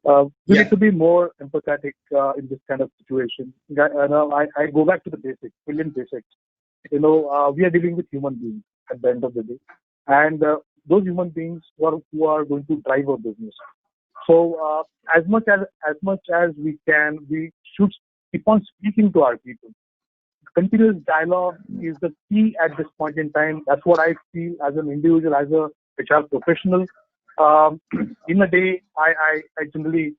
We need to be more empathetic in this kind of situation. I go back to the basics, brilliant basics. We are dealing with human beings at the end of the day, and those human beings who are going to drive our business. So as much as we can, we should keep on speaking to our people. Continuous dialogue is the key at this point in time. That's what I feel as an individual, as a HR professional. In a day, I generally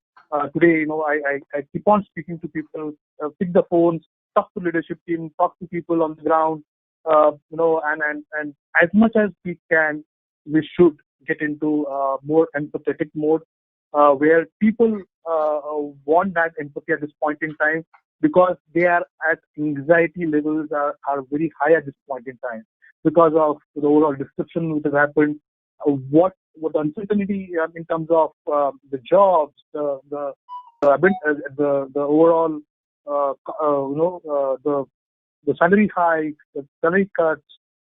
today, I keep on speaking to people, pick the phones, talk to leadership team, talk to people on the ground, and as much as we can, we should get into more empathetic mode, where people want that empathy at this point in time, because they are at anxiety levels are very high at this point in time because of the overall disruption which has happened. What uncertainty in terms of the jobs, the overall the salary hikes, the salary cuts,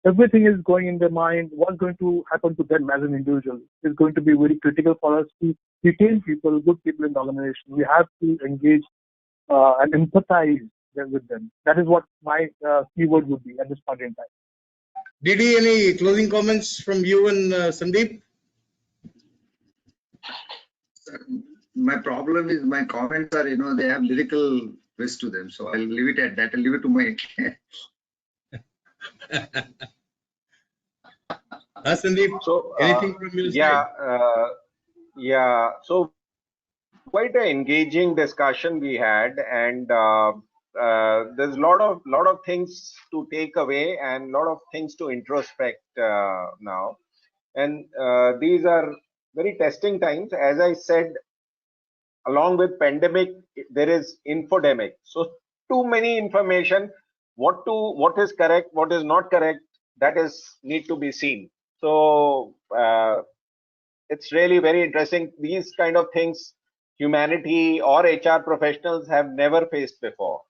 everything is going in their mind. What's going to happen to them as an individual is going to be very critical for us to retain people, good people in the organization. We have to engage and empathize with them. That is what my keyword would be at this point in time. Didi, any closing comments from you and Sandeep? My problem is my comments are, they have lyrical twist to them. So I'll leave it at that. I'll leave it to my. Sandeep, So, anything from your yeah, side? yeah. So quite an engaging discussion we had, and there's a lot of things to take away and a lot of things to introspect now. And these are very testing times. As I said, along with pandemic, there is infodemic. So too many information. What is correct, what is not correct, that is need to be seen. So it's really very interesting. These kind of things humanity or HR professionals have never faced before.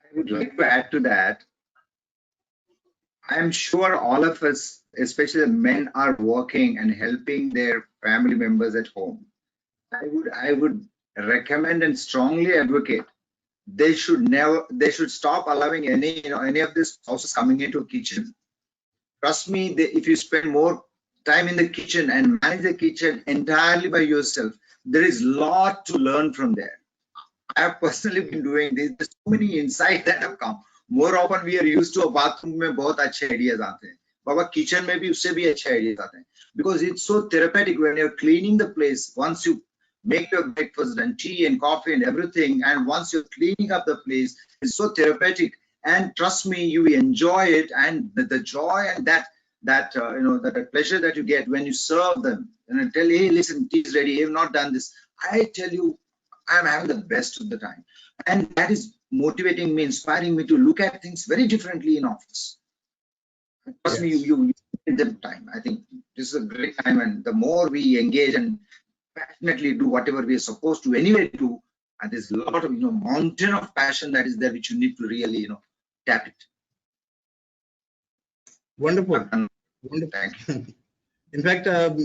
I would like to add to that. I'm sure all of us, especially the men, are working and helping their family members at home. I would recommend and strongly advocate they should stop allowing any of these houses coming into a kitchen. Trust me, if you spend more time in the kitchen and manage the kitchen entirely by yourself, there is a lot to learn from there. I have personally been doing this. There's so many insights that have come. More often we are used to a bathroom में बहुत अच्छे ideas आते हैं. बाबा kitchen में भी उससे भी अच्छे ideas आते हैं. Because it's so therapeutic when you're cleaning the place. Once you make your breakfast and tea and coffee and everything, and once you're cleaning up the place, it's so therapeutic. And trust me, you enjoy it, and the joy and that pleasure that you get when you serve them and I tell you, hey, listen, tea is ready. You've not done this. I tell you, I'm having the best of the time. And that is motivating me, inspiring me to look at things very differently in office. Trust me, you give them time. I think this is a great time, and the more we engage and passionately do whatever we are supposed to anyway do, and there's a lot of mountain of passion that is there which you need to really tap it. Wonderful. Wonderful. Thank you. In fact, I'm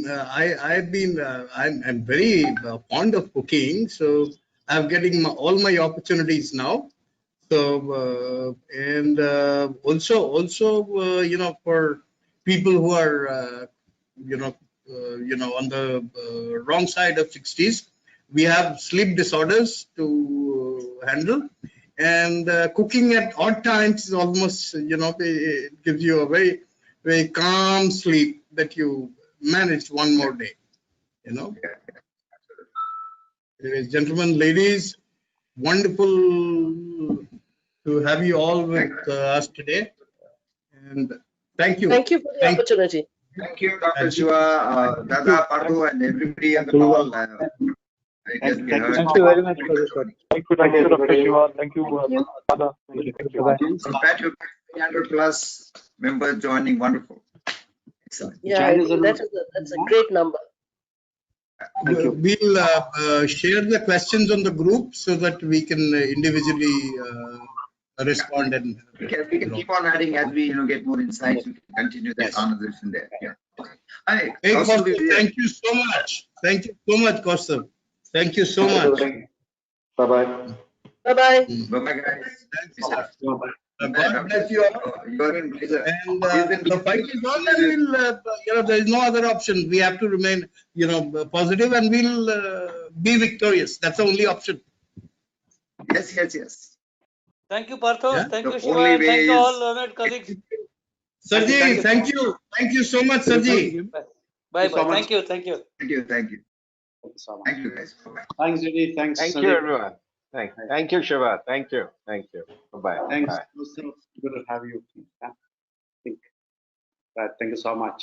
very fond of cooking, so I'm getting all my opportunities now. So also for people who are on the wrong side of 60s, we have sleep disorders to handle, and cooking at odd times is almost it gives you a very very calm sleep that you managed one more day. Anyways, gentlemen, ladies, wonderful to have you all with us today, and thank you. Thank you for the opportunity. Thank you, Dr. Shiva, Dada, Patu, and everybody on the call. Thank you very much for this. Thank you, Dr. Shiva. Thank you, Dada. Thank you. Compared to 300 plus members joining, wonderful. Excellent. Yeah, that's a great number. We'll share the questions on the group so that we can individually respond, and we can keep on adding as we get more insights. We can continue the conversation there. Yeah. Hi, hey, Kaustav, thank you so much. Thank you so much, Kaustav. Thank you so much. Bye bye. Bye bye. Bye bye, guys. Thank you, sir. God bless you all. You're in pleasure. And the fight is on, and we'll, there is no other option. We have to remain, positive, and we'll be victorious. That's the only option. Yes. Thank you, Partho. Yeah? Thank you, The Shiva. only And way thank you is- all learned colleagues. Sarji, thank you. Thank you so much, Sarji. Bye so bye. much. Thank you. Thank you. Thank you. Thank you so much. Thank you, guys. Bye-bye. Thanks, Judy. Thanks, Thank you, Sandeep. everyone. Thank you, Shiva. Thank you. Bye-bye. Thanks. Bye. Good to have you. Yeah. Thank you so much.